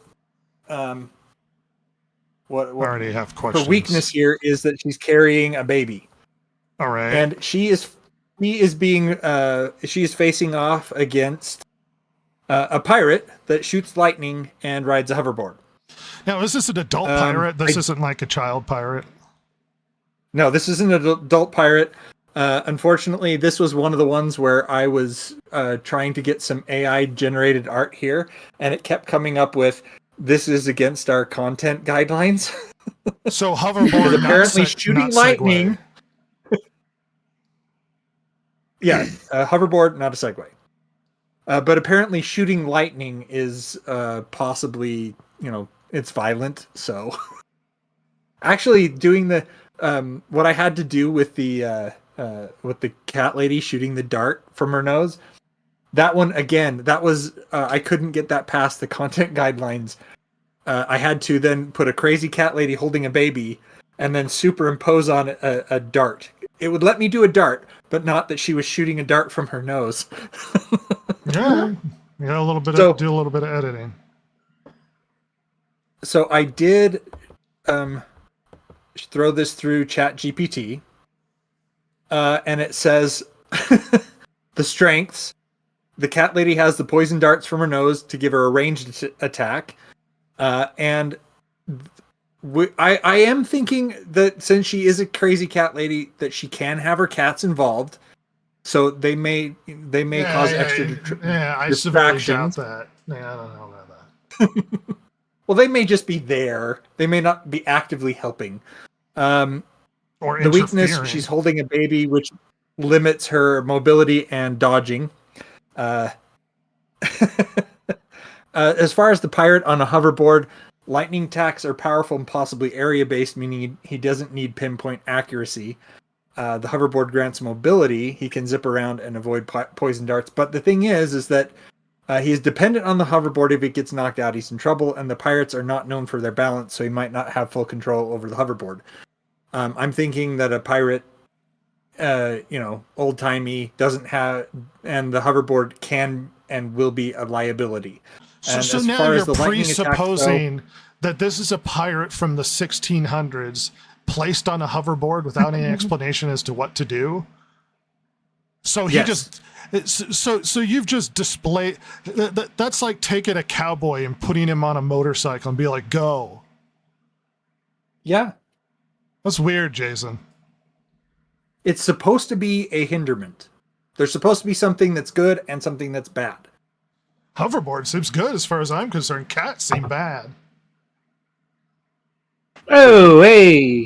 Speaker 4: already have questions.
Speaker 3: Her weakness here is that she's carrying a baby.
Speaker 4: All right.
Speaker 3: And she is facing off against a pirate that shoots lightning and rides a hoverboard.
Speaker 4: Now, is this an adult pirate? This isn't like a child pirate?
Speaker 3: No, this is an adult pirate. Unfortunately, this was one of the ones where I was trying to get some AI-generated art here, and it kept coming up with, this is against our content guidelines.
Speaker 4: So hoverboard,
Speaker 3: apparently shooting lightning... Yeah, hoverboard, not a segue. But apparently shooting lightning is possibly, it's violent. So actually doing the what I had to do with the cat lady shooting the dart from her nose, that one, again, that was I couldn't get that past the content guidelines. I had to then put a crazy cat lady holding a baby and then superimpose on it a dart. It would let me do a dart, but not that she was shooting a dart from her nose.
Speaker 4: Yeah, do a little bit of editing.
Speaker 3: So I did throw this through ChatGPT, and it says the strengths. The cat lady has the poison darts from her nose to give her a ranged attack, and I am thinking that since she is a crazy cat lady, that she can have her cats involved, so they may cause extra
Speaker 4: I severely doubt that. Yeah, I don't know about that.
Speaker 3: Well, they may just be there. They may not be actively helping.
Speaker 4: Or
Speaker 3: the weakness, she's holding a baby, which limits her mobility and dodging. As far as the pirate on a hoverboard, lightning attacks are powerful and possibly area-based, meaning he doesn't need pinpoint accuracy. The hoverboard grants mobility. He can zip around and avoid poison darts. But the thing is that he is dependent on the hoverboard. If it gets knocked out, he's in trouble. And the pirates are not known for their balance, so he might not have full control over the hoverboard. I'm thinking that a pirate, old-timey, doesn't have... And the hoverboard can and will be a liability.
Speaker 4: So now you're presupposing that this is a pirate from the 1600s placed on a hoverboard without any explanation as to what to do. So he so you've just displayed that's like taking a cowboy and putting him on a motorcycle and be like, go.
Speaker 3: Yeah.
Speaker 4: That's weird, Jason.
Speaker 3: It's supposed to be a hinderment. There's supposed to be something that's good and something that's bad.
Speaker 4: Hoverboard seems good as far as I'm concerned. Cats seem bad.
Speaker 2: Oh, hey,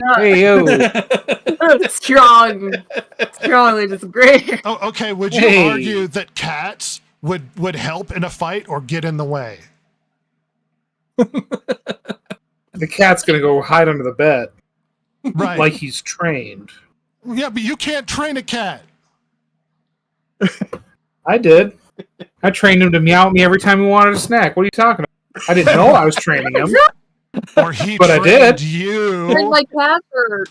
Speaker 1: Strongly disagree.
Speaker 4: Oh, okay. Would you argue that cats would help in a fight or get in the way?
Speaker 2: The cat's gonna go hide under the bed,
Speaker 4: right?
Speaker 2: Like he's trained.
Speaker 4: Yeah, but you can't train a cat.
Speaker 2: I did. I trained him to meow at me every time he wanted a snack. What are you talking about? I didn't know I was training him.
Speaker 4: Or he
Speaker 2: but
Speaker 4: trained
Speaker 2: I did.
Speaker 4: You.
Speaker 1: Like cats or...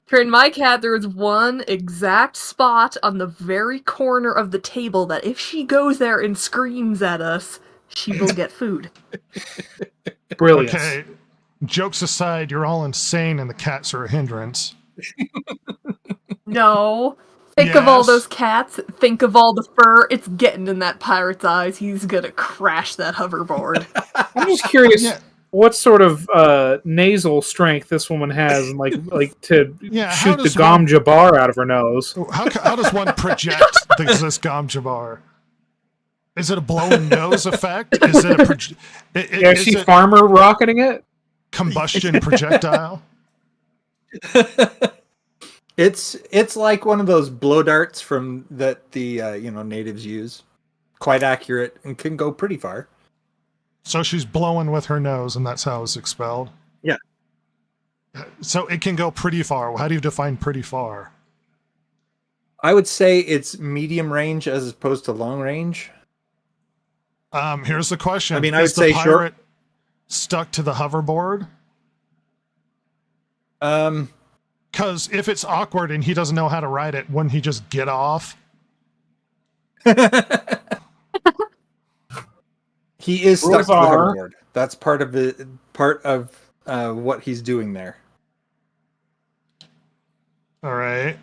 Speaker 1: Train my cat, there is one exact spot on the very corner of the table that if she goes there and screams at us, she will get food.
Speaker 2: Brilliant.
Speaker 4: Okay, jokes aside, you're all insane and the cats are a hindrance.
Speaker 1: No. Think of all
Speaker 4: Yes.
Speaker 1: those cats. Think of all the fur. It's getting in that pirate's eyes. He's gonna crash that hoverboard.
Speaker 2: I'm just curious
Speaker 4: Yeah.
Speaker 2: what sort of nasal strength this woman has, and like to
Speaker 4: Yeah, how
Speaker 2: shoot the
Speaker 4: does
Speaker 2: Gom Jabbar out of her nose.
Speaker 4: How does one project this Gom Jabbar? Is it a blown nose effect? Is it a
Speaker 2: Yeah,
Speaker 4: is
Speaker 2: she
Speaker 4: it
Speaker 2: farmer rocketing it?
Speaker 4: combustion projectile?
Speaker 3: It's like one of those blow darts from that the natives use. Quite accurate and can go pretty far.
Speaker 4: So she's blowing with her nose, and that's how it's expelled?
Speaker 3: Yeah.
Speaker 4: So it can go pretty far. How do you define pretty far?
Speaker 3: I would say it's medium range as opposed to long range.
Speaker 4: Here's the question.
Speaker 3: I mean, I would
Speaker 4: Is the
Speaker 3: say
Speaker 4: pirate stuck to the hoverboard? Because if it's awkward and he doesn't know how to ride it, wouldn't he just get off?
Speaker 3: He is stuck to the
Speaker 2: Rovar.
Speaker 3: hoverboard. That's part of what he's doing there.
Speaker 4: All right.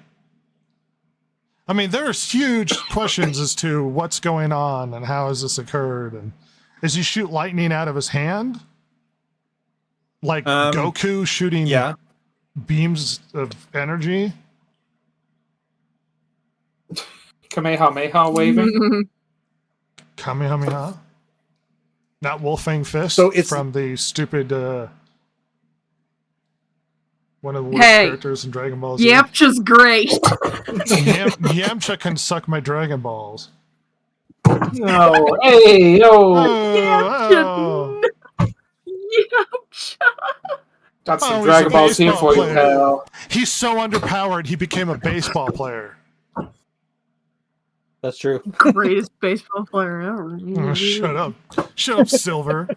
Speaker 4: I mean, there's huge questions as to what's going on and how has this occurred. And does he shoot lightning out of his hand? Like Goku shooting beams of energy?
Speaker 2: Kamehameha waving.
Speaker 4: Kamehameha? Not Wolfang Fist
Speaker 3: So it's-
Speaker 4: from the stupid one of the worst
Speaker 1: Hey.
Speaker 4: characters in Dragon Ball Z.
Speaker 1: Yamcha's great.
Speaker 4: Yamcha can suck my Dragon Balls.
Speaker 2: No, hey, yo,
Speaker 4: Oh,
Speaker 1: Yamcha.
Speaker 2: got some
Speaker 4: he's
Speaker 2: Dragon
Speaker 4: a
Speaker 2: Ball Z
Speaker 4: baseball
Speaker 2: for you,
Speaker 4: player.
Speaker 2: pal.
Speaker 4: He's so underpowered, he became a baseball player.
Speaker 3: That's true.
Speaker 1: Greatest baseball player ever.
Speaker 4: Oh, shut up. Shut up, Silver.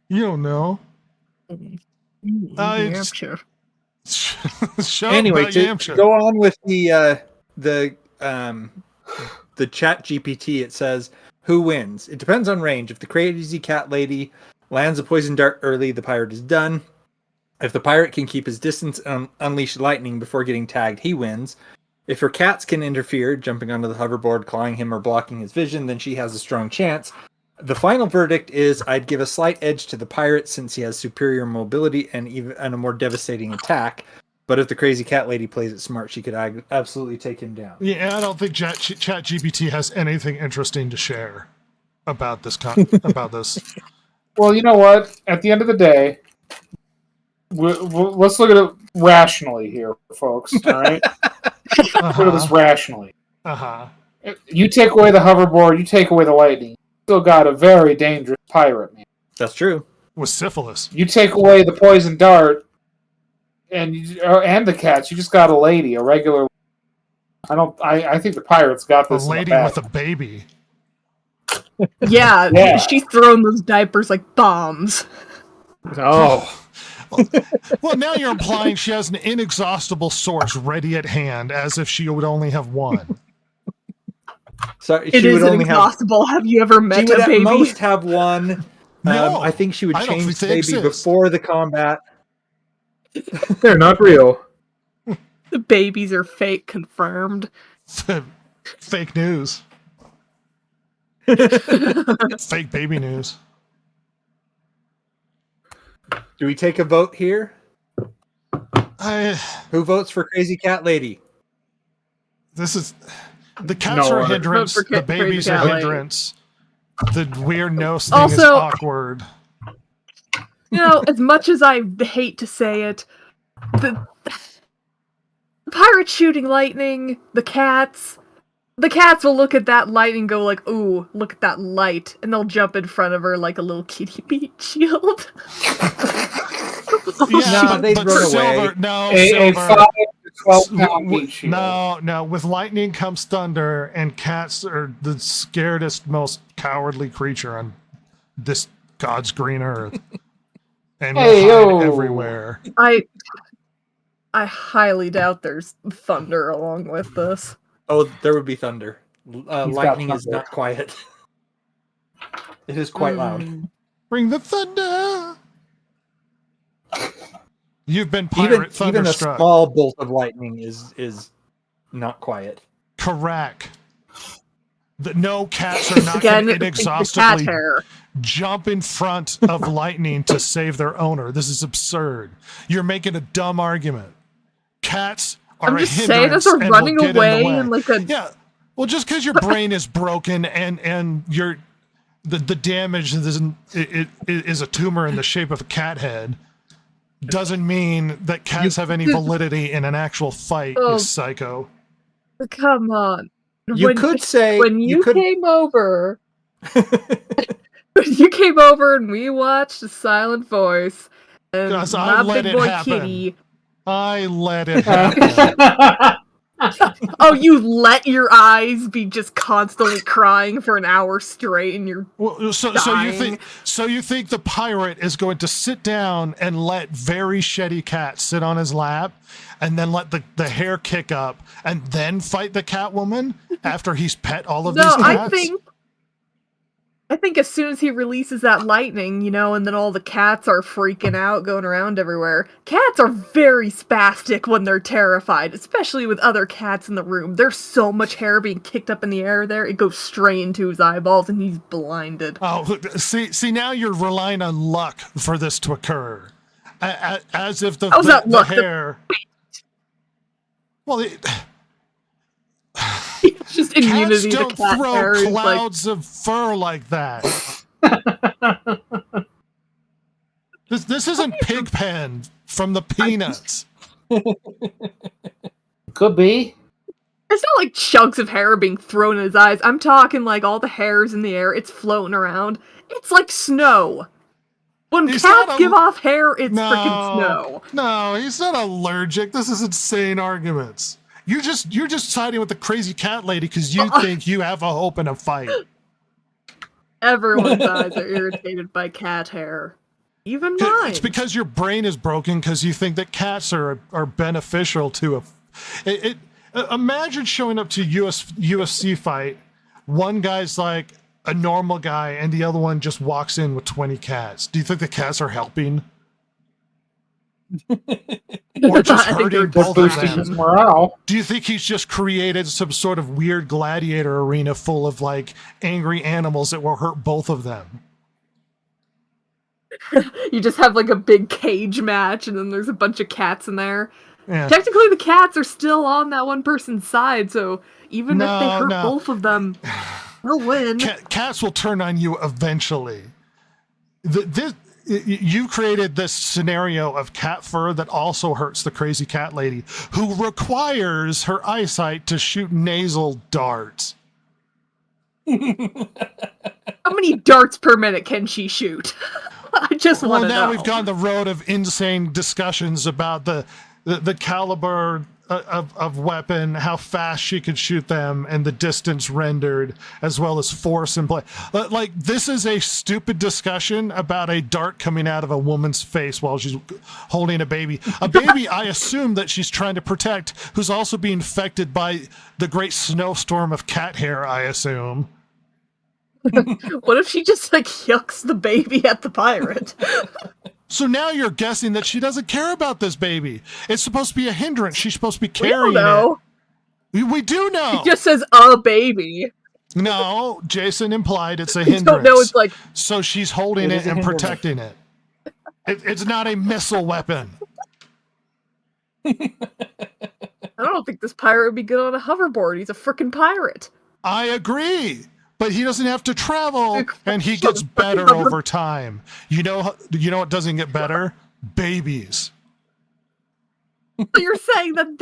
Speaker 4: You don't know.
Speaker 1: Yamcha.
Speaker 4: Shut
Speaker 3: Anyway,
Speaker 4: up about
Speaker 3: to
Speaker 4: Yamcha.
Speaker 3: go on with the chat GPT, it says, who wins? It depends on range. If the crazy cat lady lands a poison dart early, the pirate is done. If the pirate can keep his distance and unleash lightning before getting tagged, he wins. If her cats can interfere, jumping onto the hoverboard, clawing him, or blocking his vision, then she has a strong chance. The final verdict is I'd give a slight edge to the pirate since he has superior mobility and a more devastating attack. But if the crazy cat lady plays it smart, she could absolutely take him down.
Speaker 4: Yeah, I don't think Chat GPT has anything interesting to share about this. About this.
Speaker 2: Well, you know what? At the end of the day, let's look at it rationally here, folks. All right, look at this rationally. You take away the hoverboard, you take away the lightning. You still got a very dangerous pirate, man.
Speaker 3: That's true.
Speaker 4: With syphilis.
Speaker 2: You take away the poison dart, and the cats. You just got a lady, a regular. I think the pirates got
Speaker 4: A
Speaker 2: this.
Speaker 4: lady with a baby.
Speaker 1: Yeah,
Speaker 2: Yeah.
Speaker 1: she's throwing those diapers like bombs.
Speaker 2: Oh,
Speaker 4: Well, now you're implying she has an inexhaustible source ready at hand, as if she would only have one.
Speaker 3: So
Speaker 1: It
Speaker 3: she
Speaker 1: is
Speaker 3: would only
Speaker 1: inexhaustible. Have you ever
Speaker 3: have. She
Speaker 1: met
Speaker 3: would
Speaker 1: a
Speaker 3: at
Speaker 1: baby?
Speaker 3: most have one.
Speaker 4: No,
Speaker 3: I think she would
Speaker 4: I don't
Speaker 3: change
Speaker 4: think
Speaker 3: the
Speaker 4: they
Speaker 3: baby
Speaker 4: exist.
Speaker 3: before the combat.
Speaker 2: they're not real.
Speaker 1: The babies are fake, confirmed.
Speaker 4: Fake news. Fake baby news.
Speaker 3: Do we take a vote here? Who votes for Crazy Cat Lady?
Speaker 4: The cats
Speaker 2: No,
Speaker 4: are a
Speaker 2: I-
Speaker 4: hindrance.
Speaker 1: Vote for
Speaker 4: The babies
Speaker 1: Crazy
Speaker 4: are
Speaker 1: Cat
Speaker 4: a
Speaker 1: Lady.
Speaker 4: hindrance. The weird nose thing is
Speaker 1: Also-
Speaker 4: awkward.
Speaker 1: You know, as much as I hate to say it, the pirates shooting lightning, the cats will look at that light and go like, "Ooh, look at that light," and they'll jump in front of her like a little kitty meat shield.
Speaker 4: Yeah,
Speaker 3: they'd
Speaker 4: but
Speaker 3: run
Speaker 4: Silver,
Speaker 3: away.
Speaker 4: no,
Speaker 2: A
Speaker 4: Silver.
Speaker 2: 5 to 12-pound meat shield.
Speaker 4: No. With lightning comes thunder, and cats are the scaredest, most cowardly creature on this God's green earth, and will
Speaker 2: Hey,
Speaker 4: hide
Speaker 2: yo.
Speaker 4: everywhere.
Speaker 1: I highly doubt there's thunder along with this.
Speaker 3: Oh, there would be thunder.
Speaker 2: got
Speaker 3: Lightning is
Speaker 2: thunder.
Speaker 3: not quiet. It is quite loud.
Speaker 4: Bring the thunder. You've been
Speaker 3: Even
Speaker 4: pirate
Speaker 3: a
Speaker 4: thunderstruck.
Speaker 3: small bolt of lightning is not quiet.
Speaker 4: Correct. No cats are not
Speaker 1: Again,
Speaker 4: going to
Speaker 1: it's the cat
Speaker 4: inexhaustibly
Speaker 1: hair.
Speaker 4: jump in front of lightning to save their owner. This is absurd. You're making a dumb argument. Cats are
Speaker 1: I'm
Speaker 4: a
Speaker 1: just saying,
Speaker 4: hindrance
Speaker 1: as they're
Speaker 4: and
Speaker 1: running
Speaker 4: will get in the
Speaker 1: away
Speaker 4: way.
Speaker 1: and like a
Speaker 4: Yeah. Well, just because your brain is broken and your the damage is a tumor in the shape of a cat head doesn't mean that cats have any validity in an actual fight,
Speaker 1: Oh.
Speaker 4: you psycho.
Speaker 1: come on.
Speaker 3: You could say
Speaker 1: when you
Speaker 3: could.
Speaker 1: came over, when you came over and we watched A Silent Voice, and
Speaker 4: 'Cause I
Speaker 1: my
Speaker 4: let
Speaker 1: big
Speaker 4: it
Speaker 1: boy
Speaker 4: happen.
Speaker 1: Kitty.
Speaker 4: I let it happen.
Speaker 1: Oh, you let your eyes be just constantly crying for an hour straight, and you're
Speaker 4: Well, so you think the pirate is going to sit down and let very shitty cat sit on his lap, and then let the hair kick up, and then fight the Catwoman after he's pet all of these
Speaker 1: no.
Speaker 4: cats?
Speaker 1: I think as soon as he releases that lightning, and then all the cats are freaking out, going around everywhere. Cats are very spastic when they're terrified, especially with other cats in the room. There's so much hair being kicked up in the air there, it goes straight into his eyeballs and he's blinded.
Speaker 4: Oh, see, now you're relying on luck for this to occur, as if the hair. Well,
Speaker 1: It's just immunity
Speaker 4: cats
Speaker 1: to
Speaker 4: don't
Speaker 1: cat
Speaker 4: throw
Speaker 1: hair. It's like,
Speaker 4: clouds of fur like that. This isn't Pigpen from the Peanuts.
Speaker 2: Could be.
Speaker 1: it's not like chunks of hair being thrown in his eyes. I'm talking like all the hairs in the air, it's floating around. It's like snow. When
Speaker 4: He's
Speaker 1: cats
Speaker 4: not
Speaker 1: give off hair, it's freaking snow.
Speaker 4: No, he's not allergic. This is insane arguments. You're just siding with the crazy cat lady because you think you have a hope in a fight.
Speaker 1: Everyone's eyes are irritated by cat hair. Even mine.
Speaker 4: It's because your brain is broken because you think that cats are beneficial to imagine showing up to UFC fight. One guy's like a normal guy and the other one just walks in with 20 cats. Do you think the cats are helping? Or just
Speaker 1: I think they're
Speaker 4: hurting both of
Speaker 2: Boosting
Speaker 4: them?
Speaker 2: his morale.
Speaker 4: Do you think he's just created some sort of weird gladiator arena full of like angry animals that will hurt both of them?
Speaker 1: You just have like a big cage match and then there's a bunch of cats in there.
Speaker 4: Yeah.
Speaker 1: Technically the cats are still on that one person's side, so even if they hurt both of them, they'll win.
Speaker 4: Cats will turn on you eventually. You created this scenario of cat fur that also hurts the crazy cat lady, who requires her eyesight to shoot nasal darts.
Speaker 1: How many darts per minute can she shoot? I just want to know.
Speaker 4: Well, now we've gone the road of insane discussions about the caliber of weapon, how fast she could shoot them, and the distance rendered, as well as force and play. Like, this is a stupid discussion about a dart coming out of a woman's face while she's holding a baby. A baby, I assume, that she's trying to protect, who's also being affected by the great snowstorm of cat hair, I assume.
Speaker 1: What if she just like yucks the baby at the pirate?
Speaker 4: So now you're guessing that she doesn't care about this baby. It's supposed to be a hindrance. She's supposed to be
Speaker 1: We
Speaker 4: carrying
Speaker 1: don't know.
Speaker 4: it. We do know.
Speaker 1: It just says a baby.
Speaker 4: No, Jason implied it's a
Speaker 1: I
Speaker 4: hindrance.
Speaker 1: don't know. It's like
Speaker 4: So she's holding
Speaker 2: It
Speaker 4: it
Speaker 2: is a
Speaker 4: and
Speaker 2: hindrance.
Speaker 4: protecting it. It's not a missile weapon.
Speaker 1: I don't think this pirate would be good on a hoverboard. He's a frickin' pirate.
Speaker 4: I agree. But he doesn't have to travel, and he gets better over time. You know what doesn't get better? Babies.
Speaker 1: So you're saying that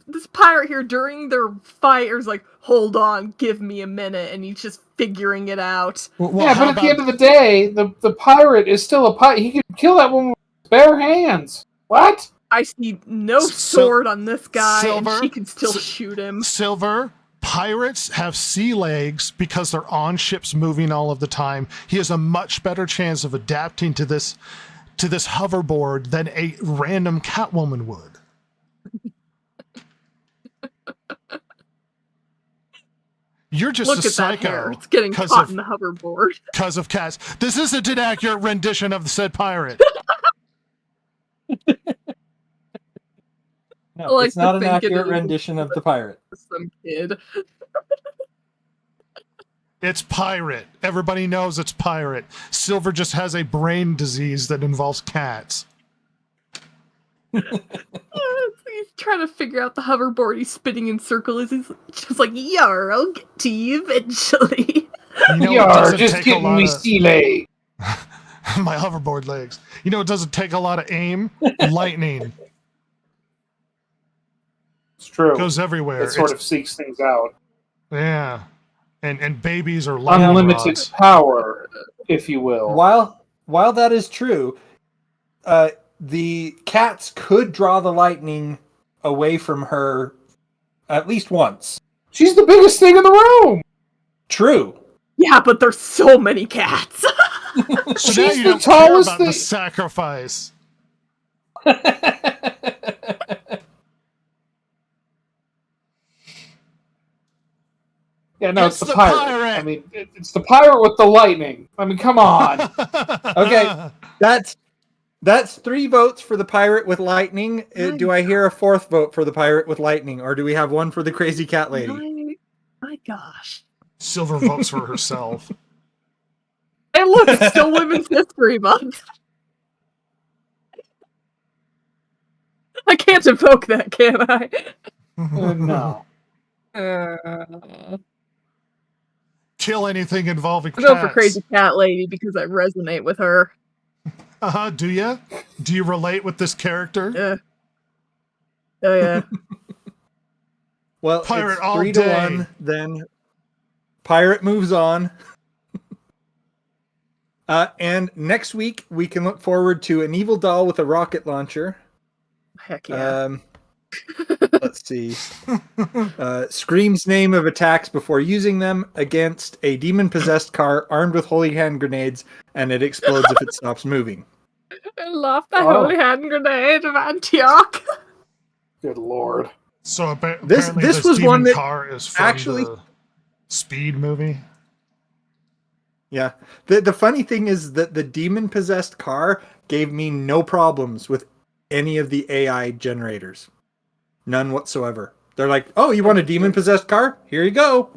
Speaker 1: this pirate here, during their fight, is like, hold on, give me a minute, and he's just figuring it out.
Speaker 4: Well,
Speaker 2: Yeah, but at the end of the day, the pirate is still a pirate. He could kill that woman with bare hands. What?
Speaker 1: I see no sword on this guy,
Speaker 4: Silver?
Speaker 1: and she can still shoot him.
Speaker 4: Silver, pirates have sea legs because they're on ships moving all of the time. He has a much better chance of adapting to this to this hoverboard than a random Catwoman would. You're just
Speaker 1: Look
Speaker 4: a
Speaker 1: at that hair.
Speaker 4: psycho
Speaker 1: It's getting caught in the hoverboard.
Speaker 4: because of cats. This isn't an accurate rendition of the said pirate.
Speaker 3: No,
Speaker 1: like
Speaker 3: it's not
Speaker 1: to
Speaker 3: an
Speaker 1: think it
Speaker 3: accurate
Speaker 1: is.
Speaker 3: rendition of the pirate.
Speaker 1: Some kid.
Speaker 4: It's pirate. Everybody knows it's pirate. Silver just has a brain disease that involves cats.
Speaker 1: He's trying to figure out the hoverboard. He's spinning in circles. He's just like, "Yar, I'll get to you eventually."
Speaker 4: You know, it
Speaker 2: You're
Speaker 4: doesn't
Speaker 2: just
Speaker 4: take a
Speaker 2: getting
Speaker 4: lot
Speaker 2: me
Speaker 4: of
Speaker 2: sea
Speaker 4: my hoverboard legs. You know, it doesn't take a lot of aim. Lightning
Speaker 2: It's true.
Speaker 4: goes everywhere.
Speaker 2: It sort of seeks things out.
Speaker 4: Yeah, and babies are lightning
Speaker 2: Unlimited
Speaker 4: rods.
Speaker 2: power, if you will.
Speaker 3: While that is true, the cats could draw the lightning away from her at least once.
Speaker 2: She's the biggest thing in the room.
Speaker 3: True.
Speaker 1: Yeah, but there's so many cats.
Speaker 4: So now
Speaker 2: She's
Speaker 4: you
Speaker 2: the
Speaker 4: don't care
Speaker 2: tallest
Speaker 4: about the
Speaker 2: thing.
Speaker 4: sacrifice.
Speaker 2: Yeah, no,
Speaker 4: It's
Speaker 2: it's the
Speaker 4: the
Speaker 2: pirate.
Speaker 4: pirate.
Speaker 2: I mean, it's the pirate with the lightning. I mean, come on.
Speaker 3: Okay. That's 3 votes for the pirate with lightning. Do I hear a 4th vote for the pirate with lightning, or do we have one for the crazy cat lady?
Speaker 1: My gosh.
Speaker 4: Silver votes for herself.
Speaker 1: Hey, look, it's still Women's History Month. I can't invoke that, can I?
Speaker 2: No.
Speaker 4: Kill anything involving
Speaker 1: I
Speaker 4: cats.
Speaker 1: go for Crazy Cat Lady because I resonate with her.
Speaker 4: Do you? Do you relate with this character?
Speaker 1: Yeah. Oh, yeah.
Speaker 3: Well,
Speaker 4: Pirate
Speaker 3: it's
Speaker 4: all
Speaker 3: 3
Speaker 4: day.
Speaker 3: to 1. Then pirate moves on. And next week we can look forward to an evil doll with a rocket launcher.
Speaker 1: Heck yeah.
Speaker 3: Let's see. Scream's name of attacks before using them against a demon-possessed car armed with holy hand grenades, and it explodes if it stops moving.
Speaker 1: I love the Holy Hand Grenade of Antioch.
Speaker 2: Good lord.
Speaker 4: So
Speaker 3: This
Speaker 4: apparently this
Speaker 3: was
Speaker 4: demon
Speaker 3: one that
Speaker 4: car is from
Speaker 3: actually-
Speaker 4: the Speed movie.
Speaker 3: Yeah. The funny thing is that the demon-possessed car gave me no problems with any of the AI generators. None whatsoever. They're like, "Oh, you want a demon-possessed car? Here you go."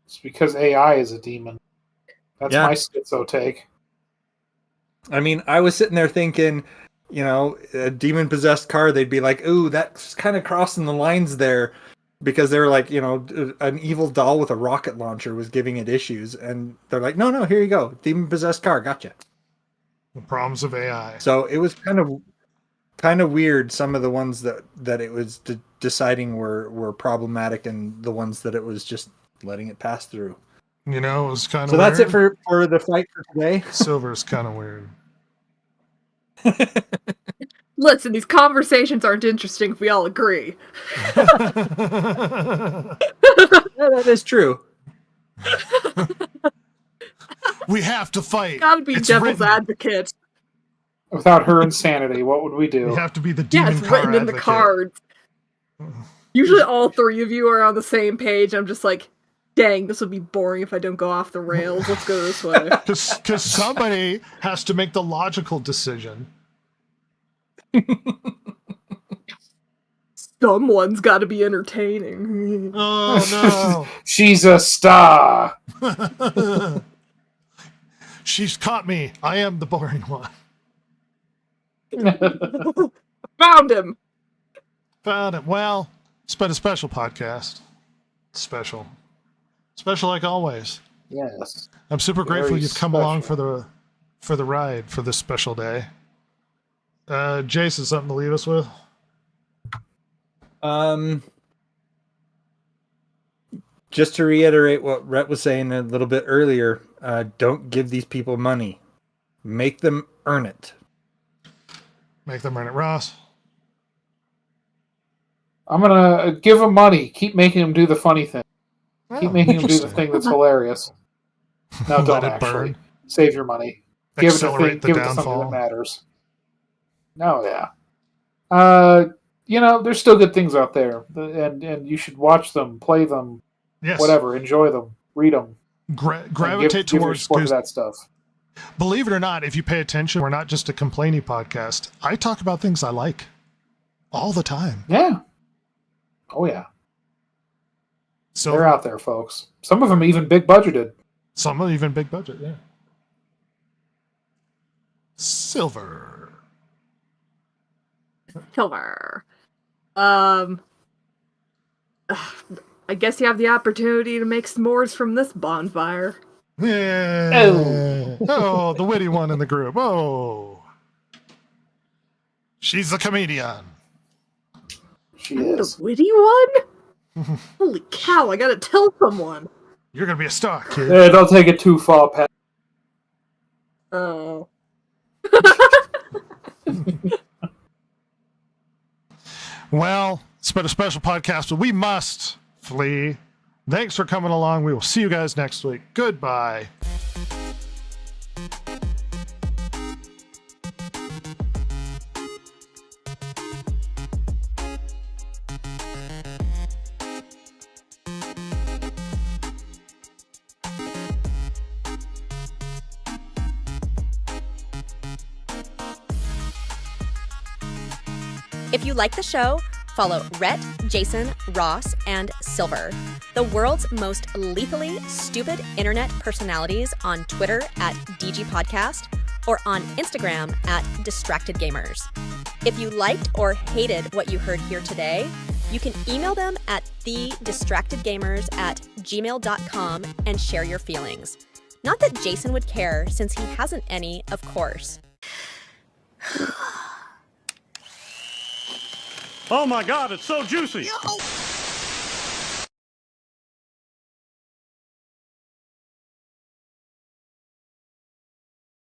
Speaker 2: It's because AI is a demon. That's
Speaker 3: Yeah.
Speaker 2: my schizo take.
Speaker 3: I mean, I was sitting there thinking, you know, a demon-possessed car, they'd be like, "Ooh, that's kind of crossing the lines there," because they were like, you know, an evil doll with a rocket launcher was giving it issues, and they're like, "No, here you go, demon-possessed car, gotcha."
Speaker 4: The problems of AI.
Speaker 3: So it was kind of weird. Some of the ones that it was deciding were problematic, and the ones that it was just letting it pass through.
Speaker 4: You know, it was kind of
Speaker 3: So that's it for the fight for today.
Speaker 4: Silver's kind of weird.
Speaker 1: Listen, these conversations aren't interesting if we all agree.
Speaker 3: Yeah, that is true.
Speaker 4: We have to fight.
Speaker 1: Gotta be
Speaker 4: It's
Speaker 1: devil's
Speaker 4: written.
Speaker 1: advocate.
Speaker 2: Without her insanity, what would we do?
Speaker 4: We have to be the
Speaker 1: Yeah,
Speaker 4: demon
Speaker 1: it's
Speaker 4: car
Speaker 1: written in the
Speaker 4: advocate.
Speaker 1: cards. Usually all 3 of you are on the same page. I'm just like, dang, this would be boring if I don't go off the rails. Let's go this way.
Speaker 4: Because somebody has to make the logical decision.
Speaker 1: Someone's got to be entertaining.
Speaker 4: Oh
Speaker 2: She's a star.
Speaker 4: no! She's caught me. I am the boring one.
Speaker 1: Found him.
Speaker 4: Found it. Well, it's been a special podcast. Special like always.
Speaker 2: Yes.
Speaker 4: I'm super
Speaker 2: Very
Speaker 4: grateful you've come along
Speaker 2: special.
Speaker 4: for the ride for this special day. Jason, something to leave us with?
Speaker 3: Just to reiterate what Rhett was saying a little bit earlier, don't give these people money. Make them earn it.
Speaker 4: Make them earn it, Ross.
Speaker 2: I'm gonna give him money. Keep making him do the funny thing. Keep
Speaker 4: Oh,
Speaker 2: making him do the
Speaker 4: interesting.
Speaker 2: thing that's hilarious. No,
Speaker 4: Let
Speaker 2: don't
Speaker 4: it
Speaker 2: actually.
Speaker 4: burn.
Speaker 2: Save your money.
Speaker 4: accelerate the
Speaker 2: give it to something that
Speaker 4: downfall.
Speaker 2: matters. No, yeah. There's still good things out there, and you should watch them, play them,
Speaker 4: Yes.
Speaker 2: whatever, enjoy them, read them.
Speaker 4: Gravitate
Speaker 2: give your
Speaker 4: towards
Speaker 2: support to that stuff.
Speaker 4: Believe it or not, if you pay attention, we're not just a complaining podcast. I talk about things I like all the time.
Speaker 2: Yeah. Oh, yeah.
Speaker 4: So
Speaker 2: they're out there, folks. Some of them even big budgeted.
Speaker 4: Some of them even big budget, yeah. Silver.
Speaker 1: I guess you have the opportunity to make s'mores from this bonfire.
Speaker 4: Yeah. Oh, the witty one in the group. Oh. She's a comedian.
Speaker 2: She is.
Speaker 1: The witty one? Holy cow, I gotta tell someone.
Speaker 4: You're going to be a star, kid.
Speaker 2: Yeah, don't take it too far, Pat.
Speaker 1: Oh.
Speaker 4: Well, it's been a special podcast, but we must flee. Thanks for coming along. We will see you guys next week. Goodbye.
Speaker 6: If you like the show, follow Rhett, Jason, Ross, and Silver, the world's most lethally stupid internet personalities, on Twitter at DG Podcast or on Instagram at Distracted Gamers. If you liked or hated what you heard here today, you can email them at thedistractedgamers@gmail.com and share your feelings. Not that Jason would care, since he hasn't any, of course.
Speaker 7: Oh my God, it's so juicy.